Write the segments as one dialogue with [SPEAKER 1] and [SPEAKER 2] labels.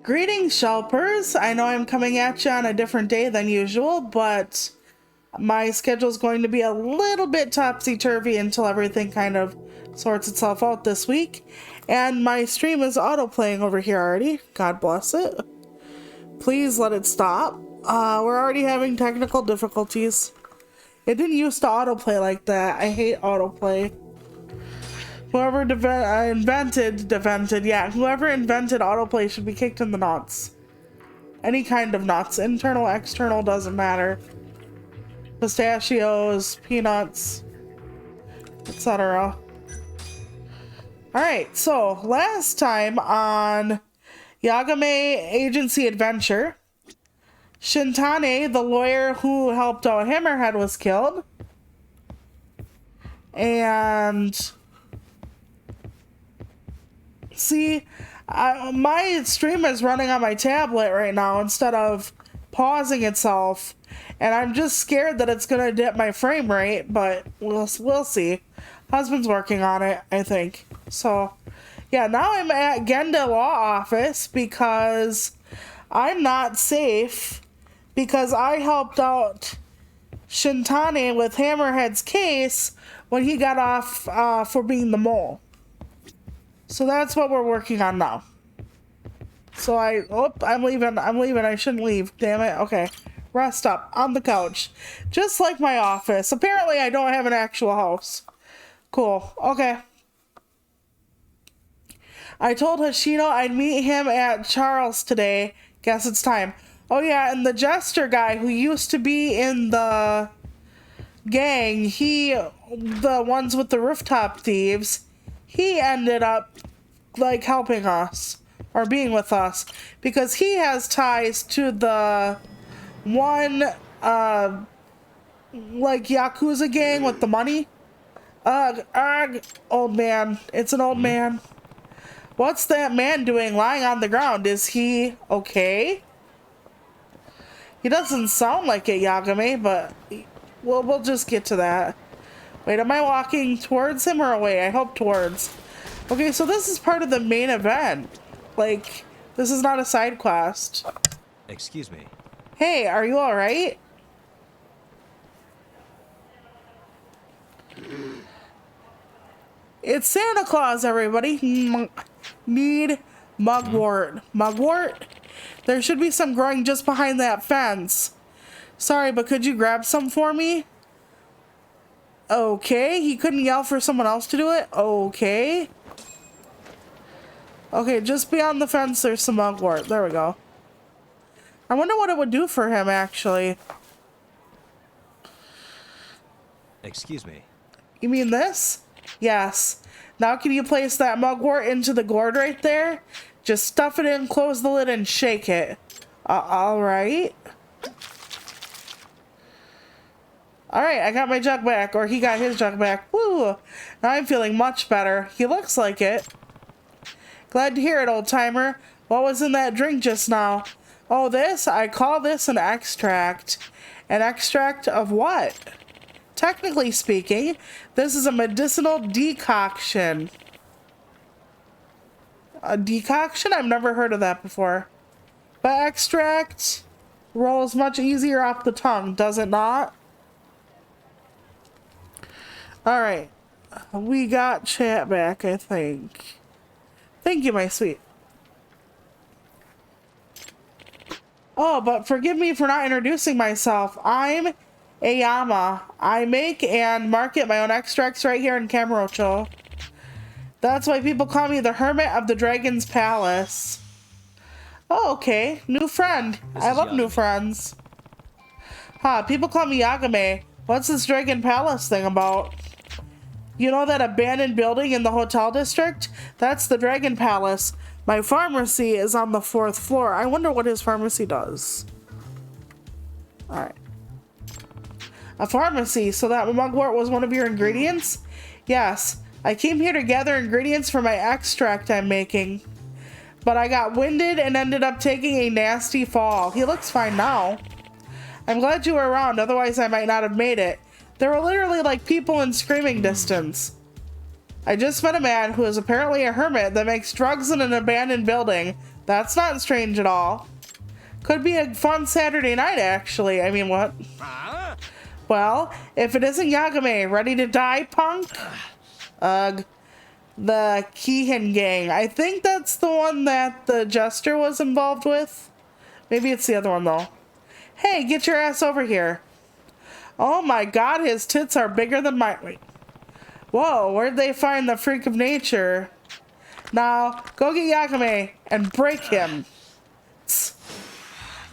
[SPEAKER 1] Greetings, Shelpers. I know I'm coming at you on a different day than usual, but my schedule is going to be a little bit topsy-turvy until everything kind of sorts itself out this week. And my stream is auto-playing over here already. God bless it. Please let it stop. We're already having technical difficulties. It didn't used to autoplay like that. I hate autoplay. Whoever invented autoplay should be kicked in the nuts. Any kind of nuts. Internal, external, doesn't matter. Pistachios, peanuts, etc. Alright, so last time on Yagame Agency Adventure, Shintane, the lawyer who helped out Hammerhead, was killed. And see, my stream is running on my tablet right now instead of pausing itself, and I'm just scared that it's gonna dip my frame rate, but we'll see. Husband's working on it, I think. So yeah, now I'm at Genda Law Office because I'm not safe because I helped out Shintane with Hammerhead's case when he got off for being the mole. So that's what we're working on now. So I'm leaving. I shouldn't leave. Damn it. Okay. Rest up on the couch. Just like my office. Apparently I don't have an actual house. Cool. Okay. I told Hoshino I'd meet him at Charles today. Guess it's time. Oh yeah, and the jester guy who used to be in the gang, the ones with the rooftop thieves, he ended up like helping us or being with us because he has ties to the one like Yakuza gang with the money. Old man. It's an old man. What's that man doing lying on the ground? Is he okay? He doesn't sound like it, Yagame, but we'll just get to that. Wait, am I walking towards him or away? I hope towards. Okay, so this is part of the main event. Like, this is not a side quest.
[SPEAKER 2] Excuse me.
[SPEAKER 1] Hey, are you alright? It's Santa Claus, everybody. Need mugwort. Mugwort? There should be some growing just behind that fence. Sorry, but could you grab some for me? Okay, he couldn't yell for someone else to do it? Okay. Okay, just beyond the fence there's some mugwort. There we go. I wonder what it would do for him, actually.
[SPEAKER 2] Excuse me.
[SPEAKER 1] You mean this? Yes. Now can you place that mugwort into the gourd right there? Just stuff it in, close the lid, and shake it. Alright. Alright, I got my jug back, or he got his jug back. Woo! Now I'm feeling much better. He looks like it. Glad to hear it, old-timer. What was in that drink just now? Oh, this? I call this an extract. An extract of what? Technically speaking, this is a medicinal decoction. A decoction? I've never heard of that before. But extract rolls much easier off the tongue, does it not? Alright. We got chat back, I think. Thank you, my sweet. Oh, but forgive me for not introducing myself. I'm Ayama. I make and market my own extracts right here in Kamurocho. That's why people call me the Hermit of the Dragon's Palace. Oh, okay. New friend. I love new friends. Huh, people call me Yagame. What's this Dragon Palace thing about? You know that abandoned building in the hotel district? That's the Dragon Palace. My pharmacy is on the 4th floor. I wonder what his pharmacy does. Alright. A pharmacy, so that mugwort was one of your ingredients? Yes. I came here to gather ingredients for my extract I'm making. But I got winded and ended up taking a nasty fall. He looks fine now. I'm glad you were around, otherwise I might not have made it. There were literally like people in screaming distance. I just met a man who is apparently a hermit that makes drugs in an abandoned building. That's not strange at all. Could be a fun Saturday night, actually. I mean, what? Well, if it isn't Yagame, ready to die, punk? Ugh. The Keehan gang. I think that's the one that the Jester was involved with. Maybe it's the other one, though. Hey, get your ass over here. Oh my god, his tits are bigger than my... Wait. Whoa, where'd they find the freak of nature? Now, go get Yagame and break him.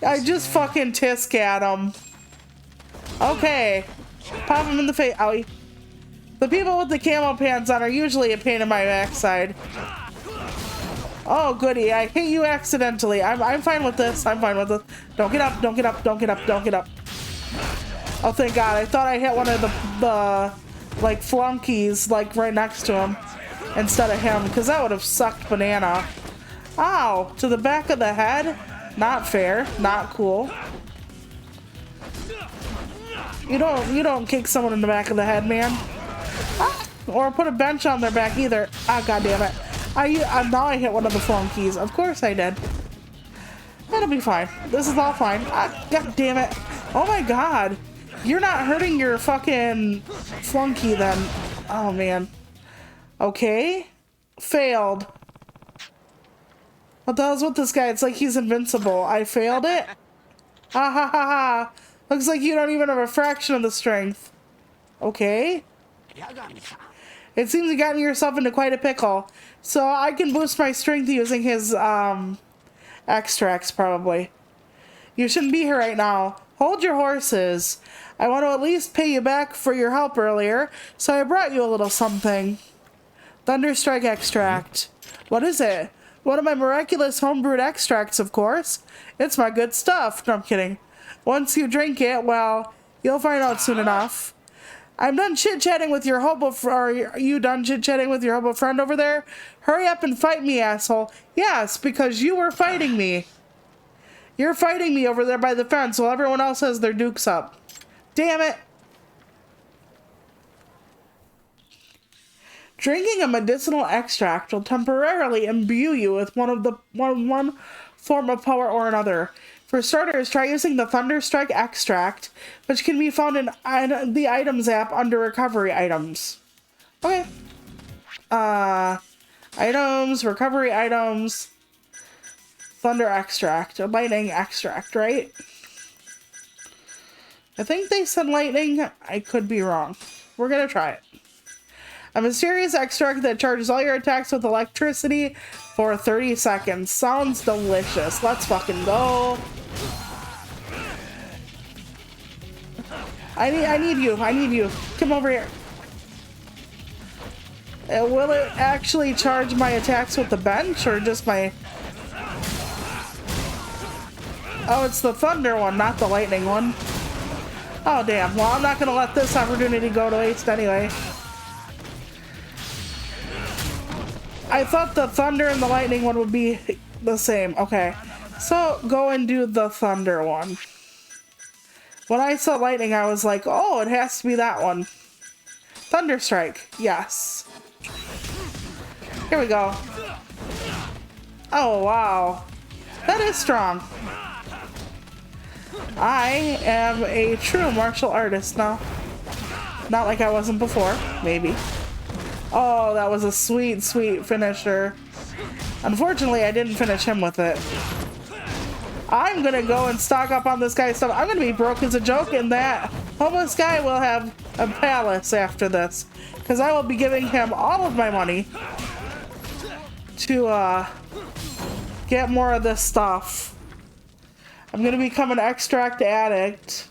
[SPEAKER 1] I just fucking tisk at him. Okay. Pop him in the face. Owie. The people with the camo pants on are usually a pain in my backside. Oh, goody. I hit you accidentally. I'm fine with this. I'm fine with this. Don't get up. Don't get up. Don't get up. Don't get up. Oh, thank God. I thought I hit one of the like, flunkies, like, right next to him instead of him, because that would have sucked banana. Ow. To the back of the head? Not fair. Not cool. You don't kick someone in the back of the head, man. Ah, or put a bench on their back either. Ah, God damn it. Now I hit one of the flunkies. Of course I did. That'll be fine. This is all fine. Ah, God damn it. Oh my God. You're not hurting your fucking flunky then. Oh, man. Okay. Failed. What the hell's with this guy? It's like he's invincible. I failed it? Ha ha ha ha. Looks like you don't even have a fraction of the strength. Okay. It seems you've gotten yourself into quite a pickle. So I can boost my strength using his extracts probably. You shouldn't be here right now. Hold your horses. I want to at least pay you back for your help earlier, so I brought you a little something. Thunderstrike extract. What is it? One of my miraculous homebrewed extracts, of course. It's my good stuff. No, I'm kidding. Once you drink it, well, you'll find out soon enough. I'm done chit-chatting with your hobo... Are you done chit-chatting with your hobo friend over there? Hurry up and fight me, asshole. Yes, because you were fighting me. You're fighting me over there by the fence while everyone else has their dukes up. Damn it. Drinking a medicinal extract will temporarily imbue you with one form of power or another. For starters, try using the Thunderstrike extract, which can be found in the items app under recovery items. Okay. Items, recovery items, thunder extract, or lightning extract, right? I think they said lightning. I could be wrong. We're gonna try it. A mysterious extract that charges all your attacks with electricity for 30 seconds. Sounds delicious. Let's fucking go. I need you. I need you. Come over here. Will it actually charge my attacks with the bench or just my... Oh, it's the thunder one, not the lightning one. Oh, damn. Well, I'm not going to let this opportunity go to waste anyway. I thought the thunder and the lightning one would be the same. Okay. So, go and do the thunder one. When I saw lightning, I was like, oh, it has to be that one. Thunderstrike. Yes. Here we go. Oh, wow. That is strong. I am a true martial artist now. Not like I wasn't before. Maybe. Oh, that was a sweet, sweet finisher. Unfortunately, I didn't finish him with it. I'm gonna go and stock up on this guy's stuff. I'm gonna be broke as a joke, and that homeless guy will have a palace after this. Because I will be giving him all of my money to get more of this stuff. I'm gonna become an extract addict.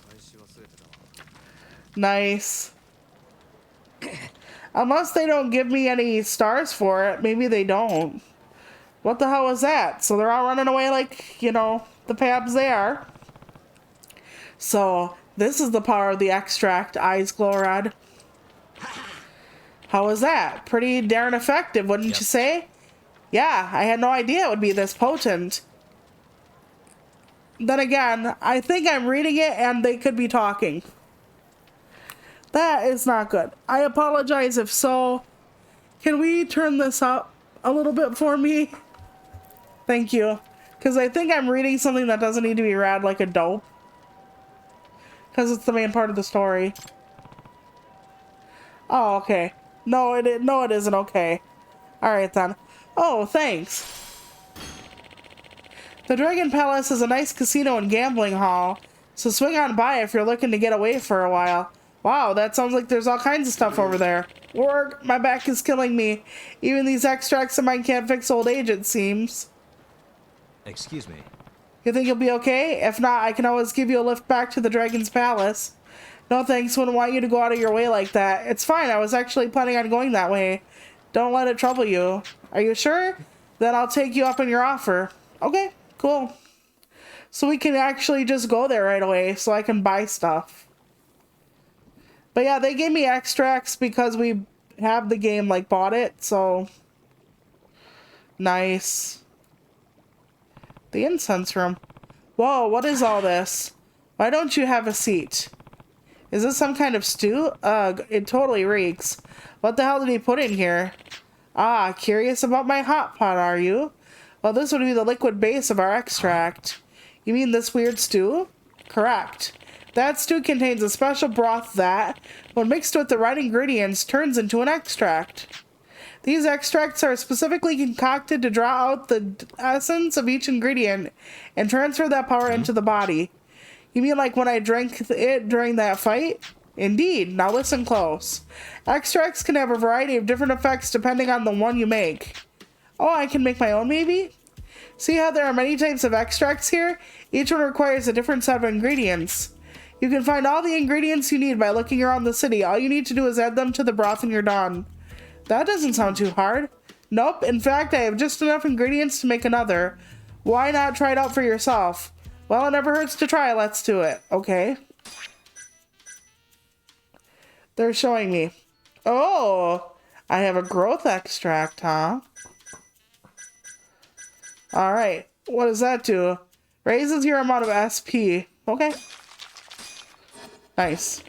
[SPEAKER 1] Nice. Unless they don't give me any stars for it. Maybe they don't. What the hell was that? So they're all running away like, you know, the Pabs they are. So this is the power of the extract. Eyes glow red. How was that? Pretty darn effective, wouldn't you say? Yeah, I had no idea it would be this potent. Then again, I think I'm reading it and they could be talking. That is not good. I apologize if so. Can we turn this up a little bit for me? Thank you. Because I think I'm reading something that doesn't need to be read like a dope. Because it's the main part of the story. Oh, okay. No, no, it isn't. Okay. Alright then. Oh, thanks. The Dragon Palace is a nice casino and gambling hall, so swing on by if you're looking to get away for a while. Wow, that sounds like there's all kinds of stuff over there. Work, my back is killing me. Even these extracts of mine can't fix old age, it seems.
[SPEAKER 2] Excuse me.
[SPEAKER 1] You think you'll be okay? If not, I can always give you a lift back to the Dragon's Palace. No thanks, wouldn't want you to go out of your way like that. It's fine, I was actually planning on going that way. Don't let it trouble you. Are you sure? Then I'll take you up on your offer. Okay, cool. So we can actually just go there right away so I can buy stuff. But yeah, they gave me extracts because we have the game, like, bought it, so... Nice. The incense room. Whoa, what is all this? Why don't you have a seat? Is this some kind of stew? Ugh, it totally reeks. What the hell did he put in here? Ah, curious about my hot pot, are you? Well, this would be the liquid base of our extract. You mean this weird stew? Correct. That stew contains a special broth that, when mixed with the right ingredients, turns into an extract. These extracts are specifically concocted to draw out the essence of each ingredient and transfer that power into the body. You mean like when I drank it during that fight? Indeed. Now listen close. Extracts can have a variety of different effects depending on the one you make. Oh, I can make my own maybe? See how there are many types of extracts here? Each one requires a different set of ingredients. You can find all the ingredients you need by looking around the city. All you need to do is add them to the broth and you're done. That doesn't sound too hard. Nope, in fact, I have just enough ingredients to make another. Why not try it out for yourself? Well, it never hurts to try. Let's do it. Okay. They're showing me. Oh, I have a growth extract, huh? All right. What does that do? Raises your amount of SP. Okay. Nice.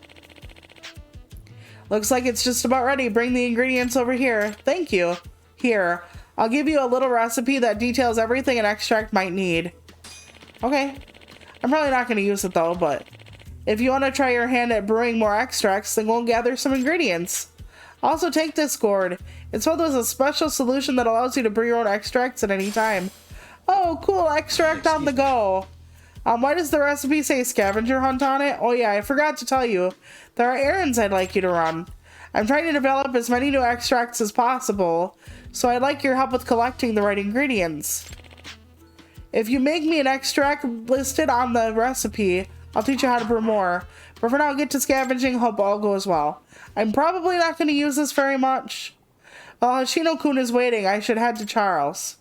[SPEAKER 1] Looks like it's just about ready. Bring the ingredients over here. Thank you. Here, I'll give you a little recipe that details everything an extract might need. Okay. I'm probably not going to use it though, but if you want to try your hand at brewing more extracts, then we'll gather some ingredients. Also, take this gourd. It's filled with a special solution that allows you to brew your own extracts at any time. Oh, cool. Extract on the go. Why does the recipe say scavenger hunt on it? Oh yeah, I forgot to tell you. There are errands I'd like you to run. I'm trying to develop as many new extracts as possible, so I'd like your help with collecting the right ingredients. If you make me an extract listed on the recipe, I'll teach you how to brew more. But for now, get to scavenging. Hope all goes well. I'm probably not going to use this very much. While Hoshino-kun is waiting, I should head to Charles.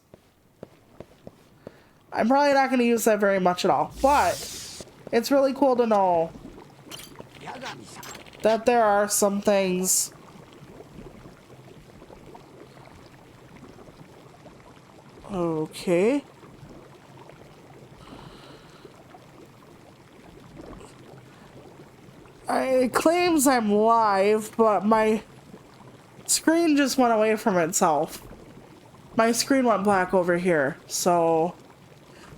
[SPEAKER 1] I'm probably not going to use that very much at all, but it's really cool to know that there are some things. Okay. It claims I'm live, but my screen just went away from itself. My screen went black over here, so...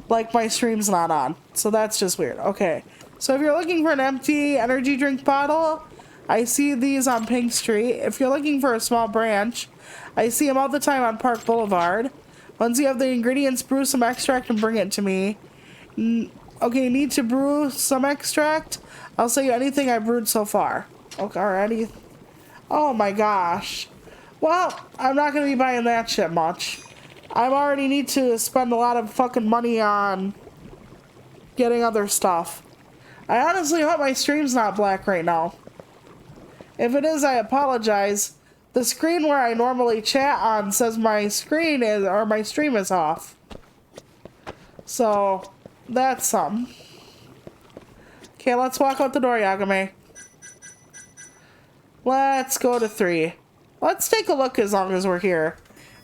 [SPEAKER 1] like my stream's not on. So that's just weird. Okay. So if you're looking for an empty energy drink bottle, I see these on Pink Street. If you're looking for a small branch, I see them all the time on Park Boulevard. Once you have the ingredients, brew some extract and bring it to me. Okay, need to brew some extract? I'll sell you anything I brewed so far. Okay, already. Oh my gosh. Well, I'm not going to be buying that shit much. I already need to spend a lot of fucking money on getting other stuff. I honestly hope my stream's not black right now. If it is, I apologize. The screen where I normally chat on says my screen is, or my stream is off. So, that's something. Okay, let's walk out the door, Yagame. Let's go to 3. Let's take a look as long as we're here.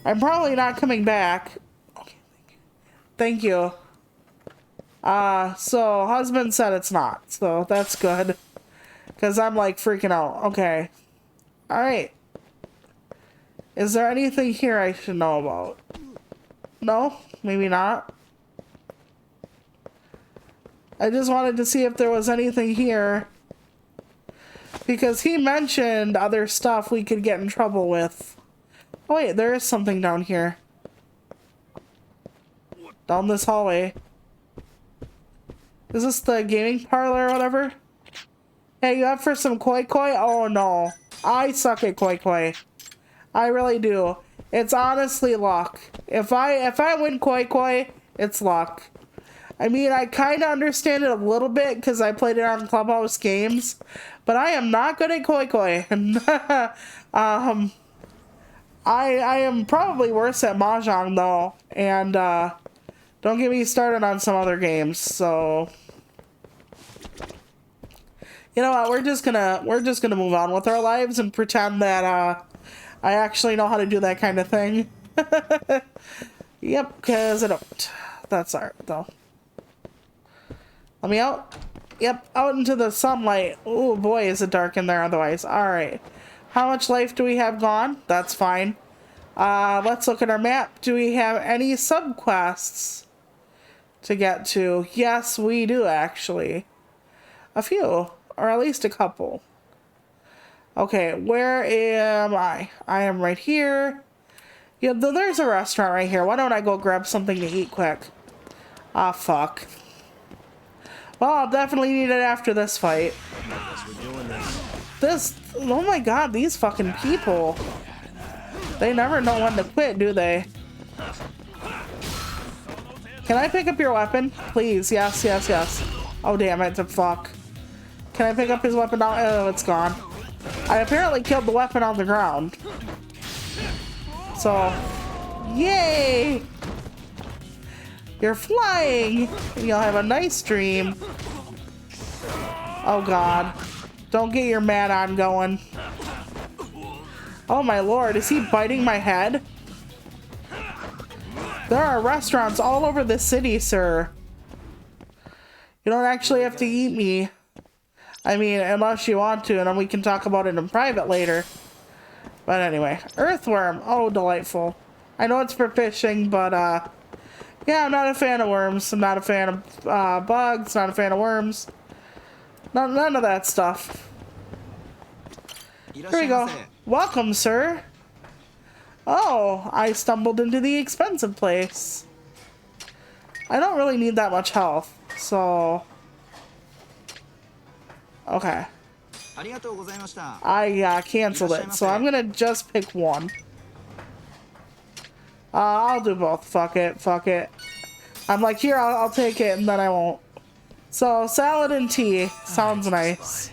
[SPEAKER 1] I'm probably not coming back. Okay, thank you. So husband said it's not, so that's good. Because I'm like freaking out. Okay. Alright. Is there anything here I should know about? No? Maybe not. I just wanted to see if there was anything here. Because he mentioned other stuff we could get in trouble with. Oh wait, there is something down here. Down this hallway. Is this the gaming parlor or whatever? Hey, you up for some koi koi? Oh no. I suck at koi koi. I really do. It's honestly luck. If I win koi koi, it's luck. I mean, I kind of understand it a little bit because I played it on Clubhouse games, but I am not good at koi koi. I am probably worse at mahjong though, and don't get me started on some other games. So, you know what? We're just gonna move on with our lives and pretend that I actually know how to do that kind of thing. Yep, because I don't. That's alright though. Let me out. Yep, out into the sunlight. Oh boy, is it dark in there otherwise. Alright. How much life do we have gone? That's fine. Let's look at our map. Do we have any subquests to get to? Yes, we do actually. A few, or at least a couple. Okay, where am I? I am right here. Yeah, there's a restaurant right here. Why don't I go grab something to eat quick? Ah, fuck. Well, I'll definitely need it after this fight. Oh my god, these fucking people. They never know when to quit, do they? Can I pick up your weapon? Please, yes, yes, yes. Oh damn it, fuck. Can I pick up his weapon now? Oh, it's gone. I apparently killed the weapon on the ground. So, yay! You're flying! You'll have a nice dream. Oh god. Don't get your mad on going. Oh my lord, is he biting my head? There are restaurants all over the city, sir. You don't actually have to eat me. I mean, unless you want to, and then we can talk about it in private later. But anyway, earthworm. Oh, delightful. I know it's for fishing, but yeah, I'm not a fan of worms. I'm not a fan of bugs. Not a fan of worms. None of that stuff. Here we go. Welcome, sir. Oh, I stumbled into the expensive place. I don't really need that much health, so... Okay. I canceled it, so I'm gonna just pick one. I'll do both. Fuck it, fuck it. I'm like, here, I'll take it, and then I won't. So, salad and tea. Sounds nice.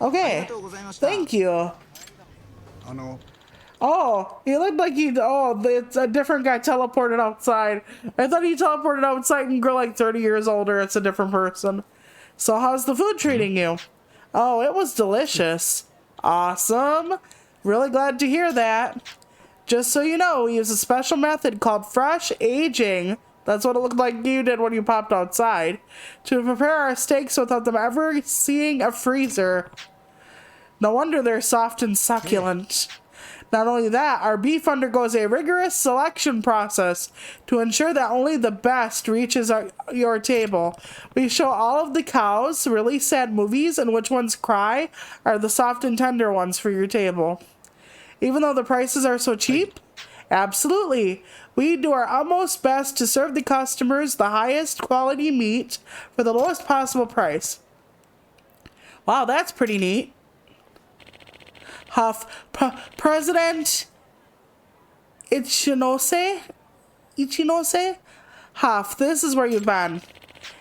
[SPEAKER 1] Okay. Thank you. Oh, he looked like he... Oh, it's a different guy teleported outside. I thought he teleported outside and grew like 30 years older. It's a different person. So, how's the food treating you? Oh, it was delicious. Awesome. Really glad to hear that. Just so you know, we use a special method called fresh aging. That's what it looked like you did when you popped outside. To prepare our steaks without them ever seeing a freezer. No wonder they're soft and succulent. Not only that, our beef undergoes a rigorous selection process to ensure that only the best reaches your table. We show all of the cows really sad movies, and which ones cry are the soft and tender ones for your table. Even though the prices are so cheap? Absolutely. We do our utmost best to serve the customers the highest quality meat for the lowest possible price. Wow, that's pretty neat. Huff, President Ichinose? Huff, this is where you've been.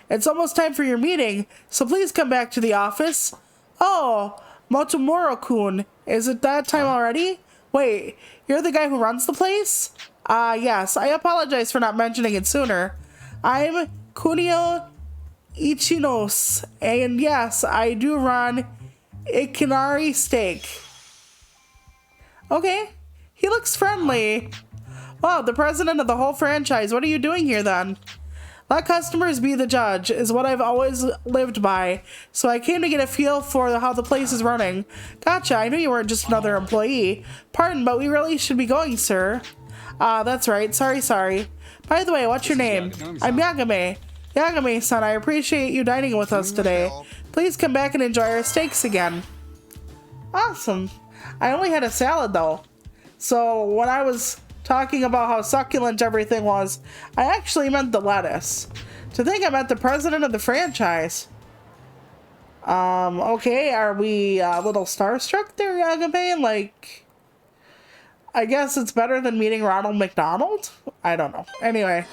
[SPEAKER 1] It's almost time for your meeting, so please come back to the office. Oh, Motomoro-kun, is it that time already? Wait, you're the guy who runs the place? Yes, I apologize for not mentioning it sooner. I'm Kunio Ichinos, and yes, I do run Ikinari Steak. Okay, he looks friendly. Wow, the president of the whole franchise, what are you doing here then? Let customers be the judge is what I've always lived by, so I came to get a feel for how the place is running. Gotcha, I knew you weren't just another employee. Pardon, but we really should be going, sir. That's right, sorry. By the way, what's your name? I'm Yagame. Yagami-san, I appreciate you dining with us today. Please come back and enjoy our steaks again. Awesome. I only had a salad though. So when I was talking about how succulent everything was, I actually meant the lettuce. To think I meant the president of the franchise. Okay, are we a little starstruck there, Yagami? Like, I guess it's better than meeting Ronald McDonald? I don't know. Anyway,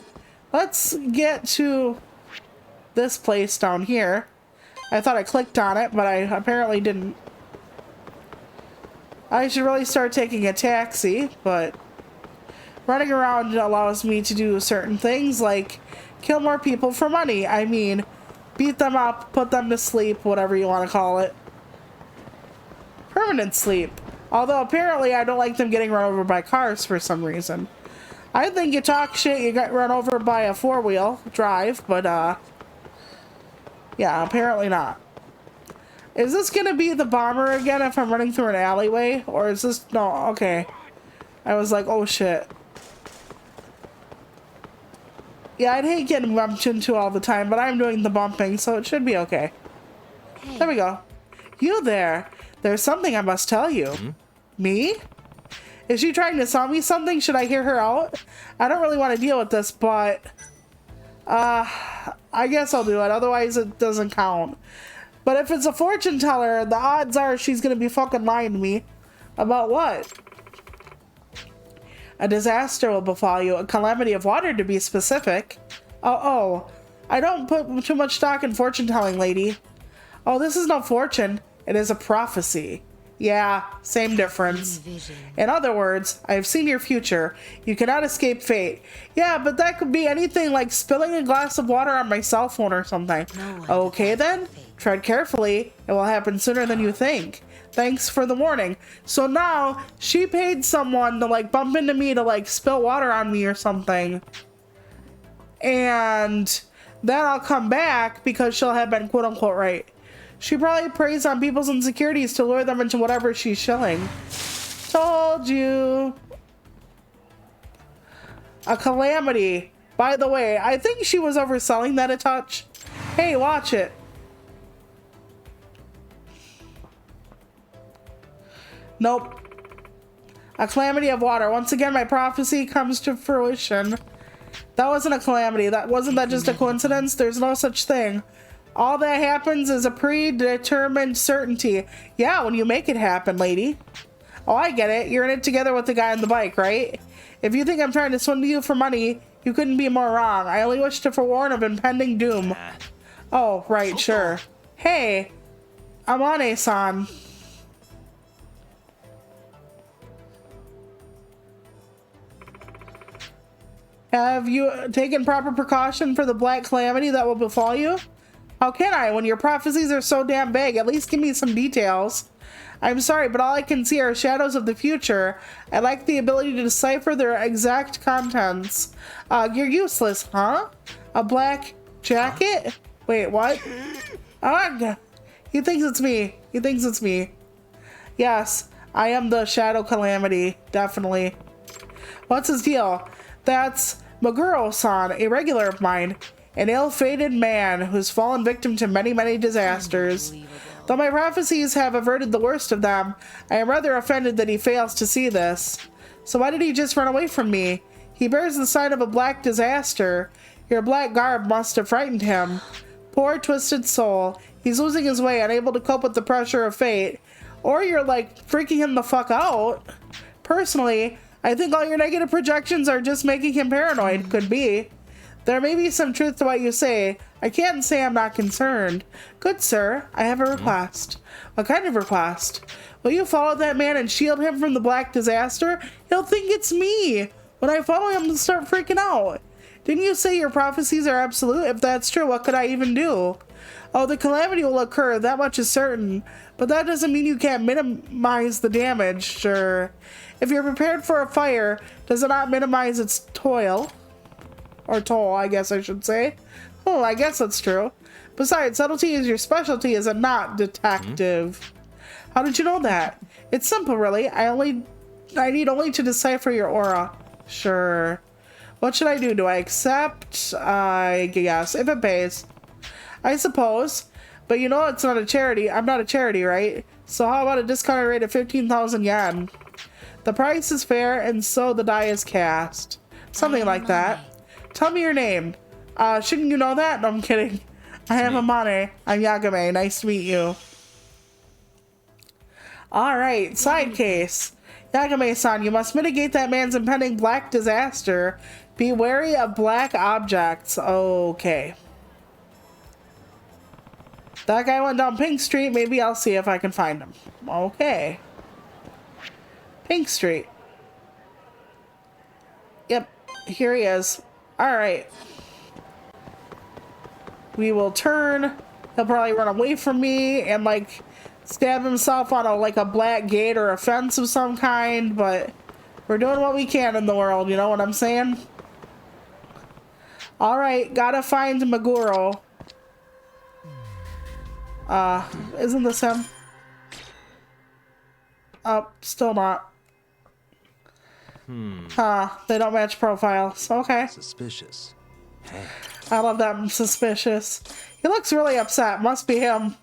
[SPEAKER 1] let's get to this place down here. I thought I clicked on it, but I apparently didn't. I should really start taking a taxi, but running around allows me to do certain things like kill more people for money. I mean, beat them up, put them to sleep, whatever you want to call it. Permanent sleep. Although apparently I don't like them getting run over by cars for some reason. I think you talk shit, you get run over by a four-wheel drive, but yeah, apparently not. Is this gonna be the bomber again if I'm running through an alleyway? Or is this... No, okay. I was like, oh shit. Yeah, I'd hate getting bumped into all the time, but I'm doing the bumping, so it should be okay. Hey. There we go. You there. There's something I must tell you. Mm-hmm. Me? Is she trying to sell me something? Should I hear her out? I don't really want to deal with this, but... I guess I'll do it, otherwise it doesn't count. But if it's a fortune teller, the odds are she's gonna be fucking lying to me. About what? A disaster will befall you, a calamity of water to be specific. Oh, I don't put too much stock in fortune telling, lady. Oh, this is no fortune, it is a prophecy. Yeah, same difference. In other words, I have seen your future. You cannot escape fate. Yeah, but that could be anything like spilling a glass of water on my cell phone or something. Okay then, tread carefully. It will happen sooner than you think. Thanks for the warning. So now, she paid someone to like bump into me to like spill water on me or something. And then I'll come back because she'll have been quote unquote right. She probably preys on people's insecurities to lure them into whatever she's shilling. Told you. A calamity. By the way, I think she was overselling that a touch. Hey, watch it. Nope. A calamity of water. Once again, my prophecy comes to fruition. That wasn't a calamity. Wasn't that just a coincidence? There's no such thing. All that happens is a predetermined certainty. Yeah, when you make it happen, lady. Oh, I get it. You're in it together with the guy on the bike, right? If you think I'm trying to swindle you for money, you couldn't be more wrong. I only wish to forewarn of impending doom. Oh, right, sure. Hey, Amane-san. Have you taken proper precaution for the black calamity that will befall you? How can I when your prophecies are so damn vague? At least give me some details. I'm sorry, but all I can see are shadows of the future. I lack the ability to decipher their exact contents. You're useless, huh? A black jacket? Wait, what? He thinks it's me. He thinks it's me. Yes, I am the shadow calamity. Definitely. What's his deal? That's Meguro-san, a regular of mine. An ill-fated man who's fallen victim to many, many disasters. Though my prophecies have averted the worst of them, I am rather offended that he fails to see this. So why did he just run away from me? He bears the sign of a black disaster. Your black garb must have frightened him. Poor twisted soul. He's losing his way, unable to cope with the pressure of fate. Or you're like freaking him the fuck out. Personally, I think all your negative projections are just making him paranoid. Could be. There may be some truth to what you say. I can't say I'm not concerned. Good sir, I have a request. What kind of request? Will you follow that man and shield him from the black disaster? He'll think it's me. When I follow him, he'll start freaking out. Didn't you say your prophecies are absolute? If that's true, what could I even do? Oh, the calamity will occur, that much is certain. But that doesn't mean you can't minimize the damage, sure. If you're prepared for a fire, does it not minimize its toil? Or toll, I guess I should say. Oh, I guess that's true. Besides, subtlety is your specialty, is it not, detective? How did you know that? It's simple, really. I need only to decipher your aura. Sure. What should I do? Do I accept? I guess, if it pays. I suppose. But you know it's not a charity. I'm not a charity, right? So how about a discounted rate of 15,000 yen? The price is fair and so the die is cast. Something like that. Tell me your name. Shouldn't you know that? No, I'm kidding. I am Amane. I'm Yagame. Nice to meet you. Alright, side case. Yagame-san, you must mitigate that man's impending black disaster. Be wary of black objects. Okay. That guy went down Pink Street. Maybe I'll see if I can find him. Okay. Pink Street. Yep, here he is. Alright. We will turn. He'll probably run away from me and like stab himself on a black gate or a fence of some kind, but we're doing what we can in the world, you know what I'm saying? Alright, gotta find Meguro. Isn't this him? Oh, still not. They don't match profiles. Okay.
[SPEAKER 2] Suspicious. Hey.
[SPEAKER 1] I love that suspicious. He looks really upset. Must be him.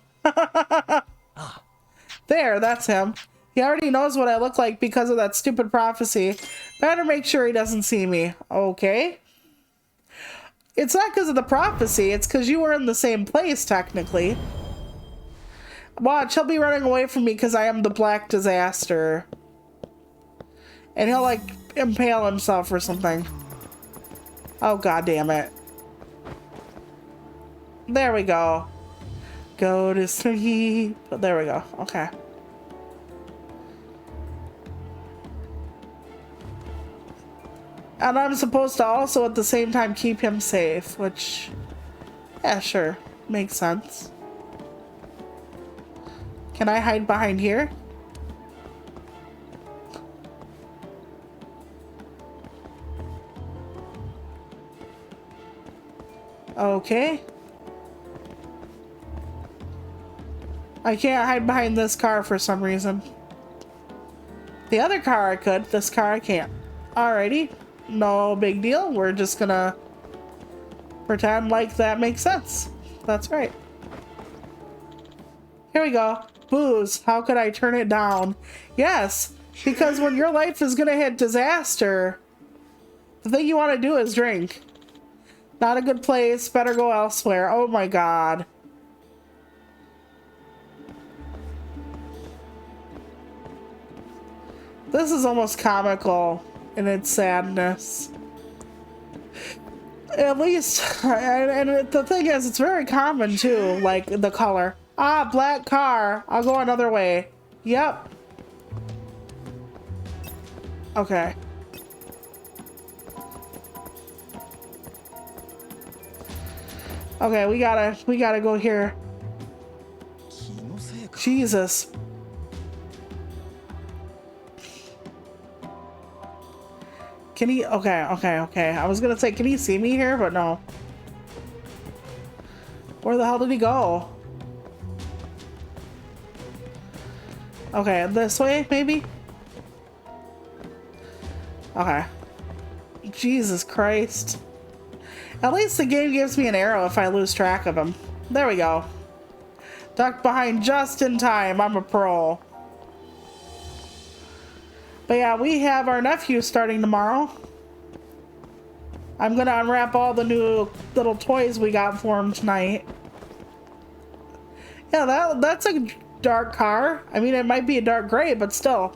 [SPEAKER 1] There, that's him. He already knows what I look like because of that stupid prophecy. Better make sure he doesn't see me. Okay. It's not because of the prophecy. It's because you were in the same place, technically. Watch, he'll be running away from me because I am the black disaster. And he'll, like, impale himself or something. Oh, god damn it. There we go. Go to sleep. There we go. Okay. And I'm supposed to also at the same time keep him safe, which, yeah, sure. Makes sense. Can I hide behind here? Okay. I can't hide behind this car for some reason. The other car I could, this car I can't. Alrighty. No big deal. We're just gonna pretend like that makes sense. That's right. Here we go. Booze. How could I turn it down? Yes, because when your life is gonna hit disaster, the thing you want to do is drink. Not a good place. Better go elsewhere. Oh my god. This is almost comical in its sadness. At least, and the thing is, it's very common too, like the color. Ah, black car. I'll go another way. Yep. Okay. Okay, we gotta go here. Jesus. Can he? Okay. I was gonna say, can he see me here? But no. Where the hell did he go? Okay, this way, maybe? Okay. Jesus Christ. At least the game gives me an arrow if I lose track of him. There we go. Ducked behind just in time. I'm a pro. But yeah, we have our nephew starting tomorrow. I'm gonna unwrap all the new little toys we got for him tonight. Yeah, that's a dark car. I mean, it might be a dark gray, but still.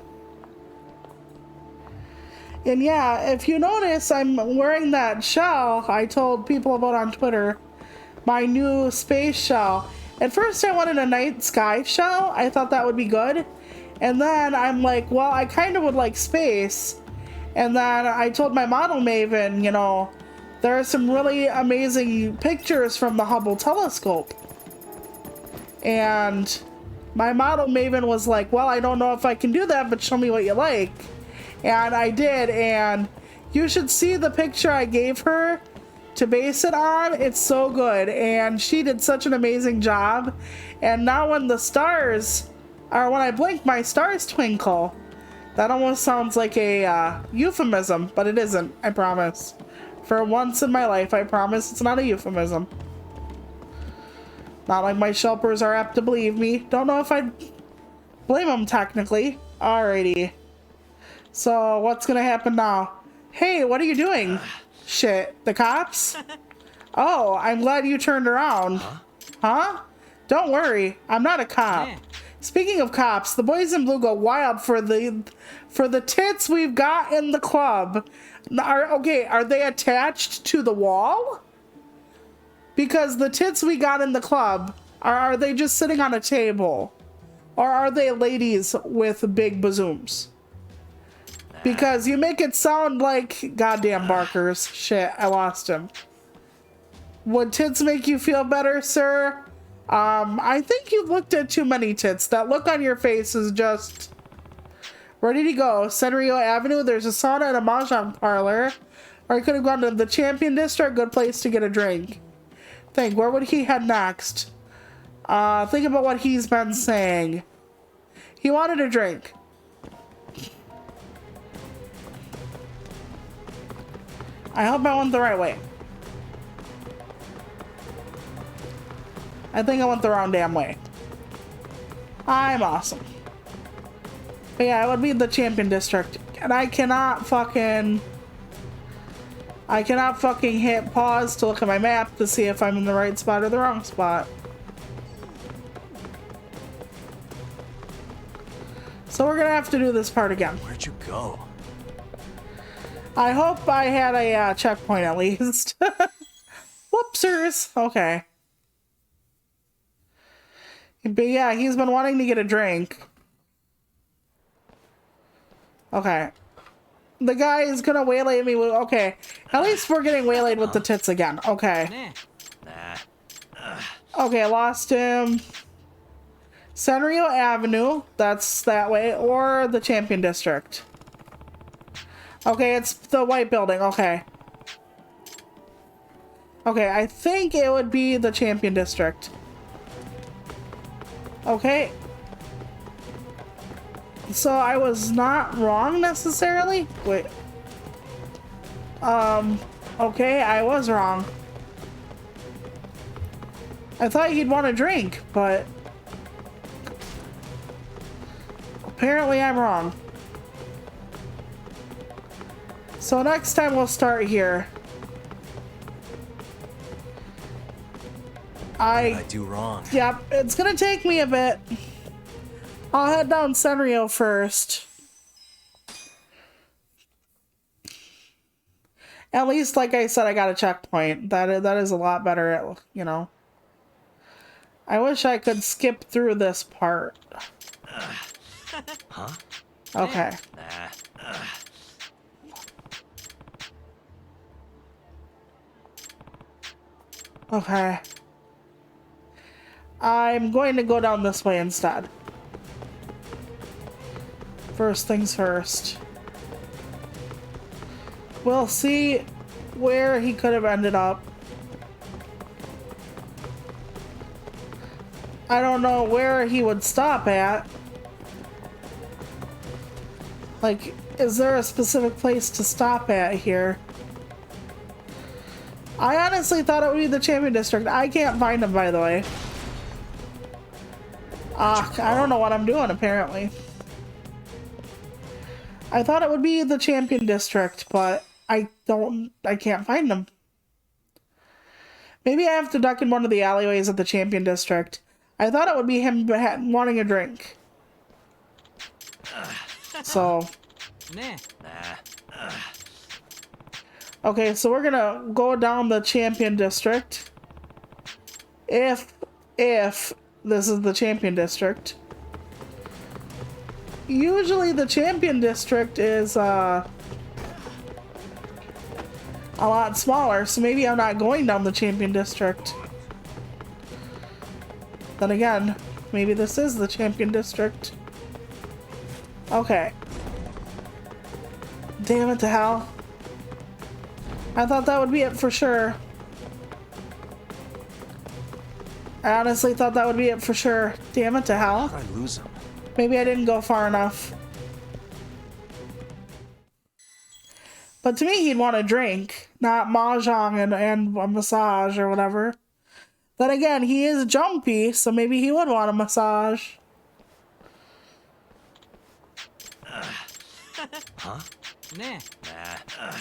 [SPEAKER 1] And yeah, if you notice, I'm wearing that shell I told people about on Twitter. My new space shell. At first I wanted a night sky shell. I thought that would be good. And then I'm like, well, I kind of would like space. And then I told my model Maven, you know, there are some really amazing pictures from the Hubble telescope. And my model Maven was like, well, I don't know if I can do that, but show me what you like. And I did, and you should see the picture I gave her to base it on. It's so good, and she did such an amazing job. And now when the stars, or when I blink, my stars twinkle. That almost sounds like a euphemism, but it isn't, I promise. For once in my life, I promise it's not a euphemism. Not like my Shelpers are apt to believe me. Don't know if I'd blame them technically. Alrighty. So what's gonna happen now? Hey, what are you doing? Shit, the cops? Oh, I'm glad you turned around. Huh? Don't worry, I'm not a cop. Speaking of cops, the boys in blue go wild for the tits we've got in the club. Are they attached to the wall? Because the tits we got in the club, are they just sitting on a table? Or are they ladies with big bazooms? Because you make it sound like goddamn barkers. Shit, I lost him. Would tits make you feel better, sir? I think you've looked at too many tits. That look on your face is just ready to go. Senrio Avenue, there's a sauna and a mahjong parlor. Or you could have gone to the Champion District, good place to get a drink. Think, where would he head next? Think about what he's been saying. He wanted a drink. I hope I went the right way. I think I went the wrong damn way. I'm awesome. But yeah, it would be the Champion District. And I cannot fucking hit pause to look at my map to see if I'm in the right spot or the wrong spot. So we're gonna have to do this part again.
[SPEAKER 2] Where'd you go?
[SPEAKER 1] I hope I had a checkpoint at least. Whoopsers. Okay. But yeah, he's been wanting to get a drink. Okay. The guy is gonna waylay me with... Okay. At least we're getting waylaid with the tits again. Okay. Okay, I lost him. Senrio Avenue. That's that way. Or the Champion District. Okay, it's the white building. Okay. Okay, I think it would be the Champion District. Okay. So I was not wrong necessarily? Wait. Okay, I was wrong. I thought he'd want a drink, but apparently I'm wrong. So next time we'll start here.
[SPEAKER 2] What did I do wrong?
[SPEAKER 1] Yep, it's gonna take me a bit. I'll head down Senrio first. At least, like I said, I got a checkpoint. That is a lot better, at, you know. I wish I could skip through this part.
[SPEAKER 2] Huh?
[SPEAKER 1] Okay. Okay. I'm going to go down this way instead. First things first. We'll see where he could have ended up. I don't know where he would stop at. Like, is there a specific place to stop at here? I honestly thought it would be the Champion District. I can't find him, by the way. I don't know what I'm doing, apparently. I thought it would be the Champion District, but I can't find him. Maybe I have to duck in one of the alleyways of the Champion District. I thought it would be him wanting a drink. So. Okay, so we're gonna go down the Champion District. If this is the Champion District. Usually the Champion District is a lot smaller, so maybe I'm not going down the Champion District. Then again, maybe this is the Champion District. Okay. Damn it to hell. I thought that would be it for sure. I honestly thought that would be it for sure. Damn it to hell.
[SPEAKER 2] How'd I lose him?
[SPEAKER 1] Maybe I didn't go far enough. But to me, he'd want a drink, not mahjong and a massage or whatever. Then again, he is jumpy, so maybe he would want a massage.
[SPEAKER 2] Huh?
[SPEAKER 3] Nah.
[SPEAKER 2] Nah.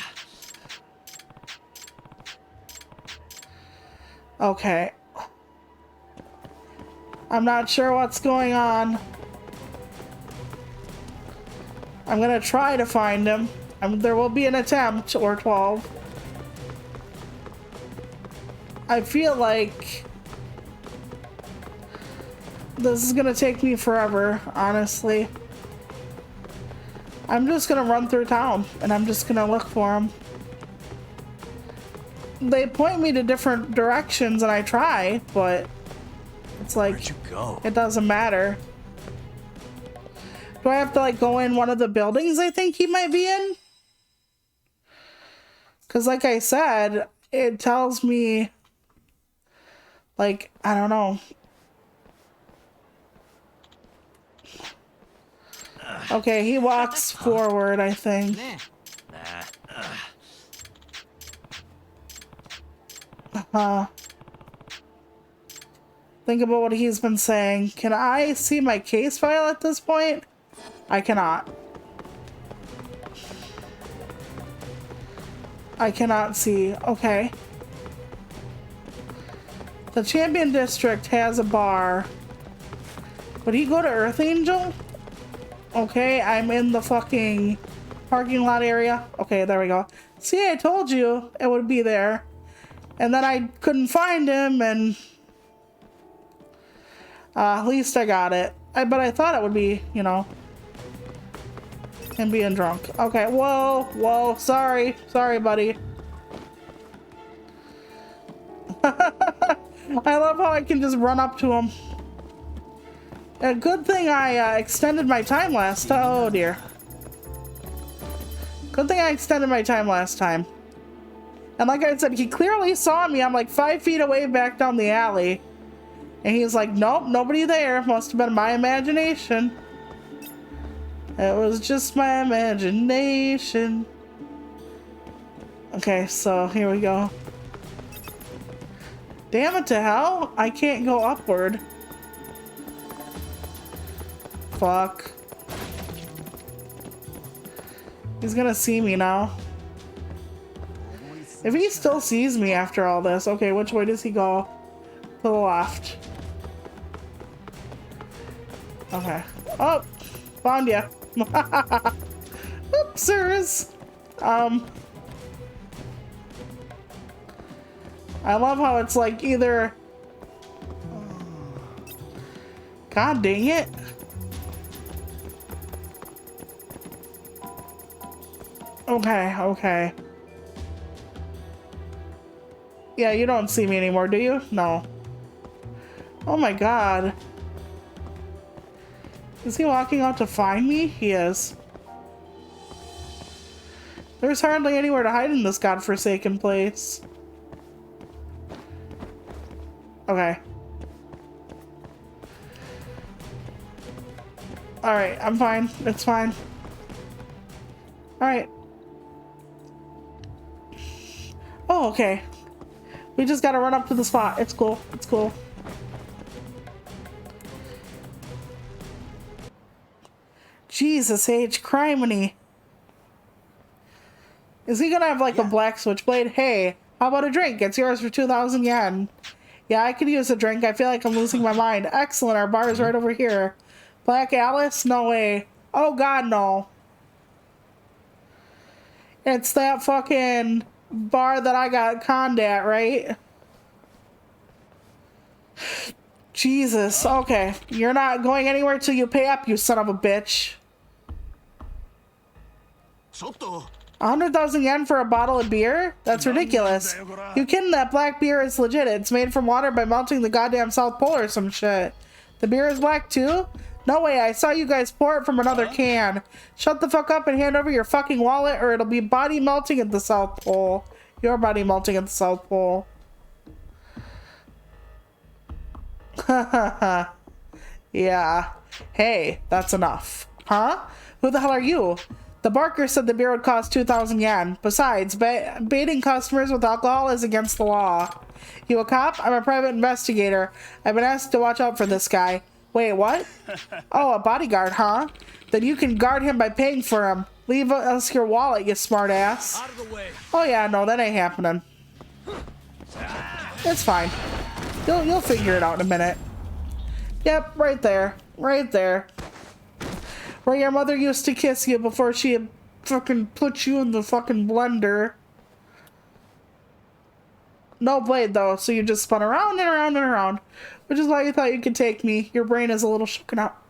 [SPEAKER 1] Okay. I'm not sure what's going on. I'm gonna try to find him. There will be an attempt, or 12. I feel like this is gonna take me forever, honestly. I'm just gonna run through town and I'm just gonna look for him. They point me to different directions and I try, but it's like,
[SPEAKER 2] Where'd you go?
[SPEAKER 1] it doesn't matter. Do I have to like go in one of the buildings I think he might be in? Because like I said, it tells me, like, I don't know. Okay, he walks forward, I think.
[SPEAKER 2] Nah.
[SPEAKER 1] Think about what he's been saying. Can I see my case file at this point? I cannot. I cannot see. Okay. The Champion District has a bar. Would he go to Earth Angel? Okay, I'm in the fucking parking lot area. Okay, there we go. See, I told you it would be there. And then I couldn't find him, and at least I got it. But I thought it would be, you know, him being drunk. Okay, whoa, sorry, buddy. I love how I can just run up to him. A good thing I extended my time last time. Oh dear. Good thing I extended my time last time. And like I said, he clearly saw me. I'm like 5 feet away back down the alley. And he's like, nope, nobody there. Must have been my imagination. It was just my imagination. Okay, so here we go. Damn it to hell. I can't go upward. Fuck. He's gonna see me now. If he still sees me after all this, okay, which way does he go? To the left. Okay. Oh, found ya. Oopsers. I love how it's like either. God dang it. Okay. Yeah, you don't see me anymore, do you? No. Oh my god. Is he walking out to find me? He is. There's hardly anywhere to hide in this godforsaken place. Okay. Alright, I'm fine. It's fine. Alright. Oh, okay. We just gotta run up to the spot. It's cool. It's cool. Jesus H. Criminy. Is he gonna have like a black switchblade? Hey, how about a drink? It's yours for 2,000 yen. Yeah, I could use a drink. I feel like I'm losing my mind. Excellent. Our bar is right over here. Black Alice? No way. Oh god, no. It's that fucking bar that I got conned at, right? Jesus. Okay. You're not going anywhere till you pay up, you son of a bitch. 100,000 yen for a bottle of beer? That's ridiculous. You kidding? That black beer is legit. It's made from water by melting the goddamn South Pole or some shit. The beer is black too? No way, I saw you guys pour it from another can. Shut the fuck up and hand over your fucking wallet or it'll be body melting at the South Pole. Your body melting at the South Pole. Yeah. Hey, that's enough. Huh? Who the hell are you? The barker said the beer would cost 2,000 yen. Besides, baiting customers with alcohol is against the law. You a cop? I'm a private investigator. I've been asked to watch out for this guy. Wait, what? Oh, a bodyguard, huh? Then you can guard him by paying for him. Leave us your wallet, you smartass.
[SPEAKER 2] Out of the way.
[SPEAKER 1] Oh yeah, no, that ain't happening. It's fine. You'll figure it out in a minute. Yep, right there. Right there. Where your mother used to kiss you before she had fucking put you in the fucking blender. No blade though, so you just spun around and around and around. Which is why you thought you could take me. Your brain is a little shooken up.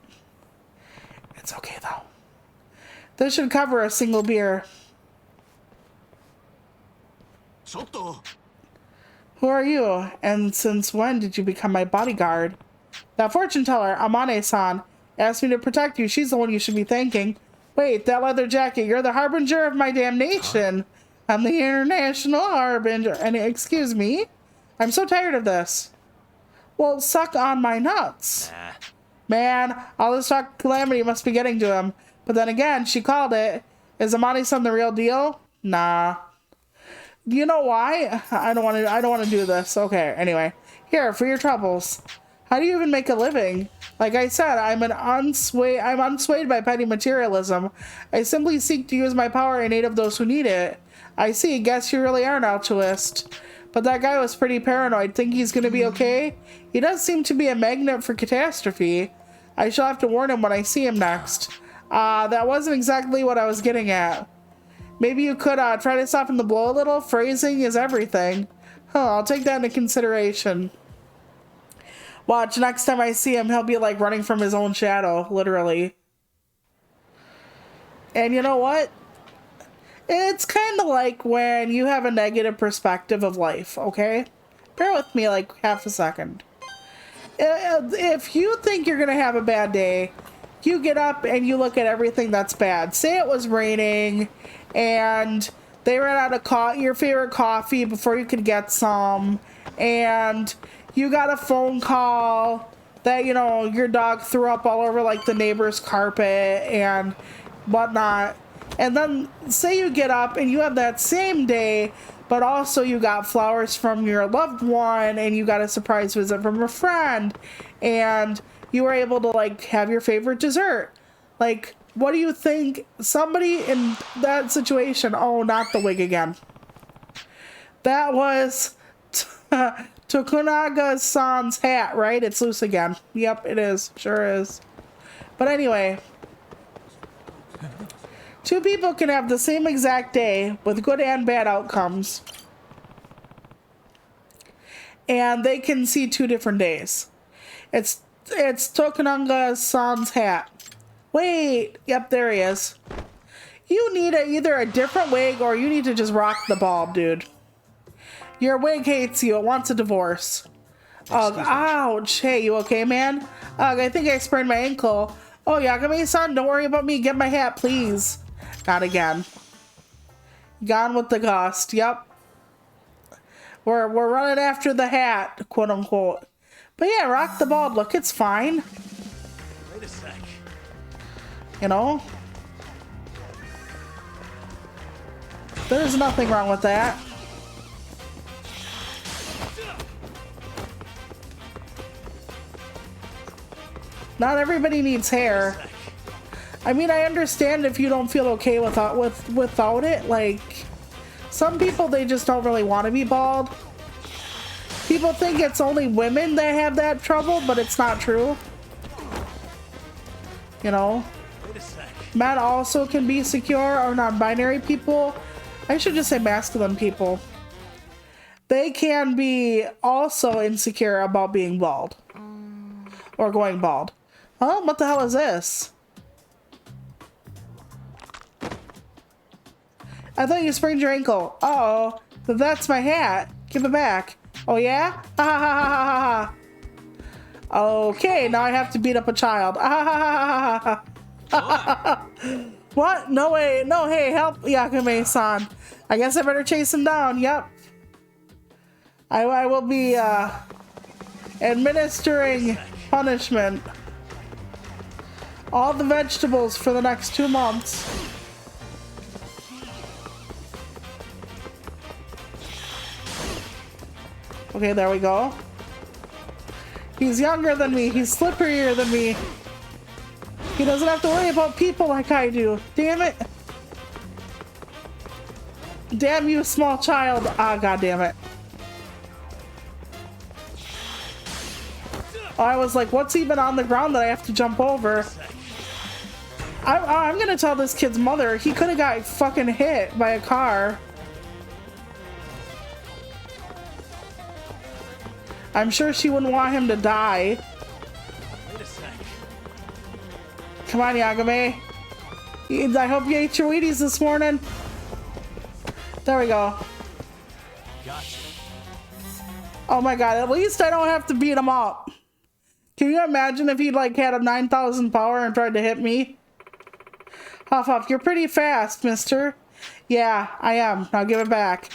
[SPEAKER 1] It's okay though. This should cover a single beer. Who are you? And since when did you become my bodyguard? That fortune teller, Amane-san, asked me to protect you. She's the one you should be thanking. Wait, that leather jacket, you're the harbinger of my damnation. I'm the international harbinger. And excuse me? I'm so tired of this. Well, suck on my nuts. Man, all this talk calamity must be getting to him. But then again, she called it. Is Amane-san the real deal? Nah. You know why? I don't want to do this. Okay, anyway. Here, for your troubles. How do you even make a living? Like I said, I'm unswayed by petty materialism. I simply seek to use my power in aid of those who need it. I see, guess you really are an altruist. But that guy was pretty paranoid. Think he's gonna be okay? He does seem to be a magnet for catastrophe. I shall have to warn him when I see him next. That wasn't exactly what I was getting at. Maybe you could try to soften the blow a little. Phrasing is everything. Huh, I'll take that into consideration. Watch, next time I see him, he'll be like running from his own shadow, literally. And you know what? It's kind of like when you have a negative perspective of life, okay? Bear with me like half a second. If you think you're gonna have a bad day, you get up and you look at everything that's bad. Say it was raining and they ran out of your favorite coffee before you could get some, and you got a phone call that, you know, your dog threw up all over like the neighbor's carpet and whatnot. And then say you get up and you have that same day, but also you got flowers from your loved one and you got a surprise visit from a friend and you were able to like have your favorite dessert. Like, what do you think somebody in that situation? Oh, not the wig again. That was Tokunaga-san's hat, right? It's loose again. Yep, it is. Sure is. But anyway, two people can have the same exact day with good and bad outcomes. And they can see two different days. It's Tokunaga-san's hat. Wait, yep, there he is. You need either a different wig or you need to just rock the bulb, dude. Your wig hates you. It wants a divorce. Ugh, ouch. Hey, you okay, man? Ugh, I think I sprained my ankle. Oh, Yagami-san, don't worry about me. Get my hat, please. Not again. Gone with the gust. Yep. We're running after the hat, quote unquote. But yeah, rock the bulb. Look, it's fine.
[SPEAKER 2] Wait a sec.
[SPEAKER 1] You know? There's nothing wrong with that. Not everybody needs hair. I mean, I understand if you don't feel okay without it. Like, some people, they just don't really want to be bald. People think it's only women that have that trouble, but it's not true. You know? Men also can be secure, or non-binary people. I should just say masculine people. They can be also insecure about being bald. Or going bald. Oh, what the hell is this? I thought you sprained your ankle. Uh-oh. That's my hat. Give it back. Oh, yeah? Ha ha ha ha ha ha. Okay, now I have to beat up a child. Ah, ha ha ha ha ha. What? No way. No, hey, help Yakume-san. I guess I better chase him down. Yep. I will be administering punishment. All the vegetables for the next 2 months. Okay, there we go. He's younger than me. He's slipperier than me. He doesn't have to worry about people like I do. Damn it. Damn you, small child. Ah, god damn it. Oh, I was like, what's even on the ground that I have to jump over? I'm gonna tell this kid's mother. He could have got fucking hit by a car. I'm sure she wouldn't want him to die.
[SPEAKER 2] Wait a sec.
[SPEAKER 1] Come on, Yagame. I hope you ate your Wheaties this morning. There we go.
[SPEAKER 2] Gotcha.
[SPEAKER 1] Oh my god, at least I don't have to beat him up. Can you imagine if he like had a 9,000 power and tried to hit me? Huff Huff, you're pretty fast, mister. Yeah, I am. Now give it back.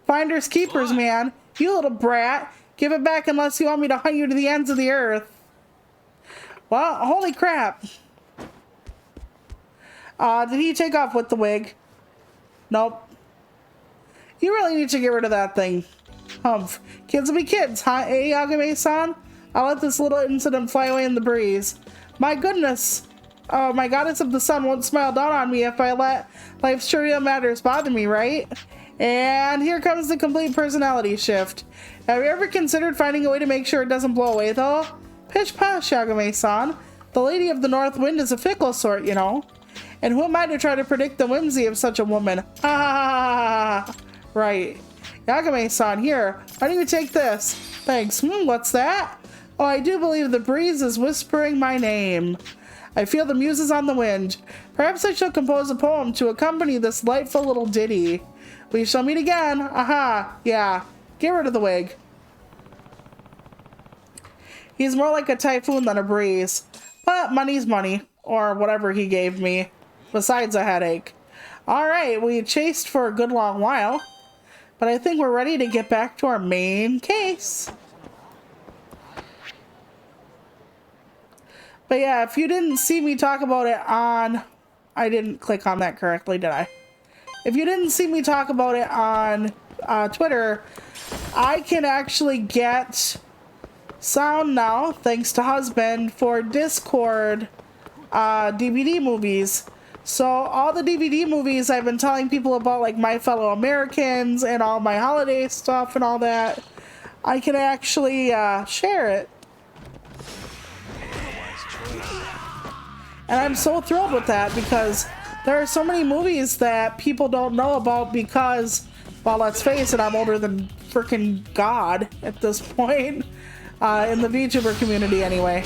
[SPEAKER 1] Finders keepers, man. You little brat. Give it back unless you want me to hunt you to the ends of the earth. Well, holy crap. Did he take off with the wig? Nope. You really need to get rid of that thing. Humph. Kids will be kids, huh? Eh, Yagame-san? I'll let this little incident fly away in the breeze. My goodness. Oh, my goddess of the sun won't smile down on me if I let life's trivial matters bother me, right? And here comes the complete personality shift. Have you ever considered finding a way to make sure it doesn't blow away, though? Pish posh, Yagame-san. The Lady of the North Wind is a fickle sort, you know. And who am I to try to predict the whimsy of such a woman? Ah, right. Yagame-san, here. Why don't you take this? Thanks. What's that? Oh, I do believe the breeze is whispering my name. I feel the muses on the wind. Perhaps I shall compose a poem to accompany this delightful little ditty. We shall meet again. Aha. Yeah. Get rid of the wig. He's more like a typhoon than a breeze. But money's money. Or whatever he gave me. Besides a headache. Alright, we chased for a good long while. But I think we're ready to get back to our main case. But yeah, if you didn't see me talk about it on... I didn't click on that correctly, did I? If you didn't see me talk about it on Twitter, I can actually get sound now, thanks to husband, for Discord DVD movies. So all the DVD movies I've been telling people about, like My Fellow Americans and all my holiday stuff and all that, I can actually share it. And I'm so thrilled with that because there are so many movies that people don't know about because, well, let's face it, I'm older than freaking God at this point, in the VTuber community anyway.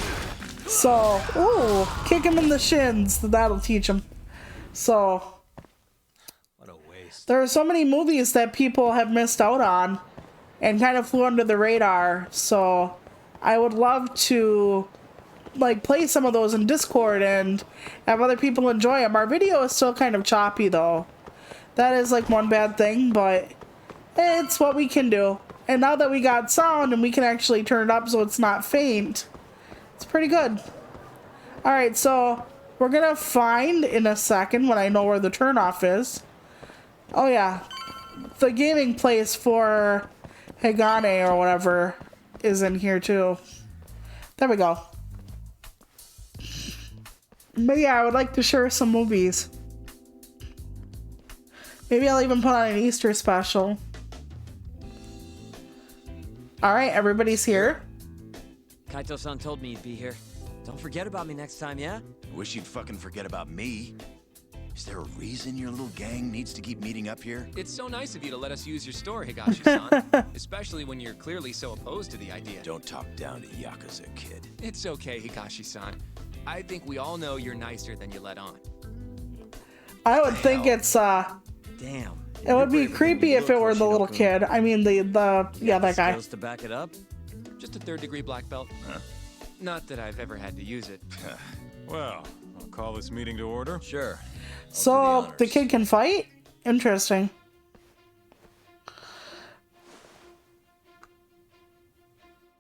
[SPEAKER 1] So, ooh, kick him in the shins, that'll teach him. So,
[SPEAKER 2] What a waste.
[SPEAKER 1] there are so many movies that people have missed out on and kind of flew under the radar. So, I would love to like play some of those in Discord and have other people enjoy them. Our video is still kind of choppy though. That is like one bad thing, but it's what we can do. And now that we got sound and we can actually turn it up so it's not faint, it's pretty good. Alright, so we're gonna find in a second when I know where the turnoff is. Oh yeah, the gaming place for Hagane or whatever is in here too. There we go. But yeah, I would like to share some movies. Maybe I'll even put on an Easter special. Alright, everybody's here.
[SPEAKER 3] Kaito-san told me you'd be here. Don't forget about me next time, yeah?
[SPEAKER 4] I wish you'd fucking forget about me. Is there a reason your little gang needs to keep meeting up here?
[SPEAKER 5] It's so nice of you to let us use your store, Higashi-san. Especially when you're clearly so opposed to the idea.
[SPEAKER 4] Don't talk down to Yakuza, kid.
[SPEAKER 5] It's okay, Higashi-san. I think we all know you're nicer than you let on.
[SPEAKER 1] I would think it's
[SPEAKER 3] Damn.
[SPEAKER 1] it would be creepy if it were the little kid. I mean the yeah, that guy.
[SPEAKER 3] Skills to back it up?
[SPEAKER 5] Just a third-degree black belt.
[SPEAKER 4] Huh.
[SPEAKER 5] Not that I've ever had to use it.
[SPEAKER 6] Well, I'll call this meeting to order.
[SPEAKER 3] Sure.
[SPEAKER 1] So the kid can fight? Interesting.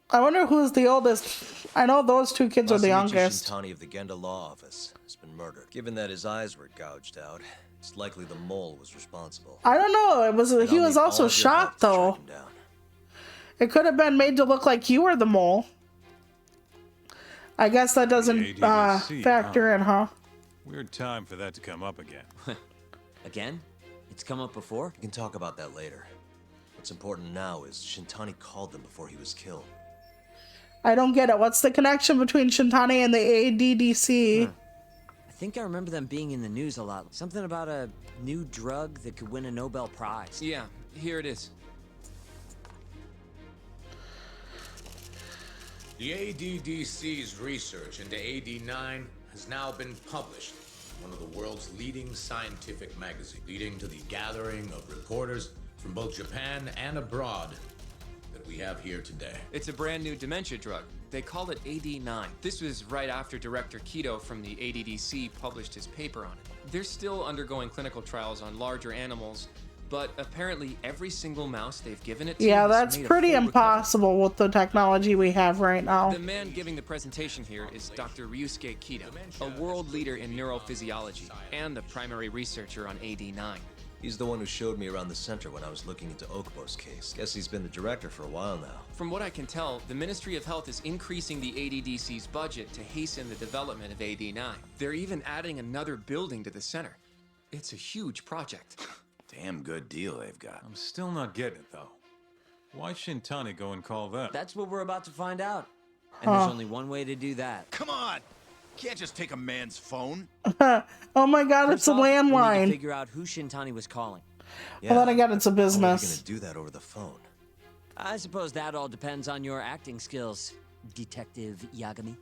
[SPEAKER 1] I wonder who's the oldest. I know those two kids are the youngest.
[SPEAKER 7] Shintani of the Genda Law Office has been murdered. Given that his eyes were gouged out, it's likely the mole was responsible.
[SPEAKER 1] I don't know. It was
[SPEAKER 7] And
[SPEAKER 1] he
[SPEAKER 7] I'll
[SPEAKER 1] was
[SPEAKER 7] need
[SPEAKER 1] also
[SPEAKER 7] all of your help
[SPEAKER 1] shot
[SPEAKER 7] to track
[SPEAKER 1] though.
[SPEAKER 7] him down.
[SPEAKER 1] It could have been made to look like you were the mole. I guess that doesn't
[SPEAKER 6] ADDC,
[SPEAKER 1] factor in, huh?
[SPEAKER 6] Weird time for that to come up again.
[SPEAKER 3] Again? It's come up before?
[SPEAKER 7] We can talk about that later. What's important now is Shintani called them before he was killed.
[SPEAKER 1] I don't get it. What's the connection between Shintani and the ADDC?
[SPEAKER 3] I think I remember them being in the news a lot. Something about a new drug that could win a Nobel Prize.
[SPEAKER 5] Yeah, here it is.
[SPEAKER 8] The ADDC's research into AD9 has now been published in one of the world's leading scientific magazines, leading to the gathering of reporters from both Japan and abroad that we have here today.
[SPEAKER 5] It's a brand new dementia drug. They call it AD9. This was right after Director Kido from the ADDC published his paper on it. They're still undergoing clinical trials on larger animals, but apparently every single mouse they've given it to
[SPEAKER 1] Yeah,
[SPEAKER 5] has
[SPEAKER 1] that's
[SPEAKER 5] made a
[SPEAKER 1] pretty
[SPEAKER 5] full
[SPEAKER 1] impossible with the technology we have right now.
[SPEAKER 5] recovery. The man giving the presentation here is Dr. Ryusuke Kido, a world leader in neurophysiology and the primary researcher on AD9.
[SPEAKER 7] He's the one who showed me around the center when I was looking into Okubo's case. Guess he's been the director for a while now.
[SPEAKER 5] From what I can tell, the Ministry of Health is increasing the ADDC's budget to hasten the development of AD9. They're even adding another building to the center. It's a huge project.
[SPEAKER 4] Damn good deal they've got.
[SPEAKER 6] I'm still not getting it, though. Why Shintani go and call them?
[SPEAKER 3] That's what we're about to find out. And there's only one way to do that.
[SPEAKER 4] Come on! Can't just take a man's phone.
[SPEAKER 1] Oh my god, it's
[SPEAKER 3] First
[SPEAKER 1] a
[SPEAKER 3] off, we need to
[SPEAKER 1] landline.
[SPEAKER 3] figure out who Shintani was calling.
[SPEAKER 7] Yeah,
[SPEAKER 1] Well, then again, it's a
[SPEAKER 7] how are we
[SPEAKER 1] business.
[SPEAKER 7] gonna do that over the phone?
[SPEAKER 3] I suppose that all depends on your acting skills, Detective Yagami.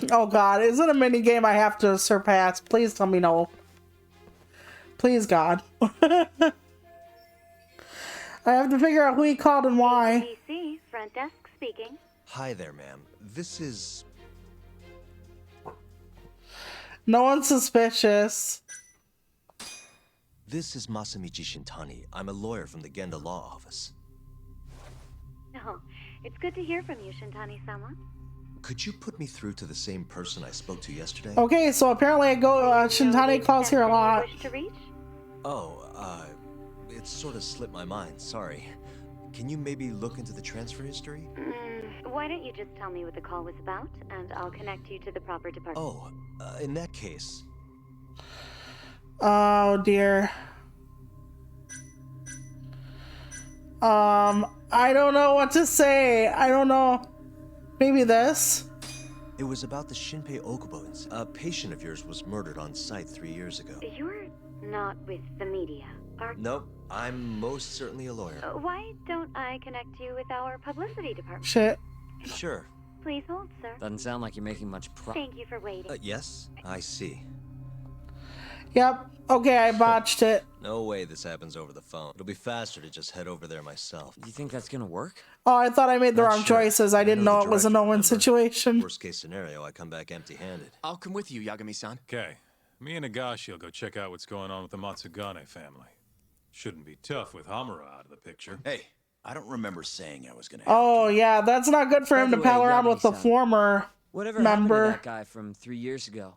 [SPEAKER 1] Oh god, is it a mini game I have to surpass? Please tell me no. Please, God. I have to figure out who he called and why.
[SPEAKER 9] DC, front desk speaking.
[SPEAKER 7] Hi there, ma'am. This is...
[SPEAKER 1] No one's suspicious.
[SPEAKER 7] This is Masamichi Shintani. I'm a lawyer from the Genda Law Office.
[SPEAKER 9] Oh, it's good to hear from you, Shintani-sama.
[SPEAKER 7] Could you put me through to the same person I spoke to yesterday?
[SPEAKER 1] Okay, so apparently Shintani calls here a lot.
[SPEAKER 9] Wish to reach?
[SPEAKER 7] Oh, it sort of slipped my mind. Sorry. Can you maybe look into the transfer history?
[SPEAKER 9] Why don't you just tell me what the call was about, and I'll connect you to the proper department.
[SPEAKER 7] Oh, in that case...
[SPEAKER 1] Oh dear. I don't know what to say. I don't know. Maybe this?
[SPEAKER 7] It was about the Shinpei Okubo incident. A patient of yours was murdered on site 3 years ago.
[SPEAKER 9] You're not with the media, are you?
[SPEAKER 7] Nope, I'm most certainly a lawyer.
[SPEAKER 9] Why don't I connect you with our publicity department?
[SPEAKER 1] Shit.
[SPEAKER 7] Sure.
[SPEAKER 9] Please hold, sir.
[SPEAKER 3] Doesn't sound like you're making much
[SPEAKER 9] Thank you for waiting.
[SPEAKER 7] Yes, I see.
[SPEAKER 1] Yep. Okay, I botched it.
[SPEAKER 7] No way this happens over the phone. It'll be faster to just head over there myself.
[SPEAKER 3] Do you think that's gonna work?
[SPEAKER 1] Oh, I thought I made the
[SPEAKER 7] Not
[SPEAKER 1] wrong
[SPEAKER 7] sure.
[SPEAKER 1] choices. I didn't
[SPEAKER 7] know
[SPEAKER 1] know
[SPEAKER 7] the
[SPEAKER 1] it was a
[SPEAKER 7] director,
[SPEAKER 1] no-win
[SPEAKER 7] remember?
[SPEAKER 1] situation.
[SPEAKER 7] Worst case scenario, I come back empty-handed.
[SPEAKER 5] I'll come with you, Yagami-san.
[SPEAKER 6] Okay, me and Nagashi will go check out what's going on with the Matsugane family. Shouldn't be tough with Hamura out of the picture.
[SPEAKER 4] Hey, I don't remember saying I was gonna.
[SPEAKER 1] Oh, yeah, that's not good for
[SPEAKER 3] By
[SPEAKER 1] him
[SPEAKER 3] the
[SPEAKER 1] to
[SPEAKER 3] way,
[SPEAKER 1] pal around with the
[SPEAKER 3] Yagami-san.
[SPEAKER 1] former
[SPEAKER 3] Whatever
[SPEAKER 1] member.
[SPEAKER 3] happened to that guy from 3 years ago?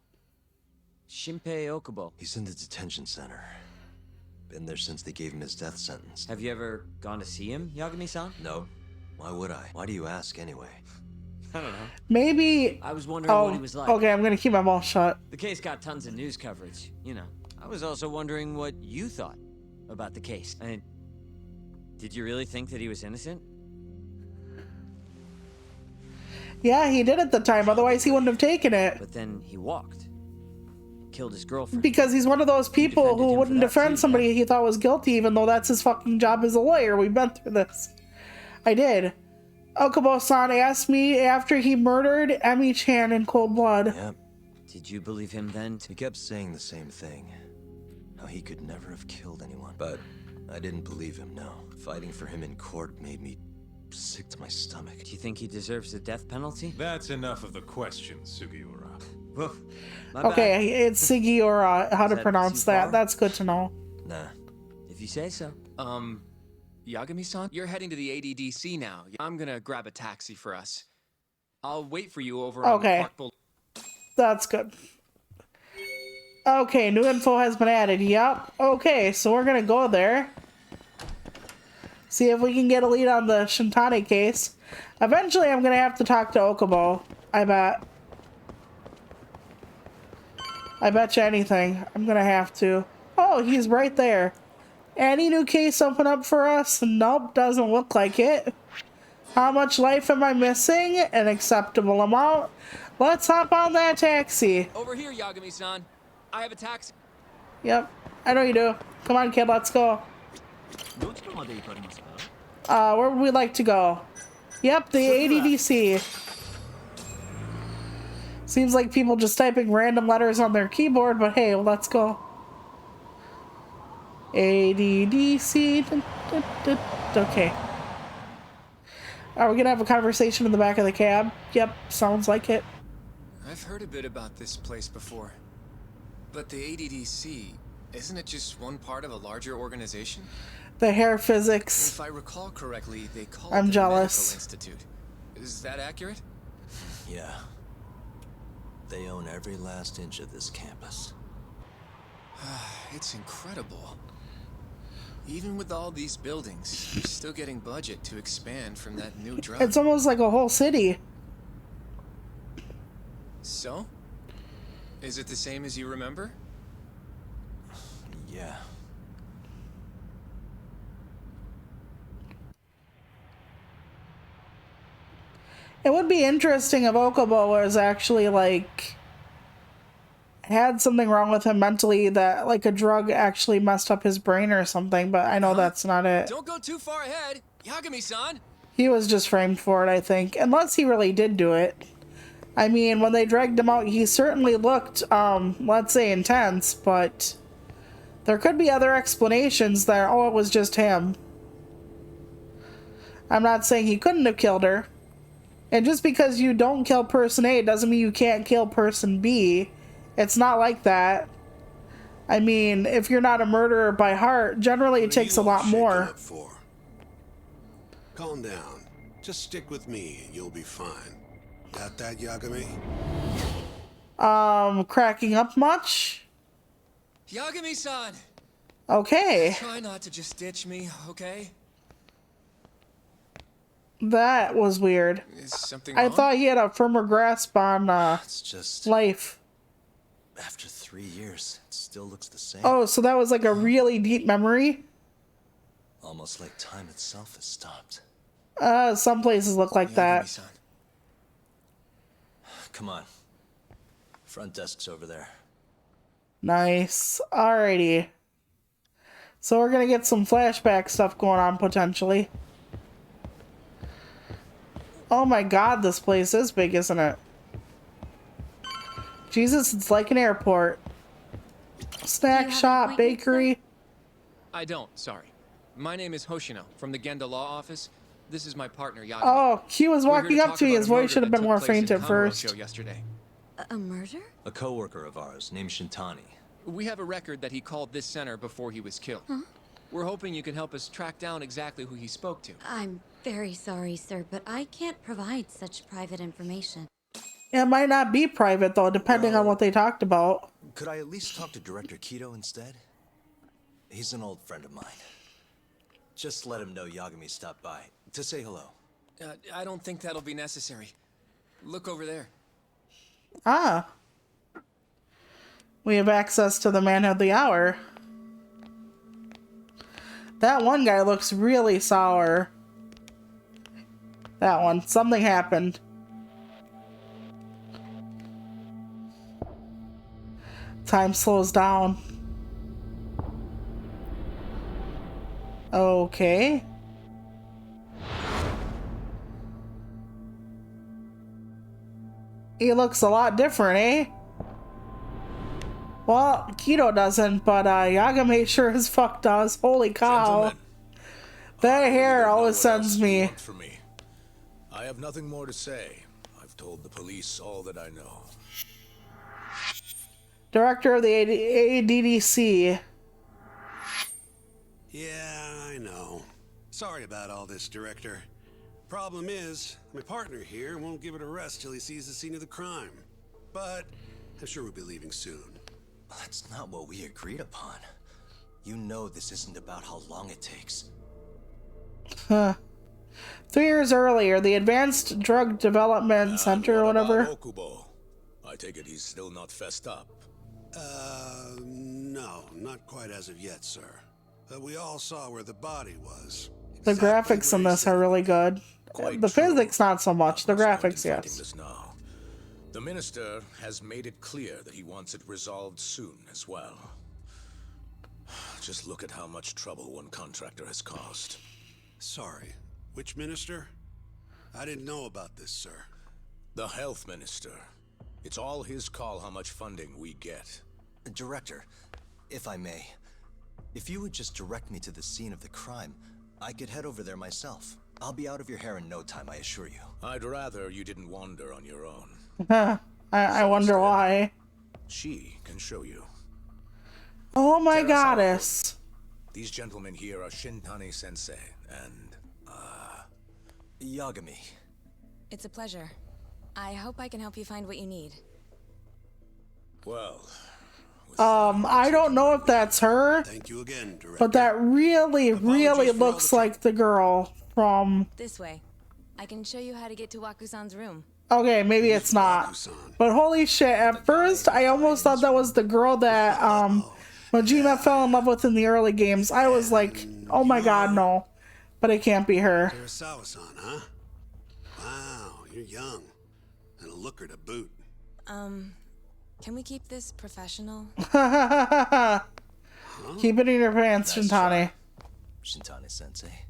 [SPEAKER 3] Shinpei Okubo.
[SPEAKER 7] He's in the detention center. Been there since they gave him his death sentence.
[SPEAKER 3] Have you ever gone to see him, Yagami-san?
[SPEAKER 7] No. Why would I? Why do you ask anyway?
[SPEAKER 3] I don't know.
[SPEAKER 1] Maybe.
[SPEAKER 3] I was wondering
[SPEAKER 1] Oh,
[SPEAKER 3] what he was like.
[SPEAKER 1] okay, I'm gonna keep my mouth shut.
[SPEAKER 3] The case got tons of news coverage, you know. I was also wondering what you thought about the case. I mean, did you really think that he was innocent?
[SPEAKER 1] Yeah, he did at the time. Otherwise, he wouldn't have taken it.
[SPEAKER 3] But then he walked. Killed his girlfriend.
[SPEAKER 1] Because he's one of those people
[SPEAKER 3] defended
[SPEAKER 1] who
[SPEAKER 3] him
[SPEAKER 1] wouldn't
[SPEAKER 3] for that
[SPEAKER 1] defend
[SPEAKER 3] too,
[SPEAKER 1] somebody he thought was guilty, even though that's his fucking job as a lawyer. We've been through this. I did. Okubo-san asked me after he murdered Emi-chan in cold blood.
[SPEAKER 7] Yep.
[SPEAKER 3] Did you believe him then?
[SPEAKER 7] He kept saying the same thing. How he could never have killed anyone. But I didn't believe him, no. Fighting for him in court made me sick to my stomach.
[SPEAKER 3] Do you think he deserves the death penalty?
[SPEAKER 6] That's enough of the questions, Sugiura.
[SPEAKER 3] Woof. My bad.
[SPEAKER 1] Okay, it's Sugiura, how to
[SPEAKER 3] that
[SPEAKER 1] pronounce
[SPEAKER 3] too
[SPEAKER 1] that.
[SPEAKER 3] far?
[SPEAKER 1] That's good to know.
[SPEAKER 7] Nah.
[SPEAKER 3] If you say so.
[SPEAKER 5] Yagami-san, you're heading to the ADDC now. I'm gonna grab a taxi for us. I'll wait for you over on
[SPEAKER 1] Okay.
[SPEAKER 5] Park Boulevard.
[SPEAKER 1] That's good. Okay, new info has been added. Yep. Okay, so we're gonna go there. See if we can get a lead on the Shintani case. Eventually, I'm gonna have to talk to Okubo. I bet. I bet you anything. I'm gonna have to. Oh, he's right there. Any new case open up for us? Nope, doesn't look like it. How much life am I missing? An acceptable amount. Let's hop on that taxi.
[SPEAKER 5] Over here, Yagami-san. I have a taxi.
[SPEAKER 1] Yep, I know you do. Come on, kid, let's go. Where would we like to go? Yep, the ADDC. Seems like people just typing random letters on their keyboard, but hey, let's go. ADDC. Okay. Are we gonna have a conversation in the back of the cab? Yep, sounds like it.
[SPEAKER 5] I've heard a bit about this place before. But the ADDC, isn't it just one part of a larger organization?
[SPEAKER 1] The hair physics.
[SPEAKER 5] If I recall correctly, they call
[SPEAKER 1] I'm
[SPEAKER 5] it the
[SPEAKER 1] jealous.
[SPEAKER 5] Medical Institute. Is that accurate?
[SPEAKER 7] Yeah. They own every last inch of this campus.
[SPEAKER 5] It's incredible. Even with all these buildings, you're still getting budget to expand from that new drug.
[SPEAKER 1] It's almost like a whole city.
[SPEAKER 5] So? Is it the same as you remember?
[SPEAKER 7] Yeah.
[SPEAKER 1] It would be interesting if Okubo was actually like had something wrong with him mentally, that like a drug actually messed up his brain or something, but I know that's not it.
[SPEAKER 5] Don't go too far ahead, Yagami-san.
[SPEAKER 1] He was just framed for it, I think, unless he really did do it. I mean, when they dragged him out, he certainly looked, let's say intense, but there could be other explanations that, oh, it was just him. I'm not saying he couldn't have killed her. And just because you don't kill person A doesn't mean you can't kill person B. It's not like that. I mean, if you're not a murderer by heart, generally it takes a lot more.
[SPEAKER 10] Calm down. Just stick with me and you'll be fine. Got that, Yagami?
[SPEAKER 1] Cracking up much?
[SPEAKER 5] Yagami-san!
[SPEAKER 1] Okay.
[SPEAKER 5] Try not to just ditch me, okay?
[SPEAKER 1] That was weird.
[SPEAKER 5] Is something
[SPEAKER 1] I
[SPEAKER 5] wrong?
[SPEAKER 1] thought he had a firmer grasp on,
[SPEAKER 7] It's just
[SPEAKER 1] life.
[SPEAKER 7] after 3 years, it still looks the same.
[SPEAKER 1] Oh, so that was like a really deep memory?
[SPEAKER 7] Almost like time itself has stopped.
[SPEAKER 1] Some places look like that.
[SPEAKER 5] Yagami-san.
[SPEAKER 7] Come on. Front desk's over there.
[SPEAKER 1] Nice. Alrighty. So we're gonna get some flashback stuff going on, potentially. Oh my god, this place is big, isn't it? Jesus, it's like an airport. Snack shop, bakery.
[SPEAKER 5] I don't, sorry. My name is Hoshino, from the Genda Law Office. This is my partner, Yagami.
[SPEAKER 1] Oh, he was
[SPEAKER 5] We're here
[SPEAKER 1] walking
[SPEAKER 5] to
[SPEAKER 1] up
[SPEAKER 5] talk
[SPEAKER 1] to me.
[SPEAKER 5] about
[SPEAKER 1] His
[SPEAKER 5] a
[SPEAKER 1] voice
[SPEAKER 5] murder
[SPEAKER 1] should have
[SPEAKER 5] that
[SPEAKER 1] been
[SPEAKER 5] took
[SPEAKER 1] more
[SPEAKER 5] place
[SPEAKER 1] faint
[SPEAKER 5] in
[SPEAKER 1] at first.
[SPEAKER 5] Kamurocho yesterday.
[SPEAKER 11] A murder?
[SPEAKER 7] A coworker of ours named Shintani.
[SPEAKER 5] We have a record that he called this center before he was killed.
[SPEAKER 11] Huh?
[SPEAKER 5] We're hoping you can help us track down exactly who he spoke to.
[SPEAKER 11] I'm very sorry, sir, but I can't provide such private information.
[SPEAKER 1] It might not be private, though, depending on what they talked about.
[SPEAKER 7] Could I at least talk to Director Kido instead? He's an old friend of mine. Just let him know Yagami stopped by to say hello.
[SPEAKER 5] I don't think that'll be necessary. Look over there.
[SPEAKER 1] Ah. We have access to the man of the hour. That one guy looks really sour. That one. Something happened. Time slows down. Okay. He looks a lot different, eh? Well, Kido doesn't, but Yagami sure as fuck does. Holy cow.
[SPEAKER 8] Gentlemen,
[SPEAKER 1] That
[SPEAKER 8] I really
[SPEAKER 1] hair
[SPEAKER 8] don't know
[SPEAKER 1] always
[SPEAKER 8] what
[SPEAKER 1] sends
[SPEAKER 8] else you
[SPEAKER 1] me.
[SPEAKER 8] want from me. I have nothing more to say. I've told the police all that I know.
[SPEAKER 1] Director of the ADDC.
[SPEAKER 10] Yeah, I know. Sorry about all this, Director. Problem is, my partner here won't give it a rest till he sees the scene of the crime. But I'm sure we'll be leaving soon.
[SPEAKER 7] That's not what we agreed upon. You know this isn't about how long it takes.
[SPEAKER 1] Huh. 3 years earlier, the Advanced Drug Development Center or whatever.
[SPEAKER 8] Okubo? I take it he's still not fessed up.
[SPEAKER 10] No, not quite as of yet, sir. We all saw where the body was.
[SPEAKER 1] The
[SPEAKER 10] Exactly
[SPEAKER 1] graphics
[SPEAKER 10] where
[SPEAKER 1] in
[SPEAKER 10] he
[SPEAKER 1] this
[SPEAKER 10] said
[SPEAKER 1] are
[SPEAKER 10] it.
[SPEAKER 1] really good.
[SPEAKER 8] Quite
[SPEAKER 1] The
[SPEAKER 8] true.
[SPEAKER 1] physics, not so much. The
[SPEAKER 8] Not much point
[SPEAKER 1] graphics,
[SPEAKER 8] in fighting
[SPEAKER 1] yes.
[SPEAKER 8] this now. The minister has made it clear that he wants it resolved soon as well. Just look at how much trouble one contractor has caused.
[SPEAKER 10] Sorry, which minister? I didn't know about this, sir.
[SPEAKER 8] The health minister. It's all his call how much funding we get.
[SPEAKER 7] Director, if I may, if you would just direct me to the scene of the crime, I could head over there myself. I'll be out of your hair in no time, I assure you.
[SPEAKER 8] I'd rather you didn't wander on your own.
[SPEAKER 1] I wonder why.
[SPEAKER 8] She can show you.
[SPEAKER 1] Oh my
[SPEAKER 8] Terrace
[SPEAKER 1] goddess.
[SPEAKER 8] These gentlemen here are Shintani Sensei and,
[SPEAKER 7] Yagami.
[SPEAKER 12] It's a pleasure. I hope I can help you find what you need.
[SPEAKER 8] well...
[SPEAKER 1] I don't know if that's her,
[SPEAKER 10] Thank you again, Director.
[SPEAKER 1] but that really
[SPEAKER 10] Apologies for all
[SPEAKER 1] looks
[SPEAKER 10] the
[SPEAKER 1] like the girl from...
[SPEAKER 12] This way. I can show you how to get to Wakusan's room.
[SPEAKER 1] Okay, maybe it's not. But holy shit, at first I almost thought that was the girl that Majima fell in love with in the early games. I was like, oh my god, no. But it can't be her.
[SPEAKER 10] Terasawa-san, huh? Wow, you're young. And a looker to boot.
[SPEAKER 12] Can we keep this professional?
[SPEAKER 1] Keep it in your pants, Shintani.
[SPEAKER 7] Shintani-sensei.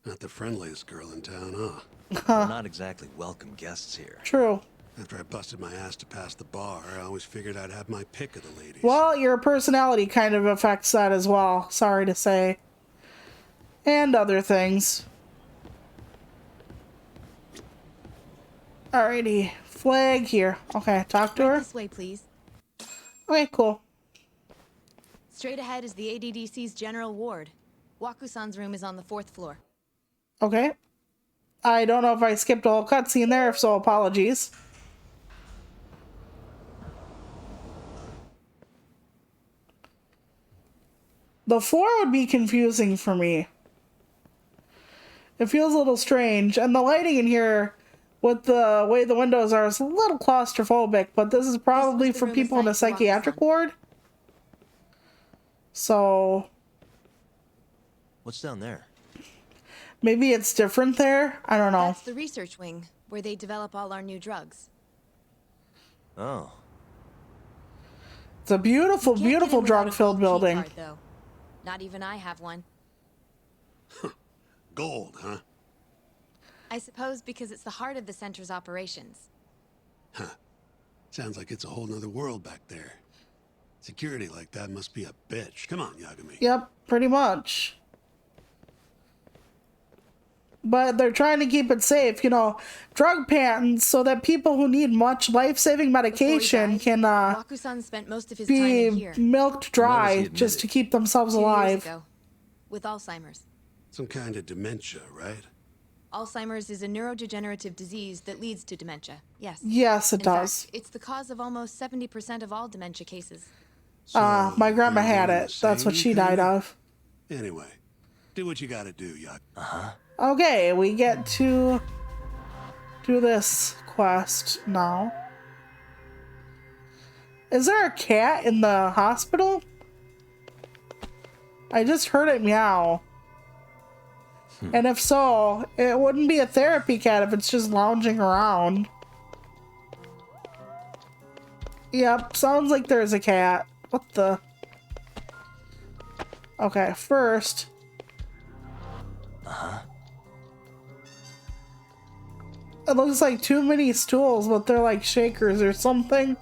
[SPEAKER 10] Not the friendliest girl in town, huh?
[SPEAKER 7] We're not exactly welcome guests here.
[SPEAKER 1] True.
[SPEAKER 10] After I busted my ass to pass the bar, I always figured I'd have my pick of the ladies.
[SPEAKER 1] Well, your personality kind of affects that as well, sorry to say. And other things. Alrighty. Flag here. Okay, talk to her.
[SPEAKER 12] This way, please.
[SPEAKER 1] Okay, cool.
[SPEAKER 12] Straight ahead is the ADDC's general ward. Wakusan's room is on the 4th floor.
[SPEAKER 1] Okay. I don't know if I skipped a whole cutscene there, if so, apologies. The floor would be confusing for me. It feels a little strange, and the lighting in here, with the way the windows are, is a little claustrophobic, but this is probably for people in a psychiatric ward. So...
[SPEAKER 7] What's down there?
[SPEAKER 1] maybe it's different there? I don't know.
[SPEAKER 12] That's the research wing, where they develop all our new drugs.
[SPEAKER 7] Oh.
[SPEAKER 1] It's a beautiful, beautiful drug-filled building.
[SPEAKER 12] Card, though. Not even I have one.
[SPEAKER 10] Gold, huh?
[SPEAKER 12] I suppose because it's the heart of the center's operations.
[SPEAKER 10] Huh. Sounds like it's a whole nother world back there. Security like that must be a bitch. Come on, Yagami.
[SPEAKER 1] Yep, pretty much. But they're trying to keep it safe, you know, drug patents so that people who need much life-saving medication can
[SPEAKER 12] Wakusan spent most of his time in
[SPEAKER 1] be
[SPEAKER 12] here.
[SPEAKER 1] milked dry just to keep themselves
[SPEAKER 12] 2 years
[SPEAKER 1] alive.
[SPEAKER 12] ago, with Alzheimer's.
[SPEAKER 10] Some kind of dementia, right?
[SPEAKER 12] Alzheimer's is a neurodegenerative disease that leads to dementia. Yes.
[SPEAKER 1] Yes, it
[SPEAKER 12] In
[SPEAKER 1] does.
[SPEAKER 12] fact, it's the cause of almost 70% of all dementia cases.
[SPEAKER 1] My grandma
[SPEAKER 10] you're
[SPEAKER 1] had
[SPEAKER 10] doing
[SPEAKER 1] it.
[SPEAKER 10] the
[SPEAKER 1] That's what
[SPEAKER 10] same
[SPEAKER 1] she died
[SPEAKER 10] thing?
[SPEAKER 1] of.
[SPEAKER 10] Anyway, do what you gotta do, Yag.
[SPEAKER 1] Okay, we get to do this quest now. Is there a cat in the hospital? I just heard it meow. And if so, it wouldn't be a therapy cat if it's just lounging around. Yep, sounds like there's a cat. What the? Okay, first. It looks like too many stools, but they're like shakers or something.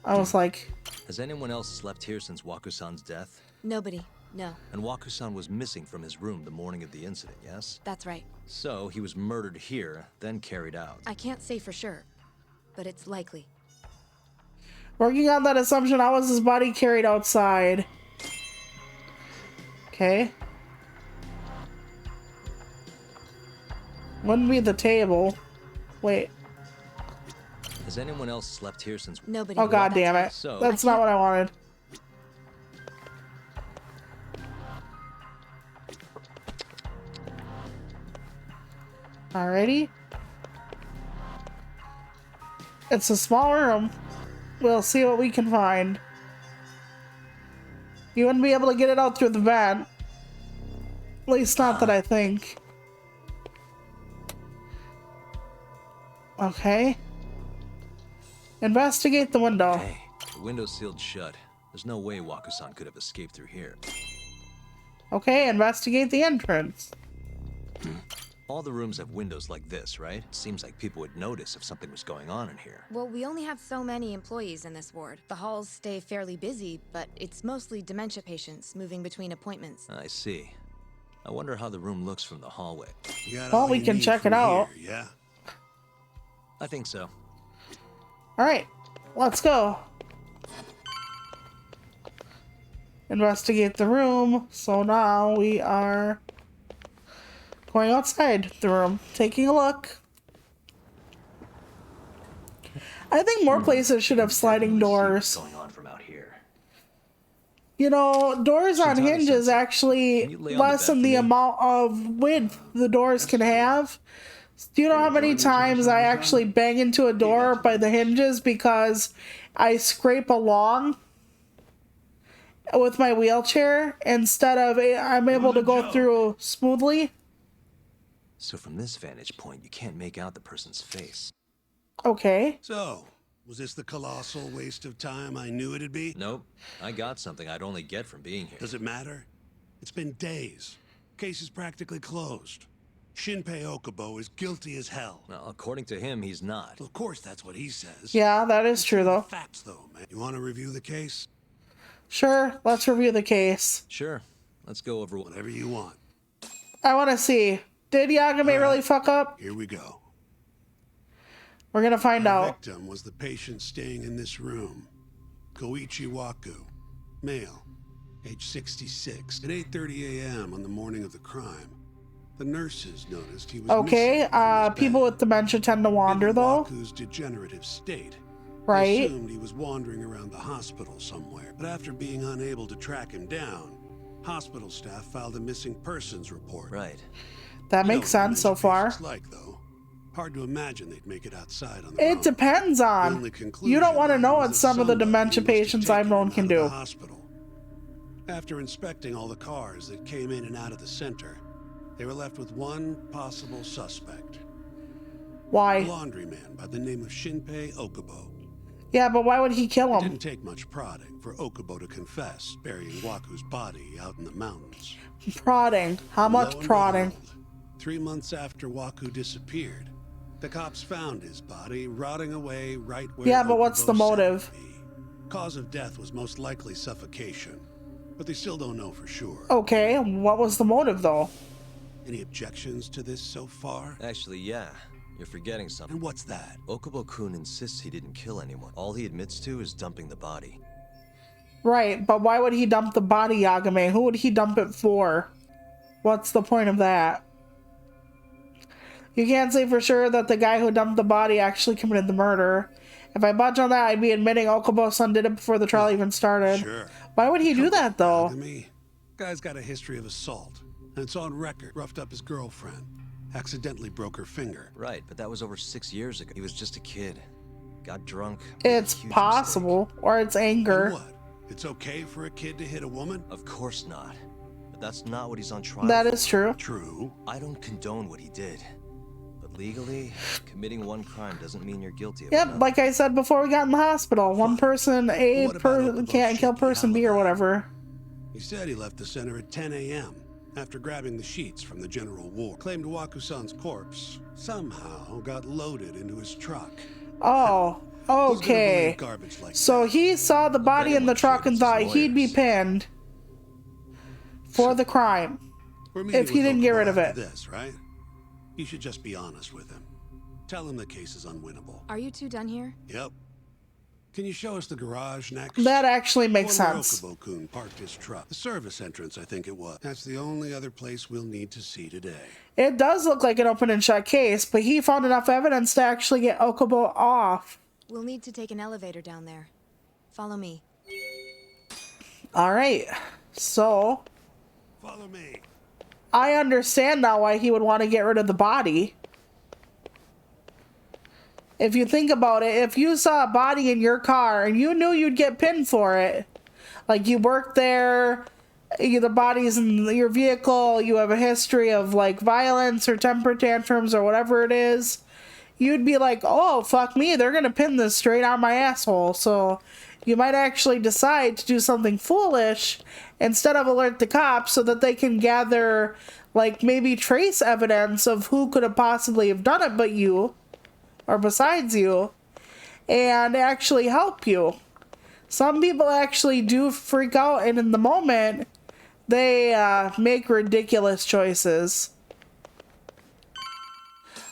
[SPEAKER 1] I was like...
[SPEAKER 7] Has anyone else slept here since Wakusan's death?
[SPEAKER 12] Nobody, no.
[SPEAKER 7] And Wakusan was missing from his room the morning of the incident, yes?
[SPEAKER 12] That's right.
[SPEAKER 7] So he was murdered here, then carried out.
[SPEAKER 12] I can't say for sure, but it's likely.
[SPEAKER 1] Working on that assumption, how was his body carried outside? Okay. Wouldn't be the table. Wait.
[SPEAKER 7] Has anyone else slept here since...
[SPEAKER 12] Nobody.
[SPEAKER 1] Oh god damn it.
[SPEAKER 7] So-
[SPEAKER 1] That's not what I wanted. Alrighty. It's a small room. We'll see what we can find. You wouldn't be able to get it out through the vent. At least not that I think. Okay. Investigate the window.
[SPEAKER 7] Hey, the window's sealed shut. There's no way Waku-san could have escaped through here.
[SPEAKER 1] Okay, investigate the entrance.
[SPEAKER 7] All the rooms have windows like this, right? Seems like people would notice if something was going on in here.
[SPEAKER 12] Well, we only have so many employees in this ward. The halls stay fairly busy, but it's mostly dementia patients moving between appointments.
[SPEAKER 7] I see. I wonder how the room looks from the hallway.
[SPEAKER 1] Well, we can check it out.
[SPEAKER 10] Here, yeah.
[SPEAKER 7] I think so.
[SPEAKER 1] Alright, let's go. Investigate the room. So now we are going outside the room, taking a look. I think more places should have sliding doors.
[SPEAKER 7] Going on from out here.
[SPEAKER 1] You know, doors on hinges actually lessen the amount of width the doors can have. Do you know how many times I actually bang into a door by the hinges because I scrape along with my wheelchair instead of I'm able to go through smoothly?
[SPEAKER 7] So from this vantage point, you can't make out the person's face.
[SPEAKER 1] Okay.
[SPEAKER 10] So, was this the colossal waste of time I knew it'd be?
[SPEAKER 7] Nope. I got something I'd only get from being here.
[SPEAKER 10] Does it matter? It's been days. Case is practically closed. Shinpei Okubo is guilty as hell.
[SPEAKER 7] Well, according to him, he's not.
[SPEAKER 10] Of course, that's what he says.
[SPEAKER 1] Yeah, that is true, though.
[SPEAKER 10] Facts, though, man. You want to review the case?
[SPEAKER 1] Sure, let's review the case.
[SPEAKER 7] Sure. Let's go over
[SPEAKER 10] whatever you want.
[SPEAKER 1] I want to see. Did Yagami really fuck up?
[SPEAKER 10] Here we go.
[SPEAKER 1] We're gonna find
[SPEAKER 10] The
[SPEAKER 1] out.
[SPEAKER 10] victim was the patient staying in this room. Koichi Waku, male, age 66. At 8:30 a.m. on the morning of the crime, the nurses noticed he was
[SPEAKER 1] Okay, people with dementia tend to wander, though.
[SPEAKER 10] Waku's degenerative state.
[SPEAKER 1] Right.
[SPEAKER 10] They assumed he was wandering around the hospital somewhere, but after being unable to track him down, hospital staff filed a missing persons report.
[SPEAKER 7] Right.
[SPEAKER 1] That makes sense so far.
[SPEAKER 10] Like, though, hard to imagine they'd make it outside on
[SPEAKER 1] It depends on. You don't want to know what some of the dementia patients I've known can do.
[SPEAKER 10] Hospital. After inspecting all the cars that came in and out of the center, they were left with one possible suspect.
[SPEAKER 1] Why?
[SPEAKER 10] A laundryman by the name of Shinpei Okubo.
[SPEAKER 1] Yeah, but why would he kill
[SPEAKER 10] It
[SPEAKER 1] him?
[SPEAKER 10] didn't take much prodding for Okubo to confess, burying Waku's body out in the mountains.
[SPEAKER 1] Prodding. How much
[SPEAKER 10] Lo and
[SPEAKER 1] prodding?
[SPEAKER 10] behold, 3 months after Waku disappeared, the cops found his body rotting away right where
[SPEAKER 1] Yeah, but what's the
[SPEAKER 10] Okubo said
[SPEAKER 1] motive?
[SPEAKER 10] it'd be. Cause of death was most likely suffocation, but they still don't know for sure.
[SPEAKER 1] Okay, what was the motive, though?
[SPEAKER 10] Any objections to this so far?
[SPEAKER 7] Actually, yeah. You're forgetting something.
[SPEAKER 10] And what's that?
[SPEAKER 7] Okubo-kun insists he didn't kill anyone. All he admits to is dumping the body.
[SPEAKER 1] Right, but why would he dump the body, Yagame? Who would he dump it for? What's the point of that? You can't say for sure that the guy who dumped the body actually committed the murder. If I budge on that, I'd be admitting Okubo-san did it before the trial even started.
[SPEAKER 10] Sure.
[SPEAKER 1] Why would he do that, though?
[SPEAKER 10] Me. Guy's got a history of assault, and it's on record. Roughed up his girlfriend. Accidentally broke her finger.
[SPEAKER 7] Right, but that was over 6 years ago. He was just a kid. Got drunk.
[SPEAKER 1] It's possible. Or it's anger.
[SPEAKER 10] And what? It's okay for a kid to hit a woman?
[SPEAKER 7] Of course not. But that's not what he's on trial
[SPEAKER 1] That
[SPEAKER 7] for.
[SPEAKER 1] is true.
[SPEAKER 10] True.
[SPEAKER 7] I don't condone what he did. But legally, committing one crime doesn't mean you're guilty of
[SPEAKER 1] Yep,
[SPEAKER 7] another.
[SPEAKER 1] like I said before we got in the hospital. One person, can't kill person B or whatever.
[SPEAKER 10] He said he left the center at 10 a.m. after grabbing the sheets from the general ward. Claimed Waku-san's corpse somehow got loaded into his truck.
[SPEAKER 1] Oh, okay.
[SPEAKER 10] Garbage like
[SPEAKER 1] So he saw the body in the truck and thought he'd be pinned for the crime if he didn't get rid of it.
[SPEAKER 10] This, right? You should just be honest with him. Tell him the case is unwinnable.
[SPEAKER 12] Are you two done here?
[SPEAKER 10] Yep. Can you show us the garage next?
[SPEAKER 1] That actually makes
[SPEAKER 10] Where
[SPEAKER 1] sense.
[SPEAKER 10] Okubo-kun parked his truck. The service entrance, I think it was. That's the only other place we'll need to see today.
[SPEAKER 1] It does look like an open and shut case, but he found enough evidence to actually get Okubo off.
[SPEAKER 12] We'll need to take an elevator down there. Follow me.
[SPEAKER 1] Alright, so
[SPEAKER 10] Follow me.
[SPEAKER 1] I understand now why he would want to get rid of the body. If you think about it, if you saw a body in your car and you knew you'd get pinned for it, like you worked there, the body's in your vehicle, you have a history of like violence or temper tantrums or whatever it is, you'd be like, oh, fuck me, they're gonna pin this straight on my asshole. So you might actually decide to do something foolish instead of alert the cops so that they can gather, like, maybe trace evidence of who could have possibly have done it but you, or besides you, and actually help you. Some people actually do freak out, and in the moment, they make ridiculous choices.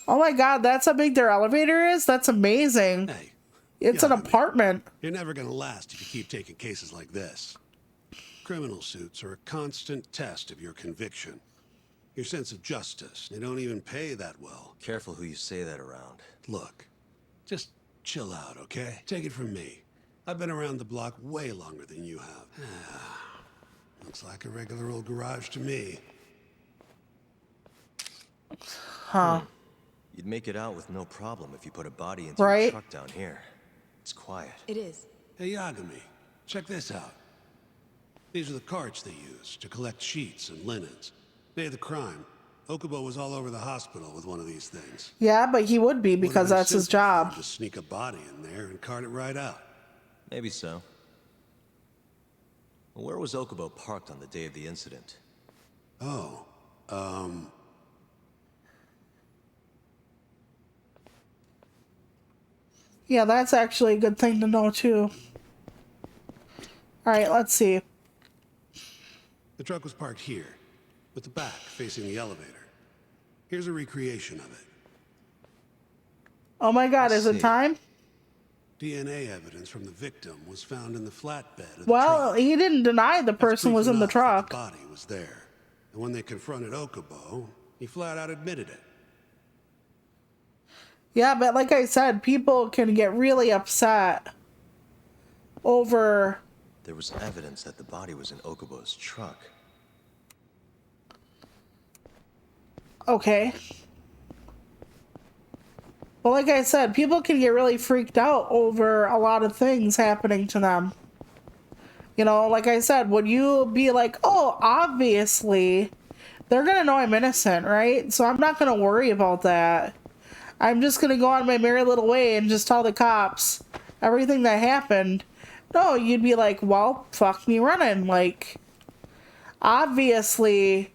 [SPEAKER 1] Oh my god, that's how big their elevator is? That's amazing.
[SPEAKER 10] Hey,
[SPEAKER 1] it's an apartment.
[SPEAKER 10] You're never gonna last if you keep taking cases like this. Criminal suits are a constant test of your conviction. Your sense of justice. They don't even pay that well.
[SPEAKER 7] Careful who you say that around.
[SPEAKER 10] Look, just chill out, okay? Take it from me. I've been around the block way longer than you have. Looks like a regular old garage to me.
[SPEAKER 1] Huh.
[SPEAKER 7] You'd make it out with no problem if you put a body into your truck down here. It's quiet.
[SPEAKER 12] It is.
[SPEAKER 10] Hey, Yagami, check this out. These are the carts they use to collect sheets and linens. Day of the crime, Okubo was all over the hospital with one of these things.
[SPEAKER 1] Yeah, but he would be because that's his job.
[SPEAKER 10] Just sneak a body in there and cart it right out.
[SPEAKER 7] Maybe so. Where was Okubo parked on the day of the incident?
[SPEAKER 10] Oh,
[SPEAKER 1] yeah, that's actually a good thing to know, too. Alright, let's see.
[SPEAKER 10] the truck was parked here, with the back facing the elevator. Here's a recreation of it.
[SPEAKER 1] Oh my god, is it time?
[SPEAKER 10] DNA evidence from the victim was found in the flatbed of the
[SPEAKER 1] Well,
[SPEAKER 10] truck.
[SPEAKER 1] he didn't deny the person was in the
[SPEAKER 10] Enough that
[SPEAKER 1] truck.
[SPEAKER 10] The body was there. And when they confronted Okubo, he flat out admitted it.
[SPEAKER 1] Yeah, but like I said, people can get really upset over...
[SPEAKER 7] There was evidence that the body was in Okubo's truck.
[SPEAKER 1] Okay. Well, like I said, people can get really freaked out over a lot of things happening to them. You know, like I said, would you be like, oh, obviously, they're gonna know I'm innocent, right? So I'm not gonna worry about that. I'm just gonna go on my merry little way and just tell the cops everything that happened. No, you'd be like, well, fuck me running. Like, obviously,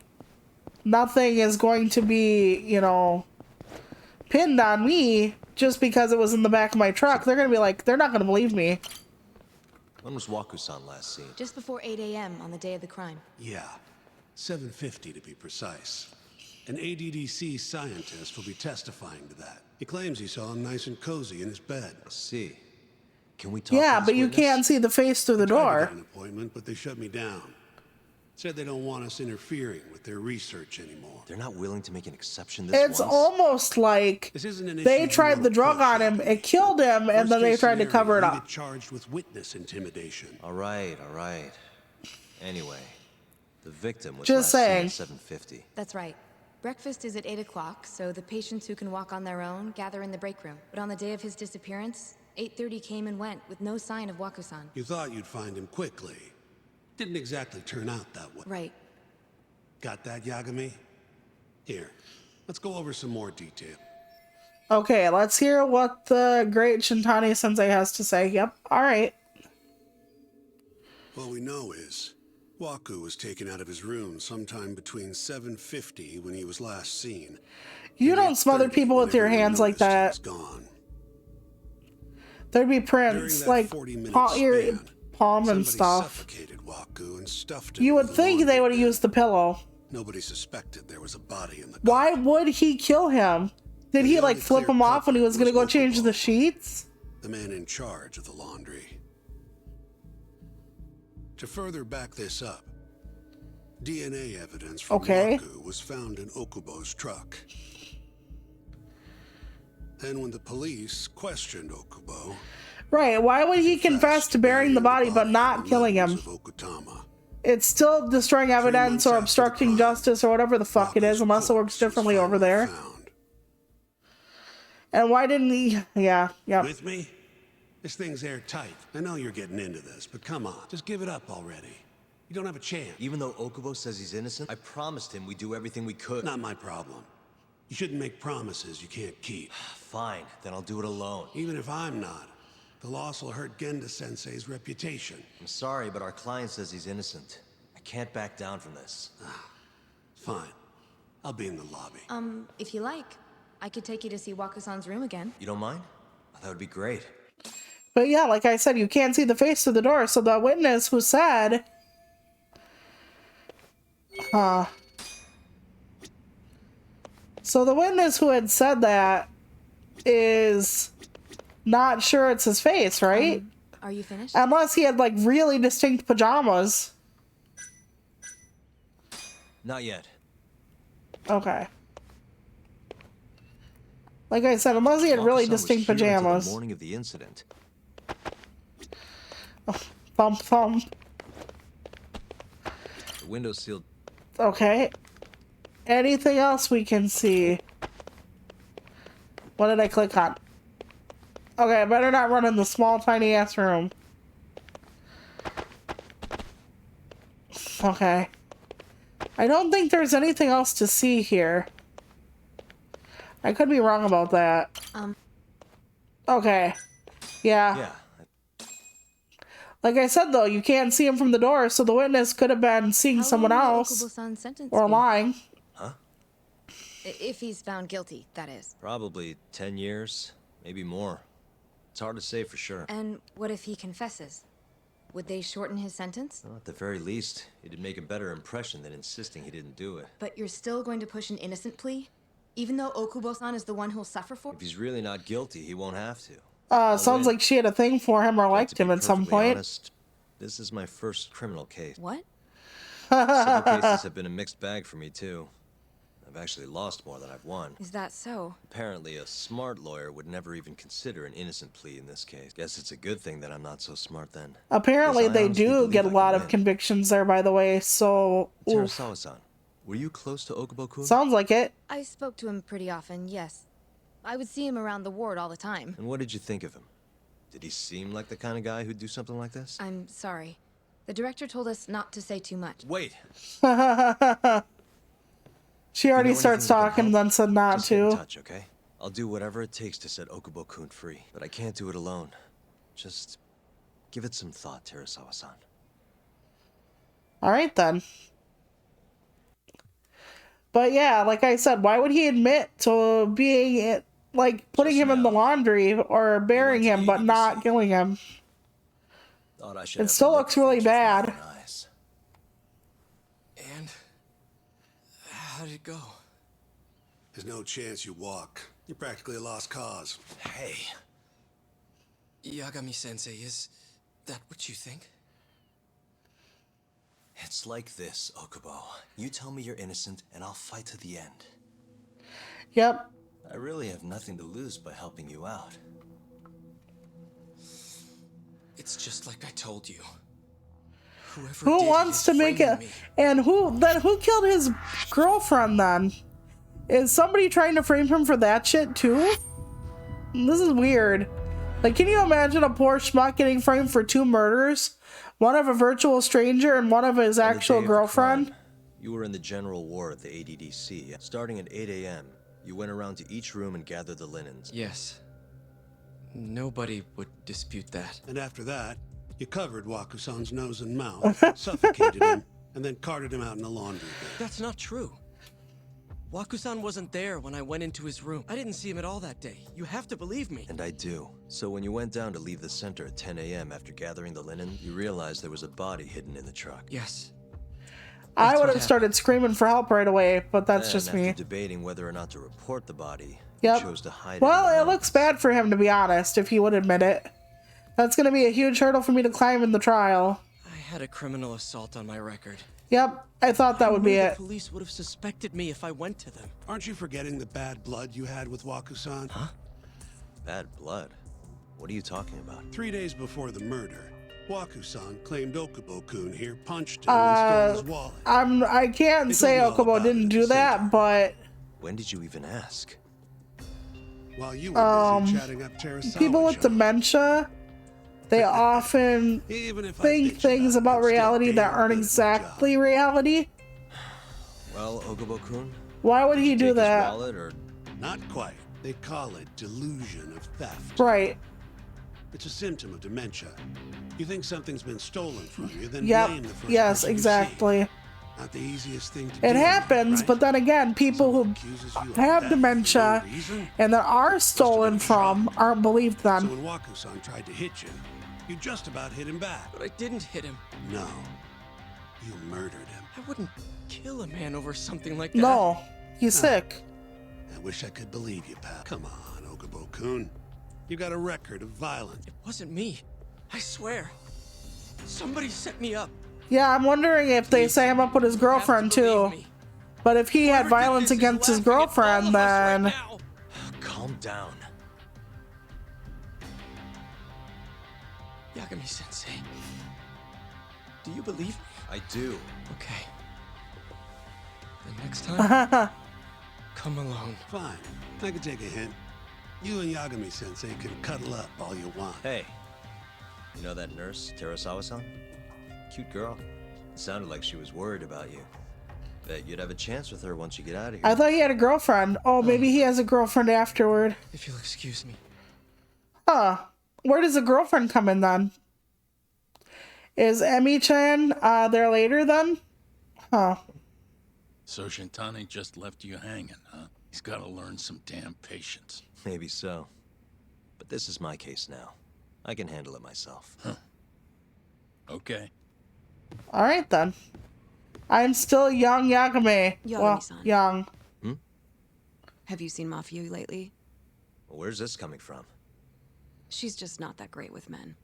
[SPEAKER 1] nothing is going to be, you know, pinned on me just because it was in the back of my truck. They're gonna be like, they're not gonna believe me.
[SPEAKER 7] When was Waku-san last seen?
[SPEAKER 12] Just before 8 a.m. on the day of the crime.
[SPEAKER 10] Yeah, 7:50 to be precise. An ADDC scientist will be testifying to that. He claims he saw him nice and cozy in his bed.
[SPEAKER 7] I see. Can we talk
[SPEAKER 1] Yeah,
[SPEAKER 7] to
[SPEAKER 1] but
[SPEAKER 7] this
[SPEAKER 1] you
[SPEAKER 7] witness?
[SPEAKER 1] can't see the face through the
[SPEAKER 10] Tried to
[SPEAKER 1] door.
[SPEAKER 10] get an appointment, but they shut me down. Said they don't want us interfering with their research anymore.
[SPEAKER 7] They're not willing to make an exception this
[SPEAKER 1] It's
[SPEAKER 7] once?
[SPEAKER 1] almost like
[SPEAKER 10] This isn't an
[SPEAKER 1] they
[SPEAKER 10] issue
[SPEAKER 1] tried
[SPEAKER 10] you
[SPEAKER 1] the
[SPEAKER 10] wanna
[SPEAKER 1] drug
[SPEAKER 10] push,
[SPEAKER 1] on him,
[SPEAKER 10] Anthony.
[SPEAKER 1] it killed him, and then they
[SPEAKER 10] Worst-case
[SPEAKER 1] tried to cover it
[SPEAKER 10] scenario, you
[SPEAKER 1] up.
[SPEAKER 10] get charged with witness intimidation.
[SPEAKER 7] All right. Anyway, the victim was
[SPEAKER 1] Just
[SPEAKER 7] last
[SPEAKER 1] saying.
[SPEAKER 7] seen at 7:50.
[SPEAKER 12] That's right. Breakfast is at 8 o'clock, so the patients who can walk on their own gather in the break room. But on the day of his disappearance, 8:30 came and went with no sign of Waku-san.
[SPEAKER 10] You thought you'd find him quickly. Didn't exactly turn out that way.
[SPEAKER 12] Right.
[SPEAKER 10] Got that, Yagami? Here, let's go over some more detail.
[SPEAKER 1] Okay, let's hear what the great Shintani Sensei has to say. Yep, alright.
[SPEAKER 10] All we know is, Waku was taken out of his room sometime between 7:50 when he was last seen.
[SPEAKER 1] You
[SPEAKER 10] and
[SPEAKER 1] don't smother
[SPEAKER 10] 8:30
[SPEAKER 1] people with
[SPEAKER 10] when
[SPEAKER 1] your
[SPEAKER 10] everyone
[SPEAKER 1] hands like
[SPEAKER 10] noticed he
[SPEAKER 1] that.
[SPEAKER 10] was gone.
[SPEAKER 1] There'd be
[SPEAKER 10] During
[SPEAKER 1] prints,
[SPEAKER 10] that
[SPEAKER 1] like,
[SPEAKER 10] 40-minute
[SPEAKER 1] your
[SPEAKER 10] span,
[SPEAKER 1] palm and
[SPEAKER 10] somebody
[SPEAKER 1] stuff.
[SPEAKER 10] suffocated Waku and stuffed him
[SPEAKER 1] You
[SPEAKER 10] with
[SPEAKER 1] would
[SPEAKER 10] a
[SPEAKER 1] think they
[SPEAKER 10] laundry
[SPEAKER 1] would have
[SPEAKER 10] bin.
[SPEAKER 1] used the pillow.
[SPEAKER 10] Nobody suspected there was a body in the
[SPEAKER 1] Why would he kill him? Did he, like, flip him off when he was gonna go change the sheets?
[SPEAKER 10] the man in charge of the laundry. To further back this up, DNA evidence from Waku was found in Okubo's truck. Then when the police questioned Okubo,
[SPEAKER 1] Right, why would he confess to burying the body but not killing him? It's still destroying evidence or obstructing justice or whatever the fuck it is, unless it works differently over there. And why didn't he? Yeah, yeah.
[SPEAKER 10] With me? This thing's airtight. I know you're getting into this, but come on. Just give it up already. You don't have a chance.
[SPEAKER 7] Even though Okubo says he's innocent, I promised him we'd do everything we could.
[SPEAKER 10] Not my problem. You shouldn't make promises you can't keep.
[SPEAKER 7] Fine, then I'll do it alone.
[SPEAKER 10] Even if I'm not, the loss will hurt Genda-sensei's reputation.
[SPEAKER 7] I'm sorry, but our client says he's innocent. I can't back down from this.
[SPEAKER 10] Fine. I'll be in the lobby.
[SPEAKER 12] If you like, I could take you to see Waku-san's room again.
[SPEAKER 7] You don't mind? That would be great.
[SPEAKER 1] But yeah, like I said, you can't see the face through the door, so the witness who said... So the witness who had said that is not sure it's his face, right?
[SPEAKER 12] Are you finished?
[SPEAKER 1] Unless he had, like, really distinct pajamas.
[SPEAKER 7] Not yet.
[SPEAKER 1] Okay. Like I said, unless he had really
[SPEAKER 7] Waku-san was
[SPEAKER 1] distinct
[SPEAKER 7] here until
[SPEAKER 1] pajamas.
[SPEAKER 7] the morning of the incident.
[SPEAKER 1] Thump, thump.
[SPEAKER 7] The window's sealed.
[SPEAKER 1] Okay. Anything else we can see? What did I click on? Okay, I better not run in the small, tiny ass room. Okay. I don't think there's anything else to see here. I could be wrong about that. Okay. Yeah.
[SPEAKER 7] Yeah.
[SPEAKER 1] Like I said, though, you can't see him from the door, so the witness could have been seeing someone else.
[SPEAKER 12] Okubo-san's sentence
[SPEAKER 1] Or
[SPEAKER 12] be?
[SPEAKER 1] lying.
[SPEAKER 7] Huh?
[SPEAKER 12] If he's found guilty, that is.
[SPEAKER 7] Probably 10 years, maybe more. It's hard to say for sure.
[SPEAKER 12] And what if he confesses? Would they shorten his sentence?
[SPEAKER 7] Well, at the very least, it'd make a better impression than insisting he didn't do it.
[SPEAKER 12] But you're still going to push an innocent plea? Even though Okubo-san is the one who'll suffer for it?
[SPEAKER 7] If he's really not guilty, he won't have to.
[SPEAKER 1] Sounds like she had a thing for him or liked him at some
[SPEAKER 7] Perfectly
[SPEAKER 1] point.
[SPEAKER 7] honest, this is my first criminal case.
[SPEAKER 12] What?
[SPEAKER 7] Civil cases have been a mixed bag for me, too. I've actually lost more than I've won.
[SPEAKER 12] Is that so?
[SPEAKER 7] Apparently, a smart lawyer would never even consider an innocent plea in this case. Guess it's a good thing that I'm not so smart then.
[SPEAKER 1] Apparently,
[SPEAKER 7] Yes, I
[SPEAKER 1] they
[SPEAKER 7] honestly
[SPEAKER 1] do
[SPEAKER 7] believe
[SPEAKER 1] get a
[SPEAKER 7] I can
[SPEAKER 1] lot of
[SPEAKER 7] win.
[SPEAKER 1] convictions there, by the way, so... oof.
[SPEAKER 7] Terasawa-san, were you close to Okubo-kun?
[SPEAKER 1] Sounds like it.
[SPEAKER 12] I spoke to him pretty often, yes. I would see him around the ward all the time.
[SPEAKER 7] And what did you think of him? Did he seem like the kind of guy who'd do something like this?
[SPEAKER 12] I'm sorry. The director told us not to say too much.
[SPEAKER 7] Wait.
[SPEAKER 1] She already starts talking, then said not
[SPEAKER 7] Just get in
[SPEAKER 1] to.
[SPEAKER 7] touch, okay? I'll do whatever it takes to set Okubo-kun free, but I can't do it alone. Just give it some thought, Terasawa-san.
[SPEAKER 1] Alright then. But yeah, like I said, why would he admit to being, like, putting him in the laundry or burying him, but not killing him?
[SPEAKER 7] Thought I should
[SPEAKER 1] It
[SPEAKER 7] have
[SPEAKER 1] still
[SPEAKER 7] looked
[SPEAKER 1] looks really
[SPEAKER 7] things with my
[SPEAKER 1] bad.
[SPEAKER 7] own eyes.
[SPEAKER 5] And how did it go?
[SPEAKER 10] There's no chance you walk. You're practically a lost cause.
[SPEAKER 7] Hey.
[SPEAKER 5] Yagami-sensei, is that what you think?
[SPEAKER 7] It's like this, Okubo. You tell me you're innocent, and I'll fight to the end.
[SPEAKER 1] Yep.
[SPEAKER 7] I really have nothing to lose by helping you out.
[SPEAKER 5] It's just like I told you.
[SPEAKER 1] Who wants to make it? And who killed his girlfriend then? Is somebody trying to frame him for that shit too? This is weird. Like, can you imagine a poor schmuck getting framed for 2 murders? One of a virtual stranger and one of his
[SPEAKER 7] On the
[SPEAKER 1] actual
[SPEAKER 7] day of the
[SPEAKER 1] girlfriend?
[SPEAKER 7] crime, you were in the general ward at the ADDC. Starting at 8 a.m., you went around to each room and gathered the linens.
[SPEAKER 5] Yes. Nobody would dispute that.
[SPEAKER 10] And after that, you covered Waku-san's nose and mouth, suffocated him, and then carted him out in the laundry bin.
[SPEAKER 13] That's not true. Waku-san wasn't there when I went into his room. I didn't see him at all that day. You have to believe me.
[SPEAKER 7] And I do. So when you went down to leave the center at 10 a.m. after gathering the linen, you realized there was a body hidden in the truck.
[SPEAKER 5] Yes.
[SPEAKER 1] I would have started screaming for help right away, but that's
[SPEAKER 7] Then,
[SPEAKER 1] just me.
[SPEAKER 7] after debating whether or not to report the body,
[SPEAKER 1] Yep.
[SPEAKER 7] you chose to hide it.
[SPEAKER 1] Well, it looks bad for him, to be honest, if he would admit it. That's going to be a huge hurdle for me to climb in the trial.
[SPEAKER 13] I had a criminal assault on my record.
[SPEAKER 1] Yep, I thought that would be
[SPEAKER 13] The
[SPEAKER 1] it.
[SPEAKER 13] police would have suspected me if I went to them.
[SPEAKER 10] Aren't you forgetting the bad blood you had with Waku-san?
[SPEAKER 7] Huh? Bad blood? What are you talking about?
[SPEAKER 10] 3 days before the murder, Waku-san claimed Okubo-kun here punched him and stole his wallet.
[SPEAKER 1] I can't say
[SPEAKER 10] told me all
[SPEAKER 1] Okubo
[SPEAKER 10] about
[SPEAKER 1] didn't
[SPEAKER 10] it
[SPEAKER 1] do
[SPEAKER 10] at the
[SPEAKER 1] that, but
[SPEAKER 7] When did you even ask?
[SPEAKER 10] While you were busy chatting up
[SPEAKER 1] people with dementia, they often think things about reality that aren't exactly reality.
[SPEAKER 7] Well, Ogobo-kun?
[SPEAKER 1] Why would he do that?
[SPEAKER 7] Wallet or...
[SPEAKER 10] Not quite. They call it delusion of theft.
[SPEAKER 1] Right.
[SPEAKER 10] It's a symptom of dementia. You think something's been stolen from you, then
[SPEAKER 1] Yep.
[SPEAKER 10] blame the first
[SPEAKER 1] Yes,
[SPEAKER 10] person you
[SPEAKER 1] exactly.
[SPEAKER 10] see. Not the easiest thing to do.
[SPEAKER 1] It happens,
[SPEAKER 10] right?
[SPEAKER 1] but then again, people who have dementia and that are stolen from aren't believed
[SPEAKER 10] So
[SPEAKER 1] then.
[SPEAKER 10] when Waku-san tried to hit you, you just about hit him back.
[SPEAKER 13] But I didn't hit him.
[SPEAKER 10] No. You murdered him.
[SPEAKER 13] I wouldn't kill a man over something like that.
[SPEAKER 1] No, he's sick.
[SPEAKER 10] I wish I could believe you, pal. Come on, Ogobo-kun. You got a record of violence.
[SPEAKER 13] It wasn't me. I swear. Somebody set me up.
[SPEAKER 1] Yeah, I'm wondering if they set him up with his girlfriend too. But if he had violence against his girlfriend, then...
[SPEAKER 7] Calm down.
[SPEAKER 13] Yagami-sensei. Do you believe me?
[SPEAKER 7] I do.
[SPEAKER 13] Okay. The next time, come alone.
[SPEAKER 10] Fine. I can take a hint. You and Yagami-sensei can cuddle up all you want.
[SPEAKER 7] Hey, you know that nurse, Terasawa-san? Cute girl. It sounded like she was worried about you. Bet you'd have a chance with her once you get out of here.
[SPEAKER 1] I thought he had a girlfriend. Oh, maybe he has a girlfriend afterward.
[SPEAKER 13] If you'll excuse me.
[SPEAKER 1] Huh. Where does the girlfriend come in then? Is Emi-chan there later then? Huh.
[SPEAKER 14] So Shintani just left you hanging, huh? He's got to learn some damn patience.
[SPEAKER 7] Maybe so. But this is my case now. I can handle it myself.
[SPEAKER 14] Huh. Okay.
[SPEAKER 1] Alright then. I'm still young Yagami. Well,
[SPEAKER 15] Yagami-san.
[SPEAKER 1] young.
[SPEAKER 15] Have you seen Mafia lately?
[SPEAKER 7] Where's this coming from?
[SPEAKER 15] She's just not that great with men.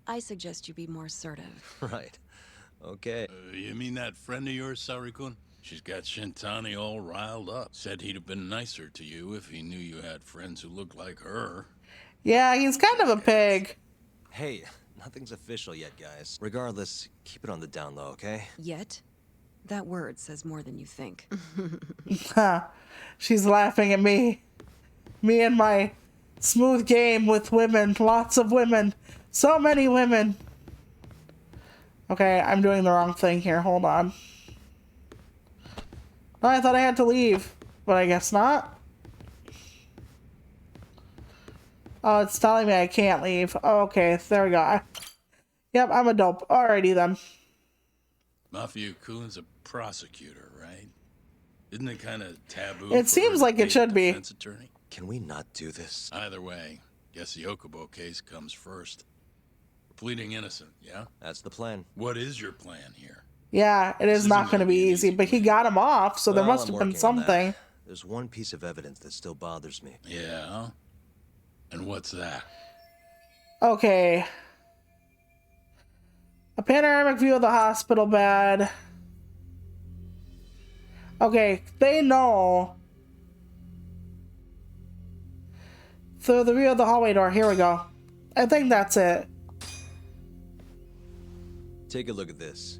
[SPEAKER 15] I suggest you be more assertive.
[SPEAKER 7] Right. Okay.
[SPEAKER 14] You mean that friend of yours, Sarikun? She's got Shintani all riled up. Said he'd have been nicer to you if he knew you had friends who looked like her.
[SPEAKER 1] Yeah, he's kind of a pig.
[SPEAKER 7] Hey, nothing's official yet, guys. Regardless, keep it on the down low, okay?
[SPEAKER 15] Yet? That word says more than you think.
[SPEAKER 1] She's laughing at me. Me and my smooth game with women. Lots of women. So many women. Okay, I'm doing the wrong thing here. Hold on. Oh, I thought I had to leave, but I guess not. Oh, it's telling me I can't leave. Oh, okay, there we go. Yep, I'm a dope. Alrighty then.
[SPEAKER 14] Mafia Kun's a prosecutor, right? Isn't it kind of taboo?
[SPEAKER 1] It seems like it should be.
[SPEAKER 14] Attorney?
[SPEAKER 7] Can we not do this?
[SPEAKER 14] Either way, guess the Okubo case comes first. We're pleading innocent, yeah?
[SPEAKER 7] That's the plan.
[SPEAKER 14] What is your plan here?
[SPEAKER 1] Yeah, it is not going to be easy, but he got him off, so there
[SPEAKER 7] Well,
[SPEAKER 1] must
[SPEAKER 7] I'm
[SPEAKER 1] have been
[SPEAKER 7] working on that.
[SPEAKER 1] something.
[SPEAKER 7] There's one piece of evidence that still bothers me.
[SPEAKER 14] Yeah? And what's that?
[SPEAKER 1] Okay. A panoramic view of the hospital bed. Okay, they know. Through the view of the hallway door. Here we go. I think that's it.
[SPEAKER 7] Take a look at this.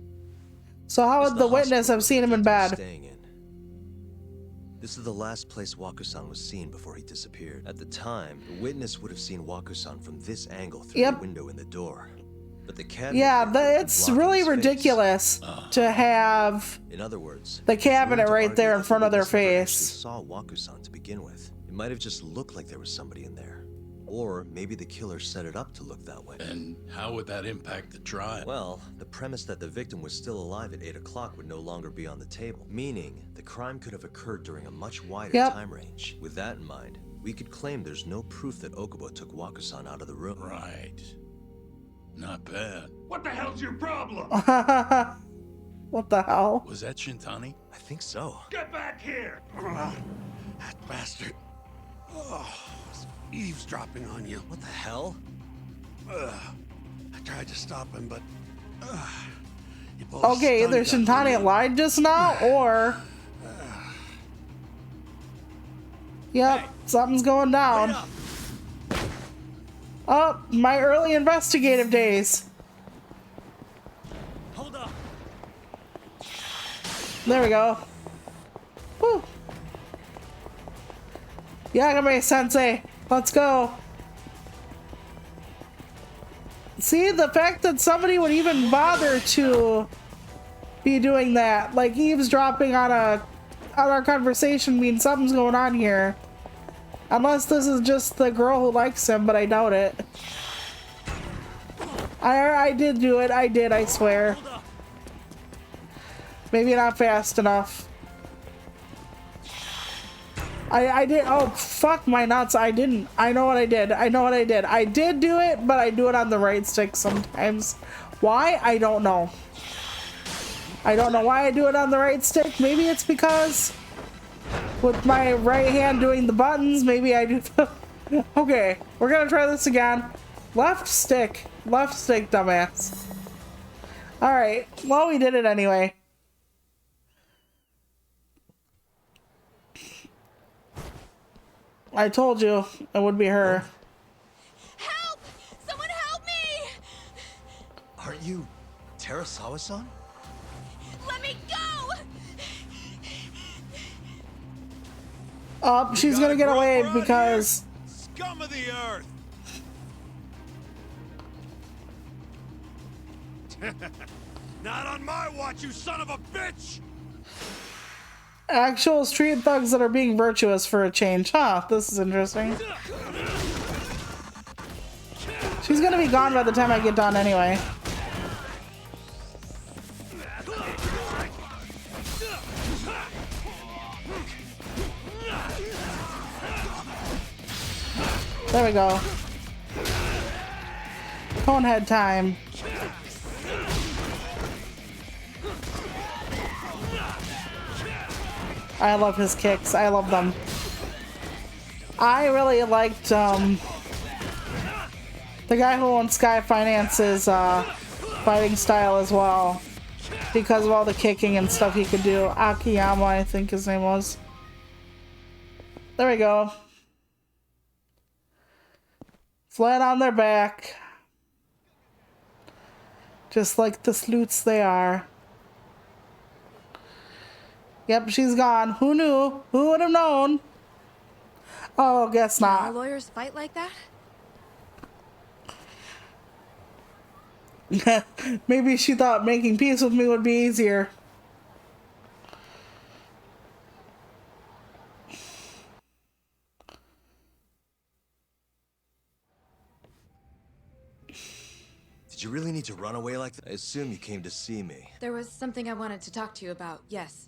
[SPEAKER 1] So how would the witness have seen him in bed?
[SPEAKER 7] Staying in. This is the last place Waku-san was seen before he disappeared. At the time, the witness would have seen Waku-san from this angle through the window in the door. But the cabinet
[SPEAKER 1] Yeah, it's really ridiculous to have
[SPEAKER 7] in other words,
[SPEAKER 1] the cabinet right there in front of their face.
[SPEAKER 7] saw Waku-san to begin with. It might have just looked like there was somebody in there. Or maybe the killer set it up to look that way.
[SPEAKER 14] And how would that impact the trial?
[SPEAKER 7] Well, the premise that the victim was still alive at 8 o'clock would no longer be on the table. Meaning, the crime could have occurred during a much wider time range. With that in mind, we could claim there's no proof that Okubo took Waku-san out of the room.
[SPEAKER 14] Right. Not bad.
[SPEAKER 16] What the hell's your problem?
[SPEAKER 1] What the hell?
[SPEAKER 14] Was that Shintani?
[SPEAKER 7] I think so.
[SPEAKER 16] Get back here!
[SPEAKER 10] That bastard. Oh, eavesdropping on you.
[SPEAKER 7] What the hell?
[SPEAKER 10] I tried to stop him, but you both
[SPEAKER 1] Okay, either
[SPEAKER 10] stunned
[SPEAKER 1] Shintani lied just now, or... Yep, something's going down. Oh, my early investigative days.
[SPEAKER 14] Hold up.
[SPEAKER 1] There we go. Woo. Yagame Sensei, let's go. See, the fact that somebody would even bother to be doing that, like eavesdropping on our conversation, means something's going on here. Unless this is just the girl who likes him, but I doubt it. I did do it. I did, I swear. Maybe not fast enough. I did. Oh, fuck my nuts. I didn't. I know what I did. I know what I did. I did do it, but I do it on the right stick sometimes. Why? I don't know. I don't know why I do it on the right stick. Maybe it's because with my right hand doing the buttons, maybe I do the... Okay, we're gonna try this again. Left stick. Left stick, dumbass. Alright, well, we did it anyway. I told you it would be her.
[SPEAKER 12] Help! Someone help me!
[SPEAKER 7] Aren't you Terasawa-san?
[SPEAKER 12] Let me go!
[SPEAKER 1] Oh, she's gonna get away because...
[SPEAKER 4] Scum of the earth!
[SPEAKER 16] Not on my watch, you son of a bitch!
[SPEAKER 1] Actual street thugs that are being virtuous for a change. Huh, this is interesting. She's gonna be gone by the time I get done anyway. There we go. Conehead time. I love his kicks. I love them. I really liked the guy who owns Sky Finance's fighting style as well, because of all the kicking and stuff he could do. Akiyama, I think his name was. There we go. Flat on their back. Just like the sleuths they are. Yep, she's gone. Who knew? Who would have known? Oh, guess not.
[SPEAKER 12] Our lawyers fight like that?
[SPEAKER 1] Maybe she thought making peace with me would be easier.
[SPEAKER 7] Did you really need to run away like that? I assume you came to see me.
[SPEAKER 12] There was something I wanted to talk to you about, yes.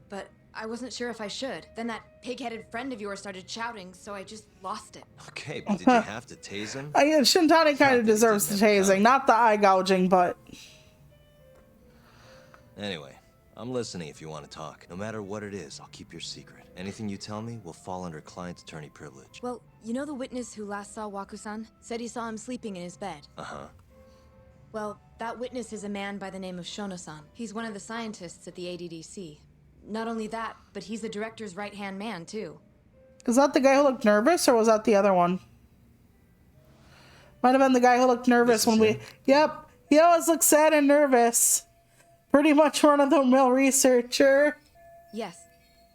[SPEAKER 12] But I wasn't sure if I should. Then that pig-headed friend of yours started shouting, so I just lost it.
[SPEAKER 7] Okay, but did you have to tase him?
[SPEAKER 1] Shintani kind of deserves the tasing. Not the eye gouging, but...
[SPEAKER 7] Anyway, I'm listening if you want to talk. No matter what it is, I'll keep your secret. Anything you tell me will fall under client attorney privilege.
[SPEAKER 12] Well, you know the witness who last saw Waku-san? Said he saw him sleeping in his bed.
[SPEAKER 7] Uh-huh.
[SPEAKER 12] Well, that witness is a man by the name of Shono-san. He's one of the scientists at the ADDC. Not only that, but he's the director's right-hand man, too.
[SPEAKER 1] Is that the guy who looked nervous, or was that the other one? Might have been the guy who looked nervous when we... Yep, he always looks sad and nervous. Pretty much run-of-the-mill researcher.
[SPEAKER 12] Yes.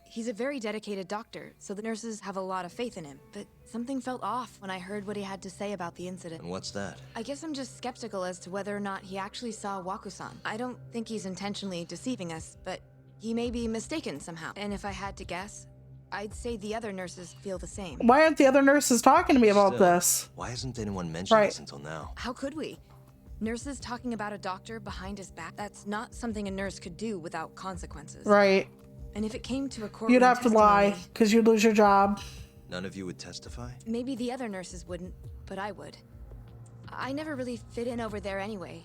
[SPEAKER 12] He's a very dedicated doctor, so the nurses have a lot of faith in him. But something felt off when I heard what he had to say about the incident.
[SPEAKER 7] And what's that?
[SPEAKER 12] I guess I'm just skeptical as to whether or not he actually saw Waku-san. I don't think he's intentionally deceiving us, but... he may be mistaken somehow. And if I had to guess, I'd say the other nurses feel the same.
[SPEAKER 1] Why aren't the other nurses talking to me about this?
[SPEAKER 7] Why hasn't anyone mentioned this until now?
[SPEAKER 12] How could we? Nurses talking about a doctor behind his back, that's not something a nurse could do without consequences.
[SPEAKER 1] Right.
[SPEAKER 12] And if it came to a courtroom
[SPEAKER 1] You'd have to lie, because you'd lose your job.
[SPEAKER 7] None of you would testify?
[SPEAKER 12] Maybe the other nurses wouldn't, but I would. I never really fit in over there anyway.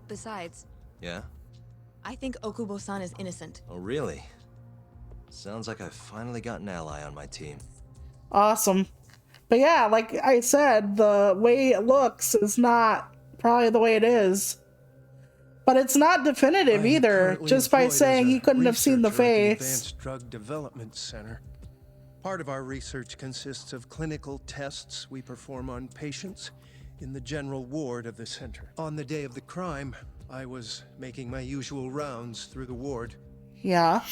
[SPEAKER 12] Besides...
[SPEAKER 7] Yeah?
[SPEAKER 12] I think Okubo-san is innocent.
[SPEAKER 7] Oh, really? Sounds like I've finally got an ally on my team.
[SPEAKER 1] Awesome. But yeah, like I said, the way it looks is not probably the way it is. But it's not definitive either, just by saying he couldn't have seen the face.
[SPEAKER 17] Advanced Drug Development Center. Part of our research consists of clinical tests we perform on patients in the general ward of the center. On the day of the crime, I was making my usual rounds through the ward.
[SPEAKER 1] Yeah.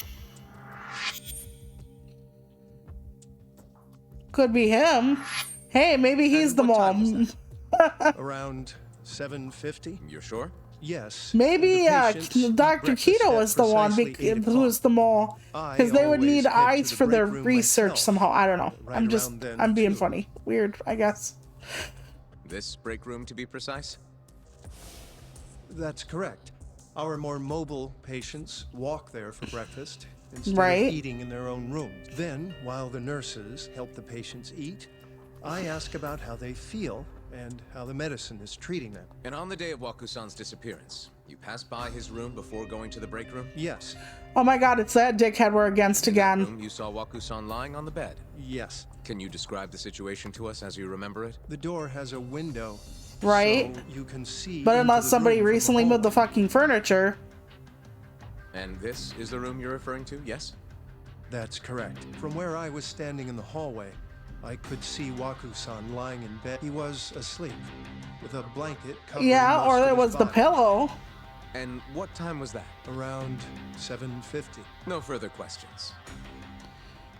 [SPEAKER 1] Could be him. Hey, maybe he's the mole.
[SPEAKER 17] Around 7:50.
[SPEAKER 7] You're sure?
[SPEAKER 17] Yes.
[SPEAKER 1] Maybe
[SPEAKER 17] The patients eat
[SPEAKER 1] Dr.
[SPEAKER 17] breakfast
[SPEAKER 1] Keto
[SPEAKER 17] at
[SPEAKER 1] is the one
[SPEAKER 17] precisely 8
[SPEAKER 1] who's the mole,
[SPEAKER 17] I
[SPEAKER 1] because they would
[SPEAKER 17] always
[SPEAKER 1] need
[SPEAKER 17] head to
[SPEAKER 1] eyes
[SPEAKER 17] the
[SPEAKER 1] for their
[SPEAKER 17] break room
[SPEAKER 1] research
[SPEAKER 17] myself,
[SPEAKER 1] somehow. I don't know.
[SPEAKER 17] right
[SPEAKER 1] I'm
[SPEAKER 17] around then,
[SPEAKER 1] being
[SPEAKER 17] too.
[SPEAKER 1] funny. Weird, I guess.
[SPEAKER 7] This break room, to be precise?
[SPEAKER 17] That's correct. Our more mobile patients walk there for breakfast instead
[SPEAKER 1] Right.
[SPEAKER 17] of eating in their own rooms. Then, while the nurses help the patients eat, I ask about how they feel and how the medicine is treating them.
[SPEAKER 18] And on the day of Waku-san's disappearance, you passed by his room before going to the break room?
[SPEAKER 17] Yes.
[SPEAKER 1] Oh my god, it's that dickhead we're against
[SPEAKER 18] In that
[SPEAKER 1] again.
[SPEAKER 18] room, you saw Waku-san lying on the bed?
[SPEAKER 17] Yes.
[SPEAKER 18] Can you describe the situation to us as you remember it?
[SPEAKER 17] The door has a window,
[SPEAKER 1] Right?
[SPEAKER 17] so you can see
[SPEAKER 1] But
[SPEAKER 17] into
[SPEAKER 1] unless
[SPEAKER 17] the
[SPEAKER 1] somebody
[SPEAKER 17] room from the
[SPEAKER 1] recently moved the
[SPEAKER 17] hallway.
[SPEAKER 1] fucking furniture.
[SPEAKER 18] And this is the room you're referring to, yes?
[SPEAKER 17] That's correct. From where I was standing in the hallway, I could see Waku-san lying in bed. He was asleep, with a blanket covering
[SPEAKER 1] Yeah,
[SPEAKER 17] most
[SPEAKER 1] or
[SPEAKER 17] of
[SPEAKER 1] there
[SPEAKER 17] his
[SPEAKER 1] was the
[SPEAKER 17] body.
[SPEAKER 1] pillow.
[SPEAKER 18] And what time was that?
[SPEAKER 17] Around 7:50.
[SPEAKER 18] No further questions.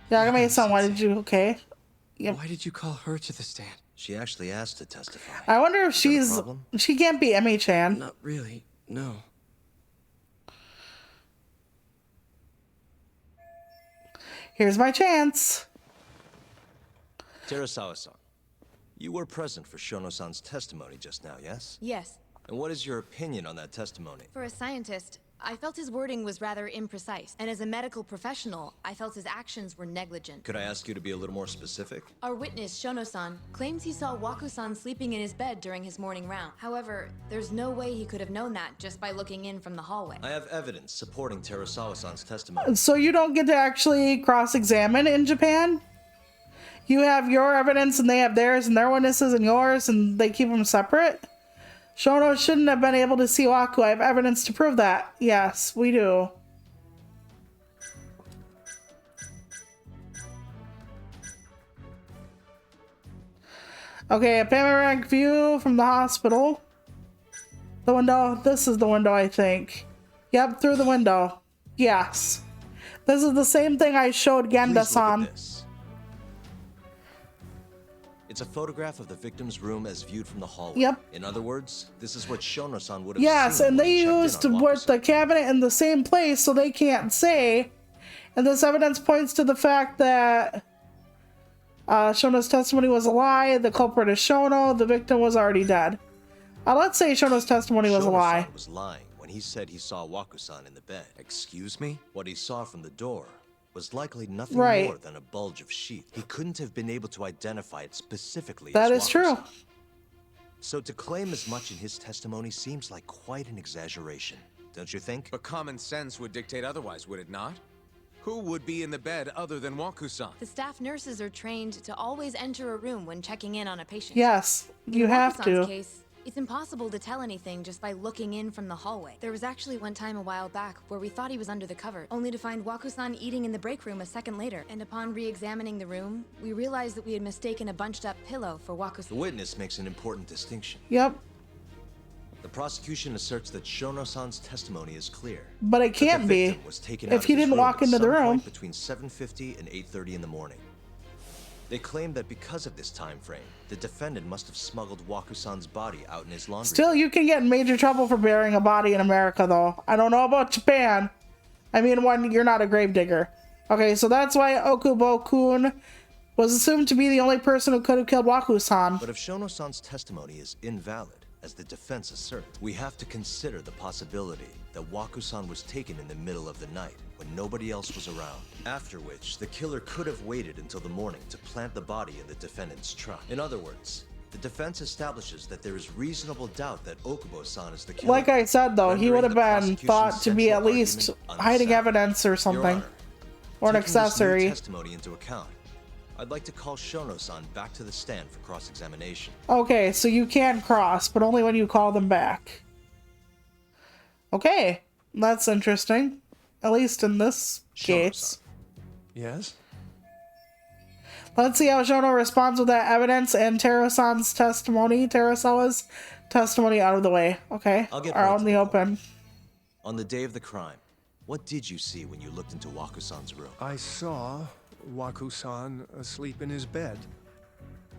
[SPEAKER 1] Yeah, Mason, why did you? Okay. Yep.
[SPEAKER 13] Why did you call her to the stand?
[SPEAKER 7] She actually asked to testify.
[SPEAKER 1] I wonder if
[SPEAKER 7] Is that a
[SPEAKER 1] she's.
[SPEAKER 7] problem?
[SPEAKER 1] She can't be Emmy-chan.
[SPEAKER 13] Not really, no.
[SPEAKER 1] Here's my chance.
[SPEAKER 7] Terasawa-san, you were present for Shono-san's testimony just now, yes?
[SPEAKER 12] Yes.
[SPEAKER 7] And what is your opinion on that testimony?
[SPEAKER 12] For a scientist, I felt his wording was rather imprecise. And as a medical professional, I felt his actions were negligent.
[SPEAKER 7] Could I ask you to be a little more specific?
[SPEAKER 12] Our witness, Shono-san, claims he saw Waku-san sleeping in his bed during his morning round. However, there's no way he could have known that just by looking in from the hallway.
[SPEAKER 7] I have evidence supporting Terasawa-san's testimony.
[SPEAKER 1] So you don't get to actually cross-examine in Japan? You have your evidence and they have theirs and their witnesses and yours and they keep them separate? Shono shouldn't have been able to see Waku. I have evidence to prove that. Yes, we do. Okay, a panoramic view from the hospital. The window. This is the window, I think. Yep, through the window. Yes. This is the same thing I showed Genda-san.
[SPEAKER 7] It's a photograph of the victim's room as viewed from the hallway.
[SPEAKER 1] Yep.
[SPEAKER 7] In other words, this is what Shono-san would have
[SPEAKER 1] Yes,
[SPEAKER 7] seen
[SPEAKER 1] and
[SPEAKER 7] when
[SPEAKER 1] they
[SPEAKER 7] he checked in
[SPEAKER 1] used
[SPEAKER 7] on
[SPEAKER 1] with the cabinet in the same place so they can't say. And this evidence points to the fact that Shono's testimony was a lie, the culprit is Shono, the victim was already dead. Let's say Shono's testimony was a lie.
[SPEAKER 7] Shono-san was lying when he said he saw Waku-san in the bed.
[SPEAKER 18] Excuse me?
[SPEAKER 7] What he saw from the door was likely nothing
[SPEAKER 1] Right.
[SPEAKER 7] more than a bulge of sheath. He couldn't have been able to identify it specifically
[SPEAKER 1] That
[SPEAKER 7] as
[SPEAKER 1] is true.
[SPEAKER 7] Waku-san. So to claim as much in his testimony seems like quite an exaggeration, don't you think?
[SPEAKER 18] But common sense would dictate otherwise, would it not? Who would be in the bed other than Waku-san?
[SPEAKER 12] The staff nurses are trained to always enter a room when checking in on a patient.
[SPEAKER 1] Yes, you
[SPEAKER 12] In
[SPEAKER 1] have
[SPEAKER 12] Waku-san's
[SPEAKER 1] to.
[SPEAKER 12] case, it's impossible to tell anything just by looking in from the hallway. There was actually one time a while back where we thought he was under the cover, only to find Waku-san eating in the break room a second later. And upon re-examining the room, we realized that we had mistaken a bunched-up pillow for
[SPEAKER 7] The
[SPEAKER 12] Waku-san.
[SPEAKER 7] witness makes an important distinction.
[SPEAKER 1] Yep,
[SPEAKER 7] The prosecution asserts that Shono-san's testimony is clear.
[SPEAKER 1] but it
[SPEAKER 7] that the
[SPEAKER 1] can't be
[SPEAKER 7] victim was taken
[SPEAKER 1] if
[SPEAKER 7] out
[SPEAKER 1] he
[SPEAKER 7] of his
[SPEAKER 1] didn't
[SPEAKER 7] room
[SPEAKER 1] walk
[SPEAKER 7] at
[SPEAKER 1] into the
[SPEAKER 7] some
[SPEAKER 1] room.
[SPEAKER 7] point between 7:50 and 8:30 in the morning. They claim that because of this time frame, the defendant must have smuggled Waku-san's body out in his laundry.
[SPEAKER 1] Still, you can get in major trouble for burying a body in America, though. I don't know about Japan. I mean, when you're not a gravedigger. Okay, so that's why Okubo-kun was assumed to be the only person who could have killed Waku-san.
[SPEAKER 7] But if Shono-san's testimony is invalid, as the defense asserts, we have to consider the possibility that Waku-san was taken in the middle of the night when nobody else was around. After which, the killer could have waited until the morning to plant the body in the defendant's trunk. In other words, the defense establishes that there is reasonable doubt that Okubo-san is the killer.
[SPEAKER 1] Like I said, though, he
[SPEAKER 7] rendering
[SPEAKER 1] would have
[SPEAKER 7] the
[SPEAKER 1] been
[SPEAKER 7] prosecution's
[SPEAKER 1] thought to be
[SPEAKER 7] central
[SPEAKER 1] at least
[SPEAKER 7] argument
[SPEAKER 1] hiding
[SPEAKER 7] unsound.
[SPEAKER 1] evidence or
[SPEAKER 7] Your
[SPEAKER 1] something.
[SPEAKER 7] Honor,
[SPEAKER 1] Or an
[SPEAKER 7] taking this new
[SPEAKER 1] accessory.
[SPEAKER 7] testimony into account, I'd like to call Shono-san back to the stand for cross-examination.
[SPEAKER 1] Okay, so you can cross, but only when you call them back. Okay, that's interesting. At least in this case.
[SPEAKER 17] Yes?
[SPEAKER 1] Let's see how Shono responds with that evidence and Terasawa's testimony out of the way. Okay,
[SPEAKER 7] I'll get
[SPEAKER 1] are
[SPEAKER 7] right
[SPEAKER 1] out
[SPEAKER 7] to
[SPEAKER 1] in the open.
[SPEAKER 7] On the day of the crime, what did you see when you looked into Waku-san's room?
[SPEAKER 17] I saw Waku-san asleep in his bed,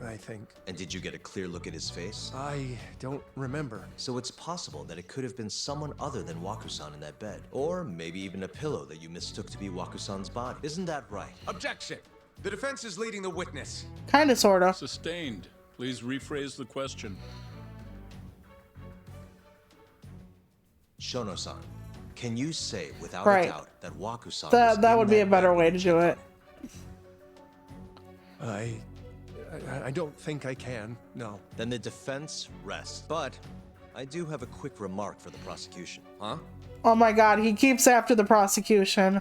[SPEAKER 17] I think.
[SPEAKER 7] And did you get a clear look at his face?
[SPEAKER 17] I don't remember.
[SPEAKER 7] So it's possible that it could have been someone other than Waku-san in that bed. Or maybe even a pillow that you mistook to be Waku-san's body. Isn't that right?
[SPEAKER 18] Objection! The defense is leading the witness.
[SPEAKER 1] Kinda, sorta.
[SPEAKER 14] Sustained. Please rephrase the question.
[SPEAKER 7] Shono-san, can you say without
[SPEAKER 1] Right.
[SPEAKER 7] a doubt that Waku-san
[SPEAKER 1] That
[SPEAKER 7] was
[SPEAKER 1] that
[SPEAKER 7] in
[SPEAKER 1] would be a
[SPEAKER 7] bed
[SPEAKER 1] better
[SPEAKER 7] when
[SPEAKER 1] way
[SPEAKER 7] you
[SPEAKER 1] to
[SPEAKER 7] checked
[SPEAKER 1] do
[SPEAKER 7] on
[SPEAKER 1] it.
[SPEAKER 7] him?
[SPEAKER 17] I don't think I can, no.
[SPEAKER 7] Then the defense rests. But I do have a quick remark for the prosecution.
[SPEAKER 18] Huh?
[SPEAKER 1] Oh my god, he keeps after the prosecution.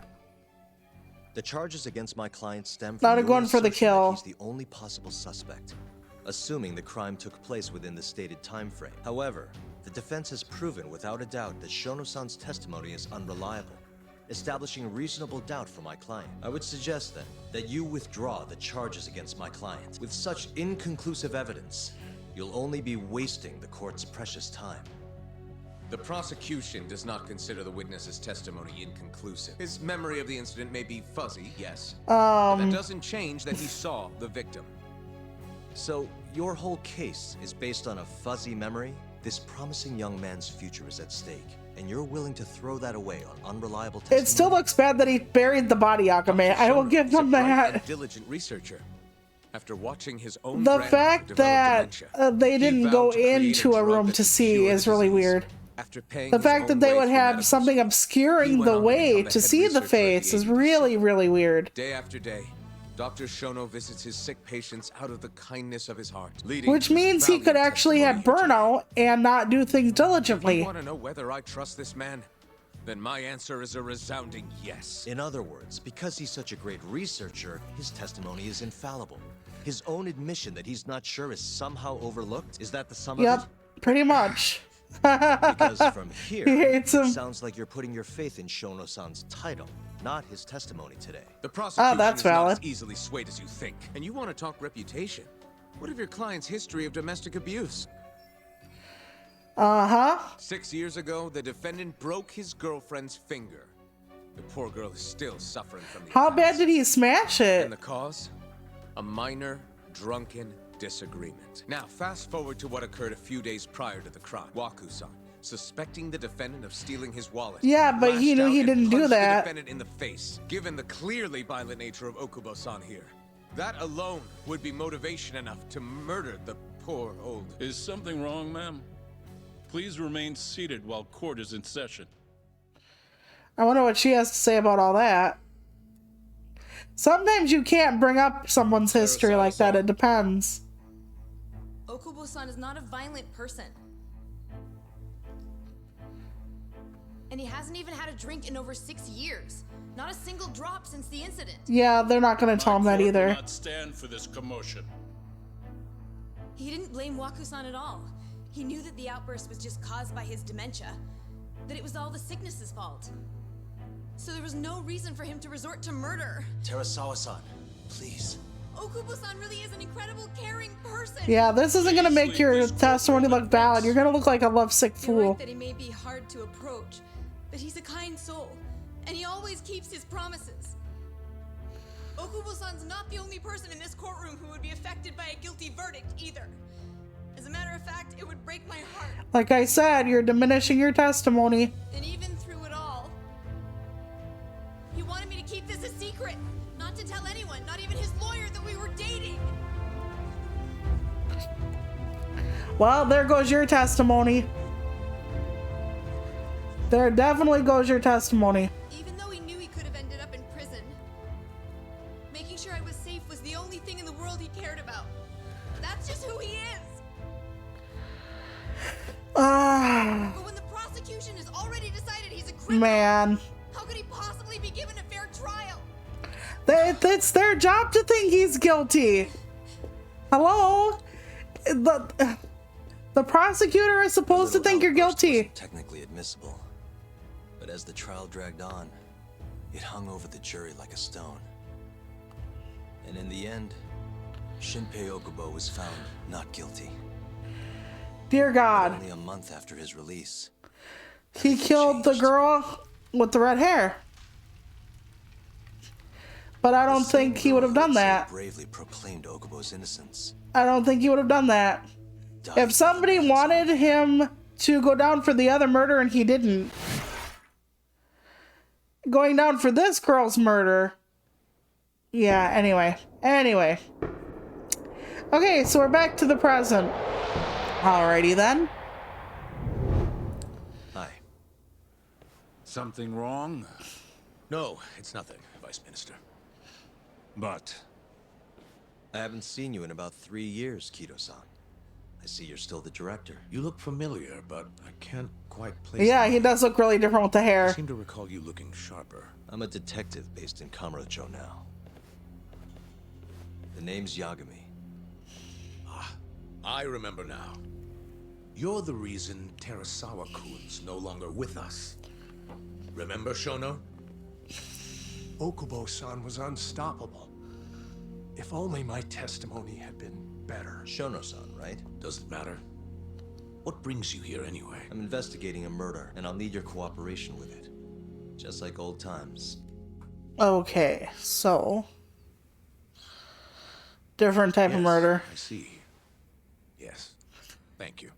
[SPEAKER 7] The charges against my client stem
[SPEAKER 1] Not
[SPEAKER 7] from your
[SPEAKER 1] going for the
[SPEAKER 7] assertion that
[SPEAKER 1] kill.
[SPEAKER 7] he's the only possible suspect, assuming the crime took place within the stated time frame. However, the defense has proven without a doubt that Shono-san's testimony is unreliable, establishing reasonable doubt for my client. I would suggest then that you withdraw the charges against my client. With such inconclusive evidence, you'll only be wasting the court's precious time.
[SPEAKER 18] The prosecution does not consider the witness's testimony inconclusive. His memory of the incident may be fuzzy, yes. But that doesn't change that he saw the victim.
[SPEAKER 7] So, your whole case is based on a fuzzy memory? This promising young man's future is at stake, and you're willing to throw that away on unreliable testimony?
[SPEAKER 1] It still looks bad that he buried the body, Akame. I will give them that.
[SPEAKER 18] Diligent researcher. After watching his own
[SPEAKER 1] The
[SPEAKER 18] brand
[SPEAKER 1] fact
[SPEAKER 18] develop
[SPEAKER 1] that
[SPEAKER 18] dementia,
[SPEAKER 1] they
[SPEAKER 18] he
[SPEAKER 1] didn't
[SPEAKER 18] vowed
[SPEAKER 1] go
[SPEAKER 18] to create
[SPEAKER 1] into a
[SPEAKER 18] drug
[SPEAKER 1] room
[SPEAKER 18] that
[SPEAKER 1] to
[SPEAKER 18] could
[SPEAKER 1] see
[SPEAKER 18] cure
[SPEAKER 1] is
[SPEAKER 18] the
[SPEAKER 1] really
[SPEAKER 18] disease.
[SPEAKER 1] weird.
[SPEAKER 18] After paying
[SPEAKER 1] The
[SPEAKER 18] his
[SPEAKER 1] fact
[SPEAKER 18] own
[SPEAKER 1] that they
[SPEAKER 18] way
[SPEAKER 1] would
[SPEAKER 18] through
[SPEAKER 1] have
[SPEAKER 18] medical
[SPEAKER 1] something
[SPEAKER 18] school, he
[SPEAKER 1] obscuring
[SPEAKER 18] went
[SPEAKER 1] the
[SPEAKER 18] on to
[SPEAKER 1] way
[SPEAKER 18] become the
[SPEAKER 1] to
[SPEAKER 18] head
[SPEAKER 1] see the
[SPEAKER 18] researcher at
[SPEAKER 1] face is
[SPEAKER 18] ADC.
[SPEAKER 1] really, really weird.
[SPEAKER 18] Day after day, Dr. Shono visits his sick patients out of the kindness of his heart, leading
[SPEAKER 1] Which
[SPEAKER 18] to his
[SPEAKER 1] means he could
[SPEAKER 18] valiant
[SPEAKER 1] actually have
[SPEAKER 18] testimony here
[SPEAKER 1] burnout and not do things
[SPEAKER 18] today. You
[SPEAKER 1] diligently.
[SPEAKER 18] want to know whether I trust this man? Then my answer is a resounding yes.
[SPEAKER 7] In other words, because he's such a great researcher, his testimony is infallible. His own admission that he's not sure is somehow overlooked? Is that the sum of
[SPEAKER 1] Yep,
[SPEAKER 7] it?
[SPEAKER 1] pretty much.
[SPEAKER 7] Because from here,
[SPEAKER 1] He hates him.
[SPEAKER 7] it sounds like you're putting your faith in Shono-san's title, not his testimony today.
[SPEAKER 18] The prosecution
[SPEAKER 1] that's
[SPEAKER 18] is not
[SPEAKER 1] valid.
[SPEAKER 18] as easily swayed as you think. And you want to talk reputation? What of your client's history of domestic abuse?
[SPEAKER 1] Uh-huh.
[SPEAKER 18] 6 years ago, the defendant broke his girlfriend's finger. The poor girl is still suffering from the
[SPEAKER 1] How
[SPEAKER 18] effects.
[SPEAKER 1] bad did he smash it?
[SPEAKER 18] And the cause? A minor, drunken disagreement. Now, fast forward to what occurred a few days prior to the crime. Waku-san, suspecting the defendant of stealing his wallet.
[SPEAKER 1] Yeah, but he
[SPEAKER 18] lashed
[SPEAKER 1] knew
[SPEAKER 18] out
[SPEAKER 1] he
[SPEAKER 18] and
[SPEAKER 1] didn't do
[SPEAKER 18] punched the
[SPEAKER 1] that.
[SPEAKER 18] defendant in the face. Given the clearly violent nature of Okubo-san here, that alone would be motivation enough to murder the poor old...
[SPEAKER 14] Is something wrong, ma'am? Please remain seated while court is in session.
[SPEAKER 1] I wonder what she has to say about all that. Sometimes you can't bring up someone's history like that. It depends.
[SPEAKER 12] Okubo-san is not a violent person. And he hasn't even had a drink in over 6 years. Not a single drop since the incident.
[SPEAKER 1] Yeah, they're not going to tell him that
[SPEAKER 14] Court will
[SPEAKER 1] either.
[SPEAKER 14] not stand for this commotion.
[SPEAKER 12] He didn't blame Waku-san at all. He knew that the outburst was just caused by his dementia. That it was all the sickness's fault. So there was no reason for him to resort to murder.
[SPEAKER 7] Terasawa-san, please.
[SPEAKER 12] Okubo-san really is an incredible, caring person.
[SPEAKER 1] Yeah, this isn't going to make your testimony look valid. You're going to look like a lovesick
[SPEAKER 12] You're
[SPEAKER 1] fool.
[SPEAKER 12] right that he may be hard to approach, but he's a kind soul, and he always keeps his promises. Okubo-san's not the only person in this courtroom who would be affected by a guilty verdict, either. As a matter of fact, it would break my heart.
[SPEAKER 1] Like I said, you're diminishing your testimony.
[SPEAKER 12] And even through it all, he wanted me to keep this a secret, not to tell anyone, not even his lawyer, that we were dating.
[SPEAKER 1] Well, there goes your testimony. There definitely goes your testimony.
[SPEAKER 12] Even though he knew he could have ended up in prison, making sure I was safe was the only thing in the world he cared about. That's just who he is. But when the prosecution has already decided he's a criminal,
[SPEAKER 1] Man.
[SPEAKER 12] how could he possibly be given a fair trial?
[SPEAKER 1] It's their job to think he's guilty. Hello? The prosecutor is supposed to think you're guilty.
[SPEAKER 7] Technically admissible. But as the trial dragged on, it hung over the jury like a stone. And in the end, Shinpei Okubo was found not guilty.
[SPEAKER 1] Dear God.
[SPEAKER 7] Only a month after his release.
[SPEAKER 1] He killed the girl with the red hair. But I don't think he would have done that.
[SPEAKER 7] Bravely proclaimed Okubo's innocence.
[SPEAKER 1] I don't think he would have done that. If somebody wanted him to go down for the other murder and he didn't, going down for this girl's murder. Yeah, anyway. Okay, so we're back to the present. Alrighty then.
[SPEAKER 7] Hi.
[SPEAKER 14] Something wrong?
[SPEAKER 8] No, it's nothing, Vice Minister.
[SPEAKER 14] But
[SPEAKER 7] I haven't seen you in about 3 years, Kido-san. I see you're still the director.
[SPEAKER 8] You look familiar, but I can't quite place
[SPEAKER 1] Yeah,
[SPEAKER 8] it.
[SPEAKER 1] he does look really different with the
[SPEAKER 8] I
[SPEAKER 1] hair.
[SPEAKER 8] seem to recall you looking sharper.
[SPEAKER 7] I'm a detective based in Kamurocho now. The name's Yagami.
[SPEAKER 8] I remember now. You're the reason Terasawa-kun's no longer with us. Remember, Shono?
[SPEAKER 17] Okubo-san was unstoppable. If only my testimony had been better.
[SPEAKER 7] Shono-san, right?
[SPEAKER 8] Doesn't matter. What brings you here anyway?
[SPEAKER 7] I'm investigating a murder, and I'll need your cooperation with it. Just like old times.
[SPEAKER 1] Okay, so different type of murder.
[SPEAKER 8] I see. Yes. Thank you.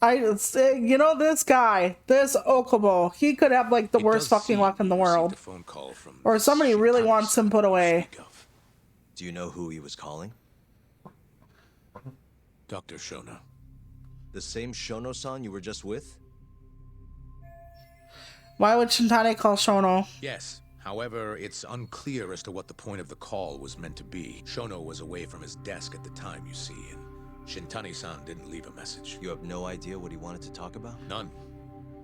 [SPEAKER 1] You know, this guy, this Okubo, he could have like the worst fucking luck in the world. Or somebody really wants him put away.
[SPEAKER 7] Do you know who he was calling?
[SPEAKER 8] Dr. Shono.
[SPEAKER 7] The same Shono-san you were just with?
[SPEAKER 1] Why would Shintane call Shono?
[SPEAKER 8] Yes. However, it's unclear as to what the point of the call was meant to be. Shono was away from his desk at the time, you see, and Shintani-san didn't leave a message.
[SPEAKER 7] You have no idea what he wanted to talk about?
[SPEAKER 8] None.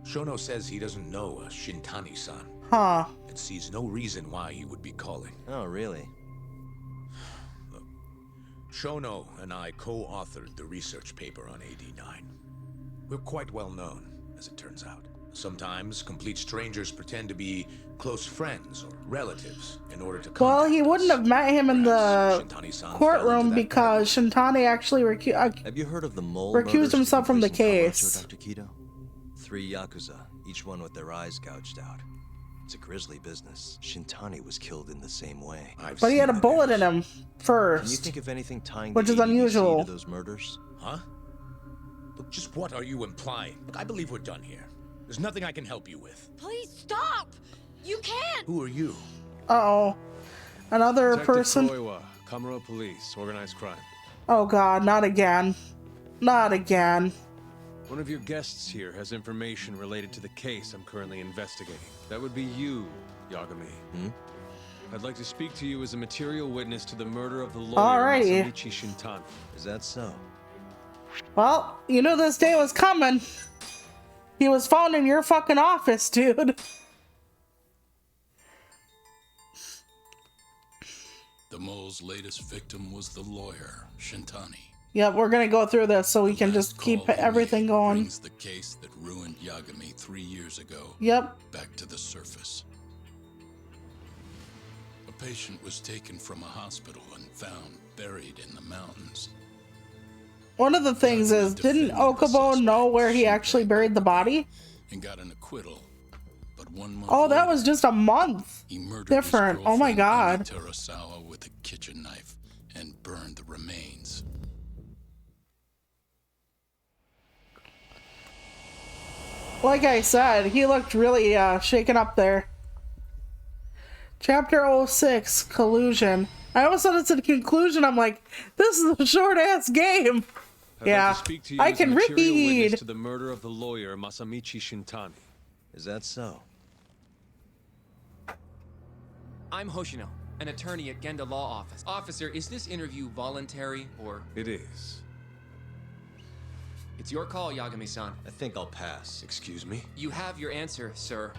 [SPEAKER 8] Shono says he doesn't know a Shintani-san.
[SPEAKER 1] Huh.
[SPEAKER 8] And sees no reason why he would be calling.
[SPEAKER 7] Oh, really?
[SPEAKER 8] Look, Shono and I co-authored the research paper on AD9. We're quite well known, as it turns out. Sometimes complete strangers pretend to be close friends or relatives in order to
[SPEAKER 1] Well, he wouldn't have met him in the courtroom because Shintani actually
[SPEAKER 7] have you heard of the mole
[SPEAKER 1] recused himself from the case.
[SPEAKER 7] Dr. Kido? 3 Yakuza, each one with their eyes gouged out. It's a grisly business. Shintani was killed in the same way.
[SPEAKER 1] But he had a bullet in him first.
[SPEAKER 7] Can you think of anything tying
[SPEAKER 1] which
[SPEAKER 7] the
[SPEAKER 1] is
[SPEAKER 7] ADDC
[SPEAKER 1] unusual.
[SPEAKER 7] to those murders?
[SPEAKER 8] Huh? Look, just what are you implying? Look, I believe we're done here. There's nothing I can help you with.
[SPEAKER 11] Please stop! You can't!
[SPEAKER 8] Who are you?
[SPEAKER 1] Uh-oh. Another
[SPEAKER 19] Detective
[SPEAKER 1] person.
[SPEAKER 19] Kuroiwa, Kamuro Police, organized crime.
[SPEAKER 1] Oh god, not again. Not again.
[SPEAKER 19] One of your guests here has information related to the case I'm currently investigating. That would be you, Yagami. I'd like to speak to you as a material witness to the murder of the lawyer
[SPEAKER 1] Alrighty.
[SPEAKER 19] Masamichi Shintani.
[SPEAKER 7] Is that so?
[SPEAKER 1] Well, you knew this day was coming. He was found in your fucking office, dude.
[SPEAKER 14] The mole's latest victim was the lawyer, Shintani.
[SPEAKER 1] Yep, we're gonna go through this so we can just keep everything going.
[SPEAKER 14] Brings the case that ruined Yagami 3 years ago.
[SPEAKER 1] Yep.
[SPEAKER 14] Back to the surface. A patient was taken from a hospital and found buried in the mountains.
[SPEAKER 1] One of the things is, didn't Okubo know where he actually buried the body?
[SPEAKER 14] And got an acquittal. But 1 month
[SPEAKER 1] Oh, that
[SPEAKER 14] later,
[SPEAKER 1] was just a month
[SPEAKER 14] he murdered
[SPEAKER 1] different.
[SPEAKER 14] his
[SPEAKER 1] Oh my
[SPEAKER 14] girlfriend,
[SPEAKER 1] god.
[SPEAKER 14] Emi Terasawa, with a kitchen knife and burned the remains.
[SPEAKER 1] Like I said, he looked really shaken up there. Chapter 06, Collusion. I almost thought it said conclusion. I'm like, this is a short-ass game.
[SPEAKER 19] I'd
[SPEAKER 1] Yeah,
[SPEAKER 19] like to speak to you
[SPEAKER 1] I
[SPEAKER 19] as
[SPEAKER 1] can
[SPEAKER 19] a material
[SPEAKER 1] read.
[SPEAKER 19] witness to the murder of the lawyer Masamichi Shintani.
[SPEAKER 7] Is that so?
[SPEAKER 5] I'm Hoshino, an attorney at Genda Law Office. Officer, is this interview voluntary or...
[SPEAKER 19] It is.
[SPEAKER 5] It's your call, Yagami-san.
[SPEAKER 7] I think I'll pass.
[SPEAKER 19] Excuse me?
[SPEAKER 5] You have your answer, sir.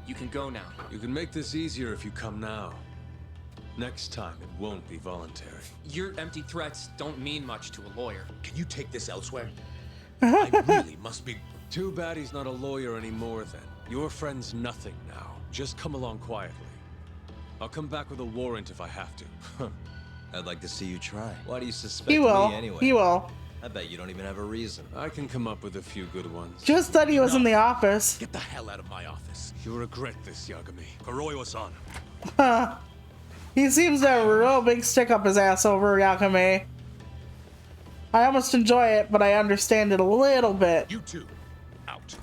[SPEAKER 5] You can go now.
[SPEAKER 19] You can make this easier if you come now. Next time, it won't be voluntary.
[SPEAKER 5] Your empty threats don't mean much to a lawyer.
[SPEAKER 8] Can you take this elsewhere? I really must be...
[SPEAKER 19] Too bad he's not a lawyer anymore, then. Your friend's nothing now. Just come along quietly. I'll come back with a warrant if I have to.
[SPEAKER 7] I'd like to see you try. Why do you suspect
[SPEAKER 1] He will.
[SPEAKER 7] me anyway?
[SPEAKER 1] He will.
[SPEAKER 7] I bet you don't even have a reason.
[SPEAKER 19] I can come up with a few good ones.
[SPEAKER 1] Just that he was in the office.
[SPEAKER 8] Get the hell out of my office.
[SPEAKER 19] You'll regret this, Yagami.
[SPEAKER 16] Kuroiwa-san.
[SPEAKER 1] He seems to have a real big stick up his ass over Yakame. I almost enjoy it, but I understand it a little bit.
[SPEAKER 8] You two, out.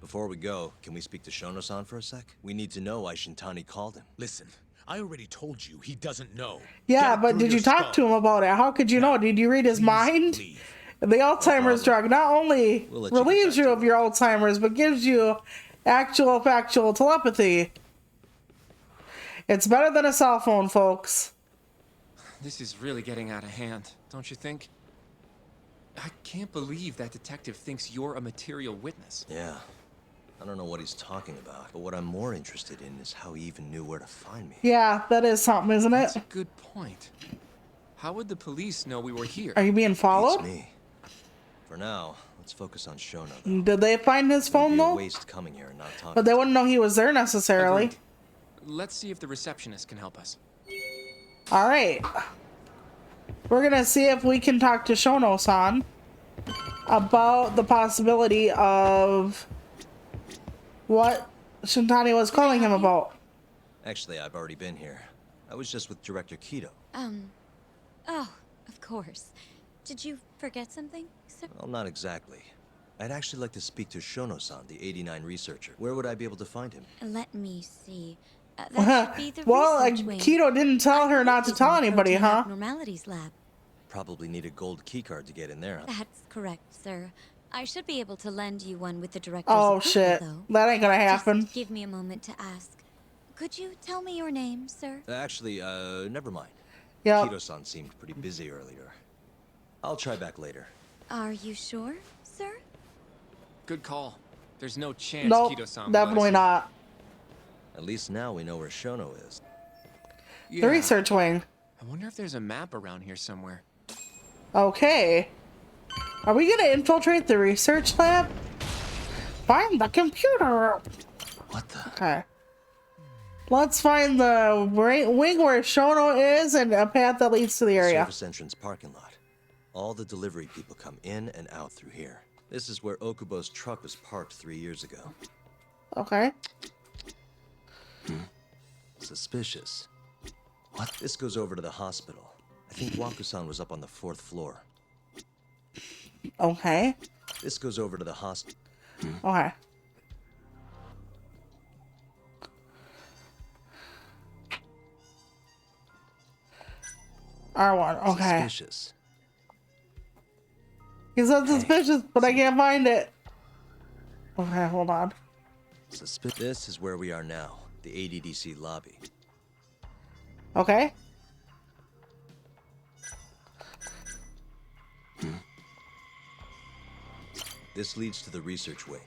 [SPEAKER 7] Before we go, can we speak to Shono-san for a sec? We need to know why Shintani called him.
[SPEAKER 8] Listen, I already told you he doesn't know.
[SPEAKER 1] Yeah,
[SPEAKER 8] Get it
[SPEAKER 1] but
[SPEAKER 8] through
[SPEAKER 1] did
[SPEAKER 8] your
[SPEAKER 1] you talk
[SPEAKER 8] skull.
[SPEAKER 1] to him about it? How could you know? Did you read his mind? The Alzheimer's drug not only
[SPEAKER 7] We'll let you get
[SPEAKER 1] relieves
[SPEAKER 7] back
[SPEAKER 1] you of your Alzheimer's, but gives you actual factual telepathy. It's better than a cell phone, folks.
[SPEAKER 5] This is really getting out of hand, don't you think? I can't believe that detective thinks you're a material witness.
[SPEAKER 7] Yeah. I don't know what he's talking about, but what I'm more interested in is how he even knew where to find me.
[SPEAKER 1] Yeah, that is something, isn't it?
[SPEAKER 5] That's a good point. How would the police know we were here?
[SPEAKER 1] Are you being followed?
[SPEAKER 7] It's me. For now, let's focus on Shono, though.
[SPEAKER 1] Did they find his phone,
[SPEAKER 7] It'd be a
[SPEAKER 1] though?
[SPEAKER 7] waste coming here and not talking.
[SPEAKER 1] But they wouldn't know he was there necessarily.
[SPEAKER 5] Agreed. Let's see if the receptionist can help us.
[SPEAKER 1] All right. We're gonna see if we can talk to Shono-san about the possibility of what Shintani was calling him about.
[SPEAKER 7] Actually, I've already been here. I was just with Director Kido.
[SPEAKER 11] Oh, of course. Did you forget something, sir?
[SPEAKER 7] Well, not exactly. I'd actually like to speak to Shono-san, the 89 researcher. Where would I be able to find him?
[SPEAKER 11] Let me see. That should be the
[SPEAKER 1] Well,
[SPEAKER 11] research wing.
[SPEAKER 1] Kido didn't tell her not to tell anybody,
[SPEAKER 11] Protein
[SPEAKER 1] huh?
[SPEAKER 11] Abnormalities lab.
[SPEAKER 7] Probably need a gold keycard to get in there, huh?
[SPEAKER 11] That's correct, sir. I should be able to lend you one with the director's
[SPEAKER 1] Oh
[SPEAKER 11] approval,
[SPEAKER 1] shit,
[SPEAKER 11] though.
[SPEAKER 1] that ain't gonna happen.
[SPEAKER 11] Just give me a moment to ask. Could you tell me your name, sir?
[SPEAKER 7] Actually, never mind.
[SPEAKER 1] Yep.
[SPEAKER 7] Kido-san seemed pretty busy earlier. I'll try back later.
[SPEAKER 11] Are you sure, sir?
[SPEAKER 5] Good call. There's no chance
[SPEAKER 1] Nope,
[SPEAKER 5] Kido-san will
[SPEAKER 1] definitely
[SPEAKER 5] let us
[SPEAKER 1] not.
[SPEAKER 7] At least now we know where Shono is.
[SPEAKER 5] in.
[SPEAKER 1] The research wing.
[SPEAKER 5] I wonder if there's a map around here somewhere.
[SPEAKER 1] Okay. Are we gonna infiltrate the research lab? Find the computer.
[SPEAKER 7] What the?
[SPEAKER 1] Okay. Let's find the wing where Shono is and a path that leads to the area.
[SPEAKER 7] Service entrance parking lot. All the delivery people come in and out through here. This is where Okubo's truck was parked 3 years ago.
[SPEAKER 1] Okay.
[SPEAKER 7] Suspicious. What? This goes over to the hospital. I think Waku-san was up on the 4th floor.
[SPEAKER 1] Okay.
[SPEAKER 7] This goes over to the hospital.
[SPEAKER 1] Okay. R1. Okay.
[SPEAKER 7] Suspicious.
[SPEAKER 1] He said suspicious, but I can't find it. Okay, hold on.
[SPEAKER 7] This is where we are now. The ADDC lobby.
[SPEAKER 1] Okay.
[SPEAKER 7] This leads to the research wing.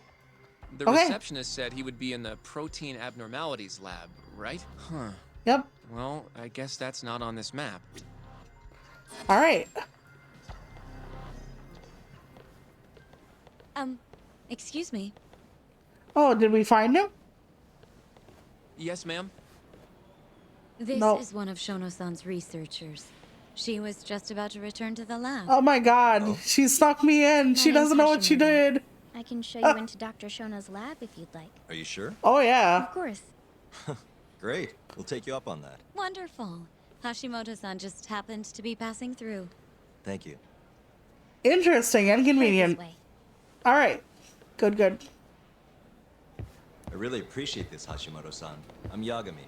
[SPEAKER 5] The
[SPEAKER 1] Okay.
[SPEAKER 5] receptionist said he would be in the protein abnormalities lab, right? Huh.
[SPEAKER 1] Yep.
[SPEAKER 5] Well, I guess that's not on this map.
[SPEAKER 1] All right.
[SPEAKER 11] Excuse me.
[SPEAKER 1] Oh, did we find him?
[SPEAKER 5] Yes, ma'am?
[SPEAKER 11] This
[SPEAKER 1] Nope.
[SPEAKER 11] is one of Shono-san's researchers. She was just about to return to the lab.
[SPEAKER 1] Oh my god, she snuck me in. She
[SPEAKER 20] name's
[SPEAKER 1] doesn't know what she
[SPEAKER 20] Hashimoto.
[SPEAKER 1] did.
[SPEAKER 20] I can show you into Dr. Shono's lab if you'd like.
[SPEAKER 7] Are you sure?
[SPEAKER 1] Oh yeah.
[SPEAKER 20] Of course.
[SPEAKER 7] Great. We'll take you up on that.
[SPEAKER 11] Wonderful. Hashimoto-san just happened to be passing through.
[SPEAKER 7] Thank you.
[SPEAKER 1] Interesting and convenient.
[SPEAKER 20] way.
[SPEAKER 1] All right. Good, good.
[SPEAKER 7] I really appreciate this, Hashimoto-san. I'm Yagami.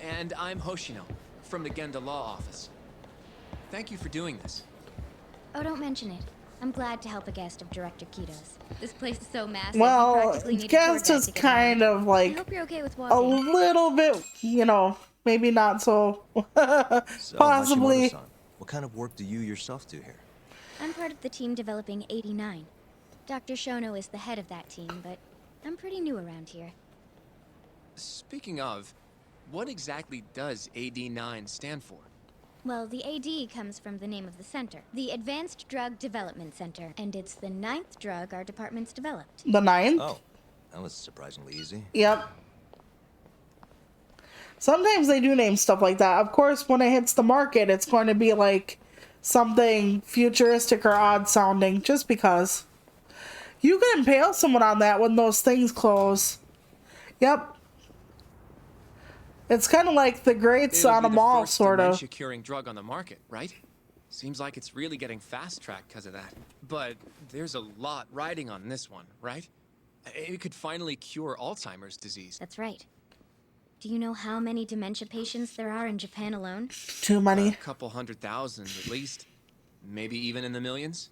[SPEAKER 5] And I'm Hoshino, from the Genda Law Office. Thank you for doing this.
[SPEAKER 20] Oh, don't mention it. I'm glad to help a guest of Director Kido's. This place is so massive. you
[SPEAKER 1] Well,
[SPEAKER 20] practically need a tour
[SPEAKER 1] guest
[SPEAKER 20] guide
[SPEAKER 1] is
[SPEAKER 20] to get
[SPEAKER 1] kind
[SPEAKER 20] around.
[SPEAKER 1] of
[SPEAKER 20] I
[SPEAKER 1] like
[SPEAKER 20] hope you're okay with
[SPEAKER 1] a
[SPEAKER 20] walking.
[SPEAKER 1] little bit, you know, maybe not so
[SPEAKER 7] So,
[SPEAKER 1] possibly.
[SPEAKER 7] Hashimoto-san, what kind of work do you yourself do here?
[SPEAKER 20] I'm part of the team developing 89. Dr. Shono is the head of that team, but I'm pretty new around here.
[SPEAKER 5] Speaking of, what exactly does AD9 stand for?
[SPEAKER 20] Well, the AD comes from the name of the center, the Advanced Drug Development Center, and it's the 9th drug our department's developed.
[SPEAKER 1] The 9th?
[SPEAKER 7] Oh, that was surprisingly easy.
[SPEAKER 1] Yep. Sometimes they do name stuff like that. Of course, when it hits the market, it's going to be like something futuristic or odd sounding, just because. You can impale someone on that when those things close. Yep. It's kind of like the greats on a mall, sort of.
[SPEAKER 5] Dementia-curing drug on the market, right? Seems like it's really getting fast-tracked because of that. But there's a lot riding on this one, right? It could finally cure Alzheimer's disease.
[SPEAKER 20] That's right. Do you know how many dementia patients there are in Japan alone?
[SPEAKER 1] Too many.
[SPEAKER 5] A couple 100,000 at least. Maybe even in the millions?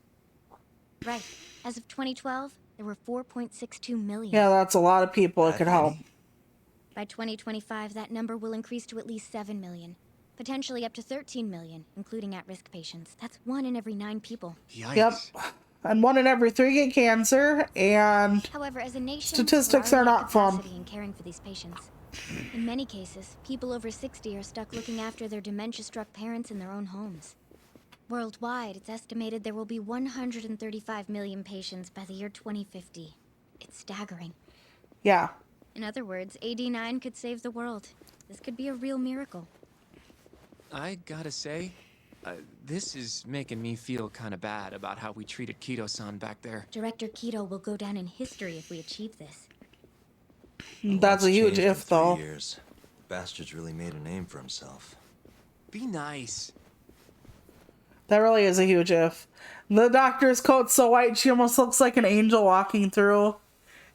[SPEAKER 20] Right. As of 2012, there were 4.62 million.
[SPEAKER 1] Yeah, that's a lot of people it could help.
[SPEAKER 20] By 2025, that number will increase to at least 7 million. Potentially up to 13 million, including at-risk patients. That's 1 in every 9 people.
[SPEAKER 5] Yikes.
[SPEAKER 1] Yep. And 1 in every 3 get cancer, and
[SPEAKER 20] however, as a nation,
[SPEAKER 1] statistics are not fun.
[SPEAKER 20] In caring for these patients. In many cases, people over 60 are stuck looking after their dementia-struck parents in their own homes. Worldwide, it's estimated there will be 135 million patients by the year 2050. It's staggering.
[SPEAKER 1] Yeah.
[SPEAKER 20] In other words, AD9 could save the world. This could be a real miracle.
[SPEAKER 5] I gotta say, this is making me feel kind of bad about how we treated Kido-san back there.
[SPEAKER 20] Director Kido will go down in history if we achieve this.
[SPEAKER 1] That's a huge if, though.
[SPEAKER 7] 3 years. The bastard's really made a name for himself.
[SPEAKER 5] Be nice.
[SPEAKER 1] That really is a huge if. The doctor's coat's so white, she almost looks like an angel walking through.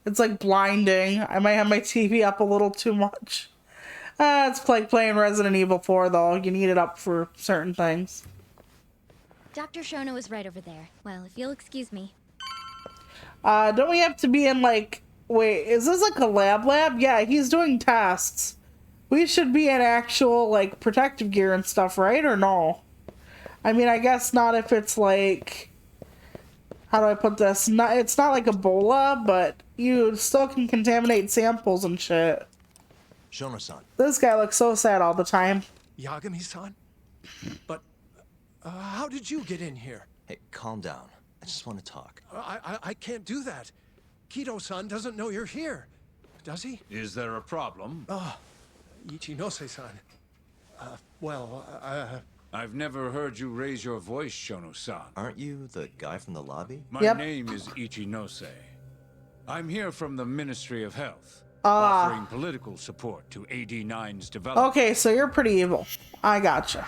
[SPEAKER 1] It's like blinding. I might have my TV up a little too much. It's like playing Resident Evil 4, though. You need it up for certain things.
[SPEAKER 20] Dr. Shono is right over there. Well, if you'll excuse me.
[SPEAKER 1] Don't we have to be in, like... Wait, is this like a lab? Yeah, he's doing tests. We should be in actual, like, protective gear and stuff, right? Or no? I mean, I guess not if it's like... How do I put this? It's not like Ebola, but you still can contaminate samples and shit.
[SPEAKER 7] Shono-san.
[SPEAKER 1] This guy looks so sad all the time.
[SPEAKER 17] Yagami-san? But how did you get in here?
[SPEAKER 7] Hey, calm down. I just want to talk.
[SPEAKER 17] I can't do that. Kido-san doesn't know you're here. Does he?
[SPEAKER 16] Is there a problem?
[SPEAKER 17] Ichinose-san.
[SPEAKER 16] I've never heard you raise your voice, Shono-san.
[SPEAKER 7] Aren't you the guy from the lobby?
[SPEAKER 16] My name is Ichinose. I'm here from the Ministry of Health, offering political support to AD9's development.
[SPEAKER 1] Okay, so you're pretty evil. I gotcha.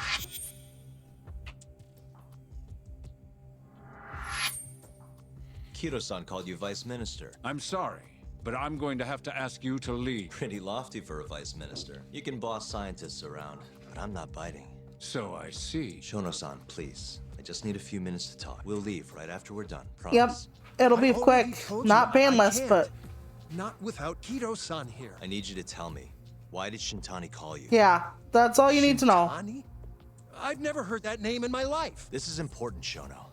[SPEAKER 7] Kido-san called you vice minister.
[SPEAKER 16] I'm sorry, but I'm going to have to ask you to leave.
[SPEAKER 7] Pretty lofty for a vice minister. You can boss scientists around, but I'm not biting.
[SPEAKER 16] So I see.
[SPEAKER 7] Shono-san, please. I just need a few minutes to talk. We'll leave right after we're done.
[SPEAKER 1] Yep,
[SPEAKER 7] Promise.
[SPEAKER 1] it'll be quick. Not painless, but...
[SPEAKER 17] Not without Kido-san here.
[SPEAKER 7] I need you to tell me, why did Shintani call you?
[SPEAKER 1] Yeah, that's all you need to know.
[SPEAKER 17] Shintani? I've never heard that name in my life.
[SPEAKER 7] This is important, Shono.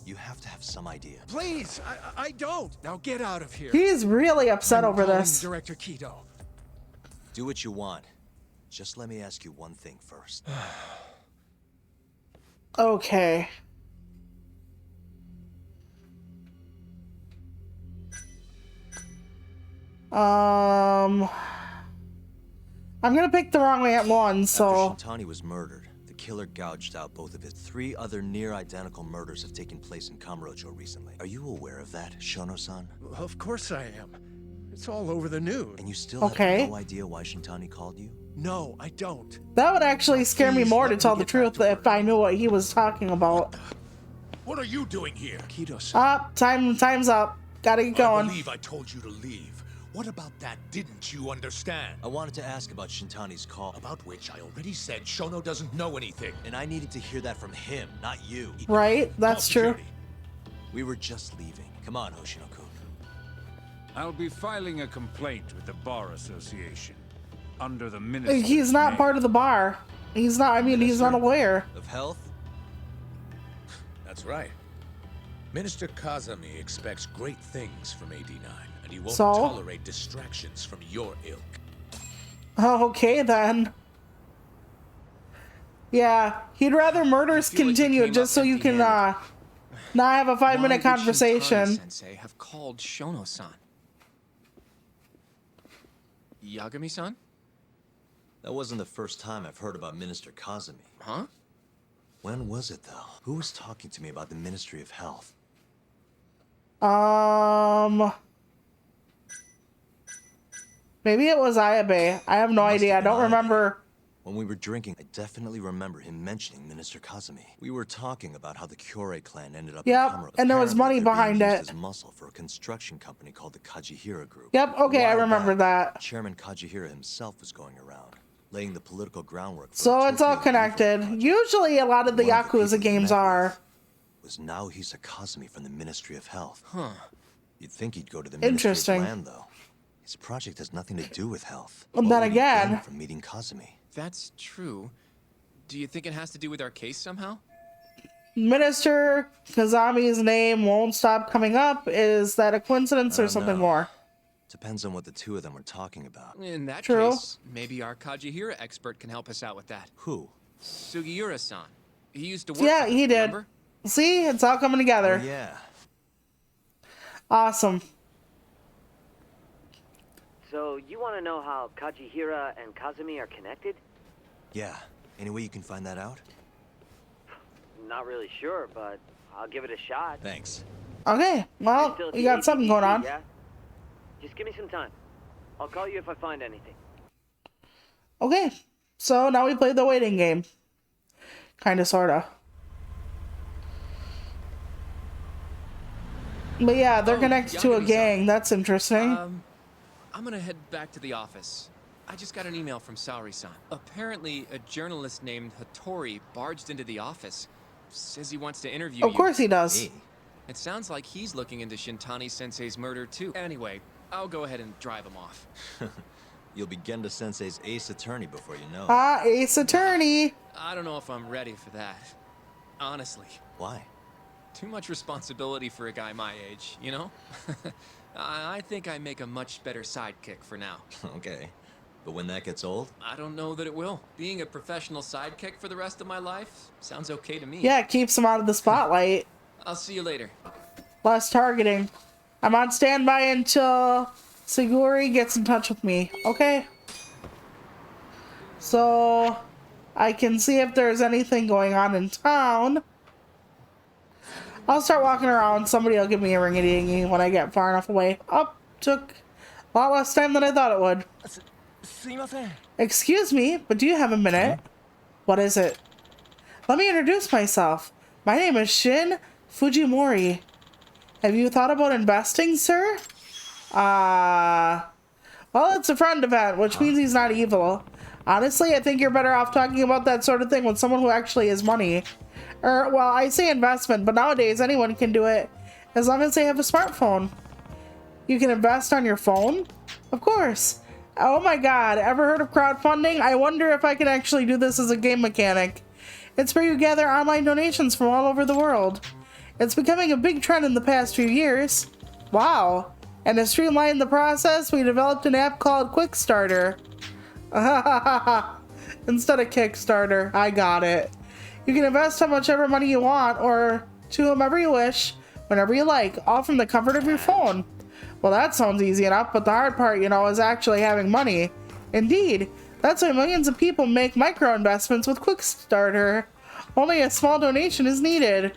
[SPEAKER 7] You have to have some idea.
[SPEAKER 17] Please, I don't. Now get out of here.
[SPEAKER 1] He's really upset over this.
[SPEAKER 17] Director Kido.
[SPEAKER 7] Do what you want. Just let me ask you one thing first.
[SPEAKER 1] Okay. I'm gonna pick the wrong one, so...
[SPEAKER 7] After Shintani was murdered, the killer gouged out both of his 3 other near-identical murders have taken place in Kamurocho recently. Are you aware of that, Shono-san?
[SPEAKER 17] Of course I am. It's all over the news.
[SPEAKER 7] And you still have no idea why Shintani called you?
[SPEAKER 17] No, I don't.
[SPEAKER 1] That would actually scare me more, to tell the truth, if I knew what he was talking about.
[SPEAKER 8] What are you doing here?
[SPEAKER 17] Kido-san.
[SPEAKER 1] Time's up. Gotta get going.
[SPEAKER 8] I believe I told you to leave. What about that didn't you understand?
[SPEAKER 7] I wanted to ask about Shintani's call.
[SPEAKER 8] About which I already said Shono doesn't know anything.
[SPEAKER 7] And I needed to hear that from him, not you.
[SPEAKER 1] Right, that's true.
[SPEAKER 7] We were just leaving. Come on, Hoshino-kun.
[SPEAKER 6] I'll be filing a complaint with the Bar Association. Under the Ministry.
[SPEAKER 1] He's not part of the bar. He's not, I mean, he's not aware.
[SPEAKER 7] Of health?
[SPEAKER 8] That's right. Minister Kazami expects great things from AD9, and he won't
[SPEAKER 1] So?
[SPEAKER 8] tolerate distractions from your ilk.
[SPEAKER 1] Okay, then. Yeah, he'd rather murders continue just so you can, not have a 5-minute conversation.
[SPEAKER 5] Sensei have called Shono-san. Yagami-san?
[SPEAKER 7] That wasn't the first time I've heard about Minister Kazami.
[SPEAKER 5] Huh?
[SPEAKER 7] When was it, though? Who was talking to me about the Ministry of Health?
[SPEAKER 1] Maybe it was Ayabe. I have no idea. I don't remember.
[SPEAKER 7] When we were drinking, I definitely remember him mentioning Minister Kazumi. We were talking about how the Kyorei clan ended up in Kamura.
[SPEAKER 1] And there was money behind it.
[SPEAKER 7] As muscle for a construction company called the Kajihira Group.
[SPEAKER 1] Yep, okay, I remember that.
[SPEAKER 7] Chairman Kajihira himself was going around, laying the political groundwork for
[SPEAKER 1] so it's all connected. Usually a lot of the Yakuza games are.
[SPEAKER 7] Was Naohisa Kazumi from the Ministry of Health.
[SPEAKER 5] Huh.
[SPEAKER 7] You'd think he'd go to the Ministry of Land, though. His project has nothing to do with health.
[SPEAKER 1] And then again,
[SPEAKER 7] from meeting Kazumi.
[SPEAKER 5] That's true. Do you think it has to do with our case somehow?
[SPEAKER 1] Minister Kazumi's name won't stop coming up. Is that a coincidence or something more?
[SPEAKER 7] Depends on what the two of them were talking about.
[SPEAKER 5] In that case, maybe our Kajihira expert can help us out with that.
[SPEAKER 7] Who?
[SPEAKER 5] Sugiura-san. He used to work
[SPEAKER 1] Yeah,
[SPEAKER 5] for them,
[SPEAKER 1] he did.
[SPEAKER 5] remember?
[SPEAKER 1] See, it's all coming together.
[SPEAKER 7] Oh, yeah.
[SPEAKER 1] Awesome.
[SPEAKER 21] So, you want to know how Kajihira and Kazumi are connected?
[SPEAKER 7] Yeah. Any way you can find that out?
[SPEAKER 21] Not really sure, but I'll give it a shot.
[SPEAKER 7] Thanks.
[SPEAKER 1] Okay, well, you got something going on.
[SPEAKER 21] Yeah? Just give me some time. I'll call you if I find anything.
[SPEAKER 1] Okay, so now we play the waiting game. Kinda, sorta. But yeah, they're connected to a gang. That's interesting.
[SPEAKER 5] I'm gonna head back to the office. I just got an email from Saori-san. Apparently, a journalist named Hattori barged into the office. Says he wants to interview you.
[SPEAKER 1] Of course he does.
[SPEAKER 5] It sounds like he's looking into Shintani-sensei's murder, too. Anyway, I'll go ahead and drive him off.
[SPEAKER 7] You'll be Genda-sensei's ace attorney before you know it.
[SPEAKER 1] Ah, ace attorney.
[SPEAKER 5] I don't know if I'm ready for that. Honestly.
[SPEAKER 7] Why?
[SPEAKER 5] Too much responsibility for a guy my age, you know? I think I make a much better sidekick for now.
[SPEAKER 7] Okay. But when that gets old?
[SPEAKER 5] I don't know that it will. Being a professional sidekick for the rest of my life sounds okay to me.
[SPEAKER 1] Yeah, it keeps him out of the spotlight.
[SPEAKER 5] I'll see you later.
[SPEAKER 1] Less targeting. I'm on standby until Siguri gets in touch with me. Okay? So, I can see if there's anything going on in town. I'll start walking around. Somebody will give me a ring-a-dingy when I get far enough away. Oh, took a lot less time than I thought it would. Excuse me, but do you have a minute? What is it? Let me introduce myself. My name is Shin Fujimori. Have you thought about investing, sir? Well, it's a friend event, which means he's not evil. Honestly, I think you're better off talking about that sort of thing with someone who actually has money. Well, I say investment, but nowadays anyone can do it as long as they have a smartphone. You can invest on your phone? Of course. Oh my god, ever heard of crowdfunding? I wonder if I can actually do this as a game mechanic. It's where you gather online donations from all over the world. It's becoming a big trend in the past few years. Wow. And to streamline the process, we developed an app called Quickstarter. Instead of Kickstarter, I got it. You can invest how much ever money you want, or to whomever you wish, whenever you like, all from the comfort of your phone. Well, that sounds easy enough, but the hard part, you know, is actually having money. Indeed, that's why millions of people make micro investments with Quickstarter. Only a small donation is needed.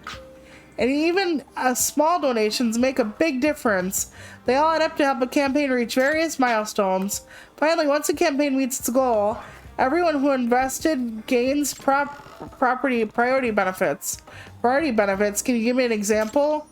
[SPEAKER 1] And even small donations make a big difference. They all add up to help a campaign reach various milestones. Finally, once a campaign meets its goal, everyone who invested gains priority benefits. Priority benefits, can you give me an example?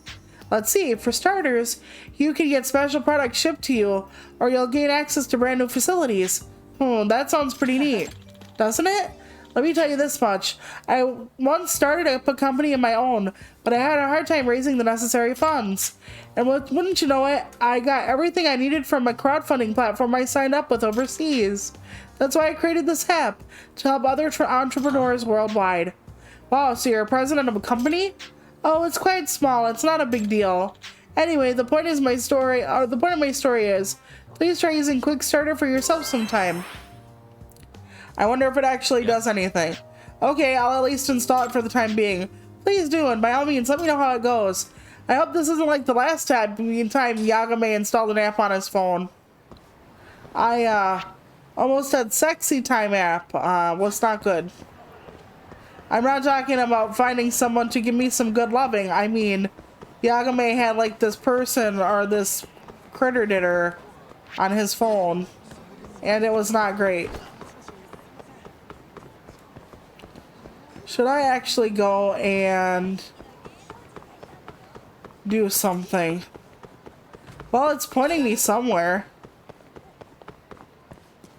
[SPEAKER 1] Let's see, for starters, you can get special products shipped to you, or you'll gain access to brand new facilities. That sounds pretty neat, doesn't it? Let me tell you this much. I once started up a company of my own, but I had a hard time raising the necessary funds. And wouldn't you know it, I got everything I needed from a crowdfunding platform I signed up with overseas. That's why I created this app, to help other entrepreneurs worldwide. Wow, so you're a president of a company? Oh, it's quite small. It's not a big deal. Anyway, the point of my story is, please try using Quickstarter for yourself sometime. I wonder if it actually does anything. Okay, I'll at least install it for the time being. Please do, and by all means, let me know how it goes. I hope this isn't like the last time Yagame installed an app on his phone. I almost had Sexy Time app. Was not good. I'm not talking about finding someone to give me some good loving. I mean, Yagame had like this person or this critter ditter on his phone. and it was not great. Should I actually go and do something? Well, it's pointing me somewhere.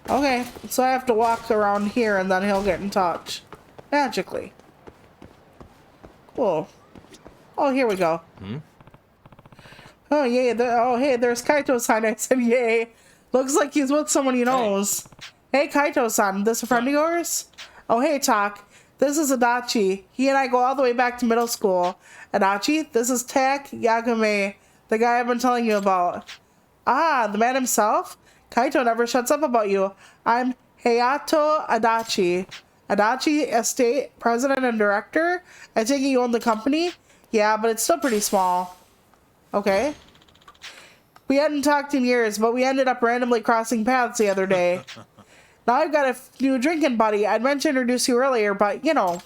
[SPEAKER 1] Okay, so I have to walk around here and then he'll get in touch. Magically. Cool. Oh, here we go. Oh, yay. Oh, hey, there's Kaito-san. I said, yay. Looks like he's with someone he knows. Hey, Kaito-san, this a friend of yours? Oh, hey, Tak. This is Adachi. He and I go all the way back to middle school. Adachi, this is Tak Yagame, the guy I've been telling you about. Ah, the man himself? Kaito never shuts up about you. I'm Hayato Adachi. Adachi, estate president and director? I take it you own the company? Yeah, but it's still pretty small. Okay. We hadn't talked in years, but we ended up randomly crossing paths the other day. Now I've got a new drinking buddy. I'd meant to introduce you earlier, but you know.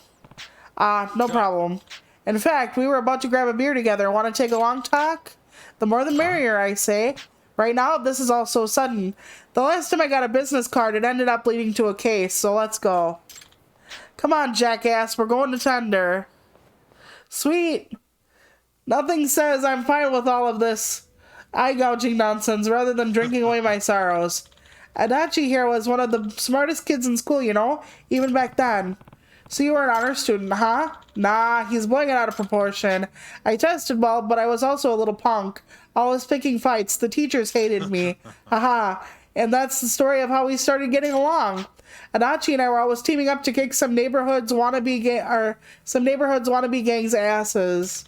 [SPEAKER 1] No problem. In fact, we were about to grab a beer together. Want to take a long talk? The more the merrier, I say. Right now, this is all so sudden. The last time I got a business card, it ended up leading to a case, so let's go. Come on, jackass, we're going to tender. Sweet. Nothing says I'm fine with all of this eye-gouging nonsense rather than drinking away my sorrows. Adachi here was one of the smartest kids in school, you know, even back then. So you were an honor student, huh? Nah, he's blowing it out of proportion. I tested well, but I was also a little punk. Always picking fights. The teachers hated me. Haha. And that's the story of how we started getting along. Adachi and I were always teaming up to kick some neighborhoods wannabe gangs' asses.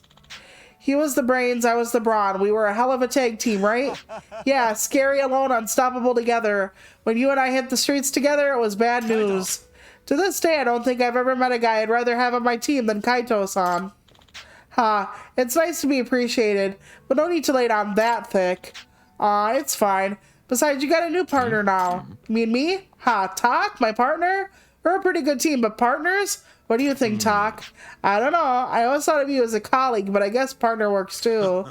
[SPEAKER 1] He was the brains, I was the brawn. We were a hell of a tag team, right? Yeah, scary alone, unstoppable together. When you and I hit the streets together, it was bad news. To this day, I don't think I've ever met a guy I'd rather have on my team than Kaito-san. It's nice to be appreciated, but no need to lay it on that thick. It's fine. Besides, you got a new partner now. You mean me? Tak, my partner? We're a pretty good team, but partners? What do you think, Tak? I don't know. I always thought of you as a colleague, but I guess partner works too.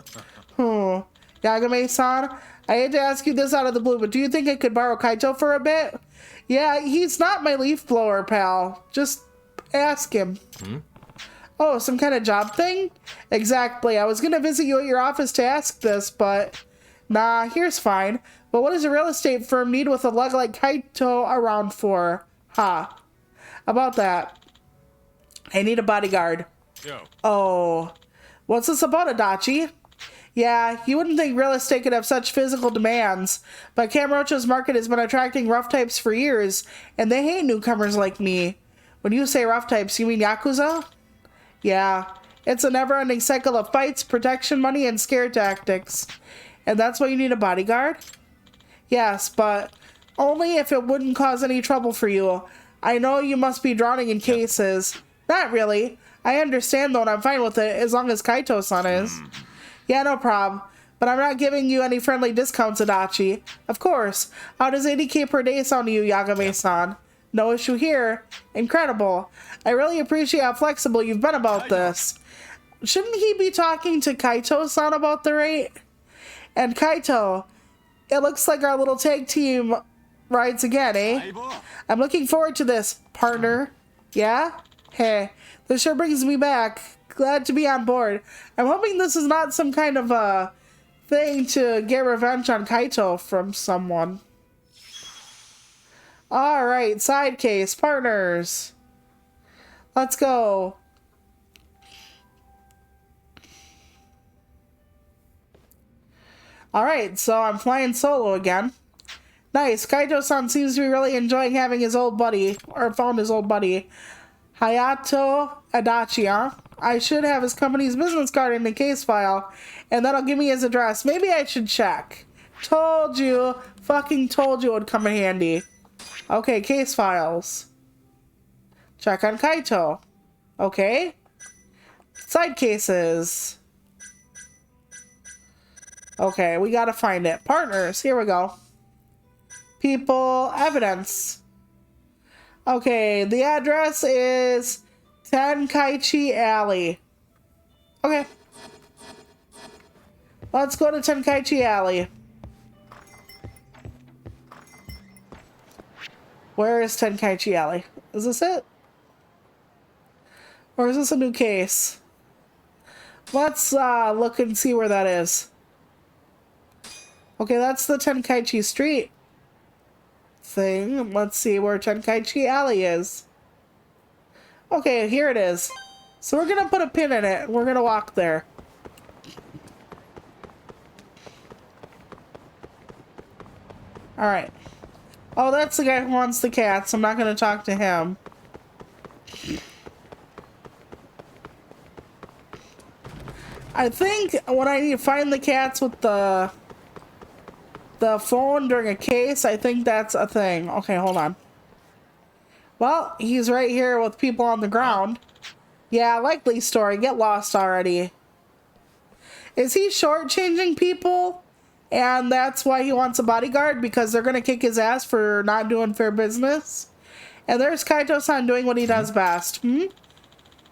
[SPEAKER 1] Yagame-san, I hate to ask you this out of the blue, but do you think I could borrow Kaito for a bit? Yeah, he's not my leaf blower, pal. Just ask him. Oh, some kind of job thing? Exactly. I was gonna visit you at your office to ask this, but... Nah, here's fine. But what does a real estate firm need with a lug like Kaito around for? About that. I need a bodyguard.
[SPEAKER 6] Yo.
[SPEAKER 1] Oh. What's this about, Adachi? Yeah, you wouldn't think real estate could have such physical demands, but Kamurocho's market has been attracting rough types for years, and they hate newcomers like me. When you say rough types, you mean Yakuza? Yeah, it's a never-ending cycle of fights, protection money, and scare tactics. And that's why you need a bodyguard? Yes, but only if it wouldn't cause any trouble for you. I know you must be drowning in cases. Not really. I understand though, and I'm fine with it, as long as Kaito-san is. Yeah, no problem. But I'm not giving you any friendly discounts, Adachi. Of course. How does 80k per day sound to you, Yagame-san? No issue here. Incredible. I really appreciate how flexible you've been about this. Shouldn't he be talking to Kaito-san about the rate? And Kaito, it looks like our little tag team rides again, eh? I'm looking forward to this, partner. Yeah? Hey, this sure brings me back. Glad to be on board. I'm hoping this is not some kind of a thing to get revenge on Kaito from someone. Alright, side case, partners. Let's go. Alright, so I'm flying solo again. Nice, Kaito-san seems to be really enjoying having his old buddy, or found his old buddy. Hayato Adachi, huh? I should have his company's business card in the case file, and that'll give me his address. Maybe I should check. Told you. Fucking told you it would come in handy. Okay, case files. Check on Kaito. Okay. Side cases. Okay, we gotta find it. Partners, here we go. People, evidence. Okay, the address is Tenkaichi Alley. Okay. Let's go to Tenkaichi Alley. Where is Tenkaichi Alley? Is this it? Or is this a new case? Let's look and see where that is. Okay, that's the Tenkaichi Street thing. Let's see where Tenkaichi Alley is. Okay, here it is. So we're gonna put a pin in it. We're gonna walk there. Alright. Oh, that's the guy who wants the cats. I'm not gonna talk to him. I think when I need to find the cats with the phone during a case, I think that's a thing. Okay, hold on. Well, he's right here with people on the ground. Yeah, likely story. Get lost already. Is he shortchanging people? And that's why he wants a bodyguard? Because they're gonna kick his ass for not doing fair business? And there's Kaito-san doing what he does best.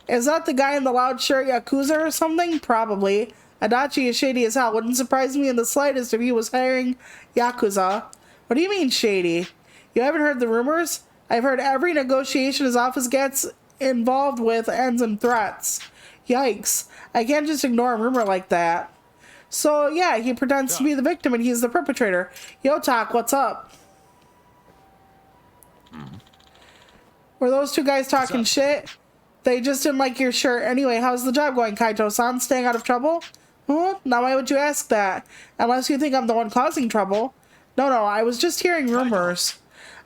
[SPEAKER 1] Is that the guy in the loud shirt Yakuza or something? Probably. Adachi is shady as hell. Wouldn't surprise me in the slightest if he was hiring Yakuza. What do you mean shady? You haven't heard the rumors? I've heard every negotiation his office gets involved with ends in threats. Yikes. I can't just ignore a rumor like that. So yeah, he pretends to be the victim and he's the perpetrator. Yo, Tak, what's up? Were those two guys talking shit? They just didn't like your shirt. Anyway, how's the job going, Kaito-san? Staying out of trouble? Huh? Now why would you ask that? Unless you think I'm the one causing trouble. No, I was just hearing rumors.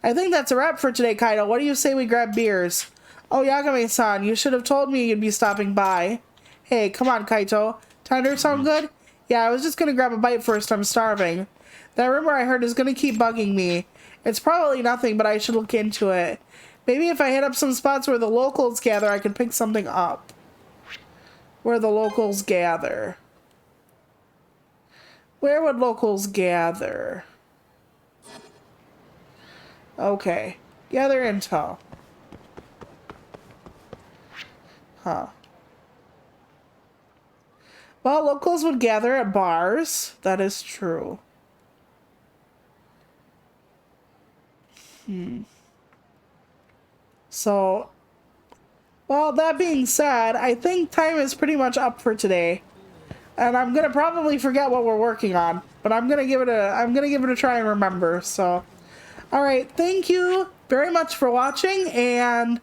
[SPEAKER 1] I think that's a wrap for today, Kaito. What do you say we grab beers? Oh, Yagami-san, you should have told me you'd be stopping by. Hey, come on, Kaito. Tender sound good? Yeah, I was just gonna grab a bite first. I'm starving. That rumor I heard is gonna keep bugging me. It's probably nothing, but I should look into it. Maybe if I hit up some spots where the locals gather, I can pick something up. Where the locals gather. Where would locals gather? Okay. Gather intel. Huh. Well, locals would gather at bars. That is true. So, well, that being said, I think time is pretty much up for today. And I'm gonna probably forget what we're working on, but I'm gonna give it a try and remember. So, all right, thank you very much for watching, and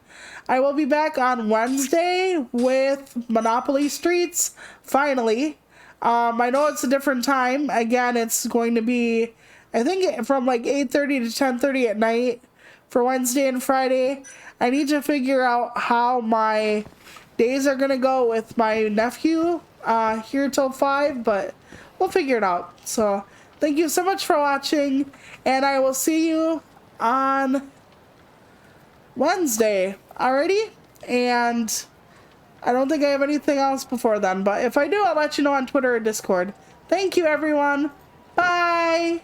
[SPEAKER 1] I will be back on Wednesday with Monopoly Streets. Finally, I know it's a different time. Again, it's going to be, I think, from like 8:30 to 10:30 at night for Wednesday and Friday. I need to figure out how my days are gonna go with my nephew here till 5, but we'll figure it out. So thank you so much for watching, and I will see you on Wednesday. Alrighty? And I don't think I have anything else before then, but if I do, I'll let you know on Twitter or Discord. Thank you, everyone. Bye!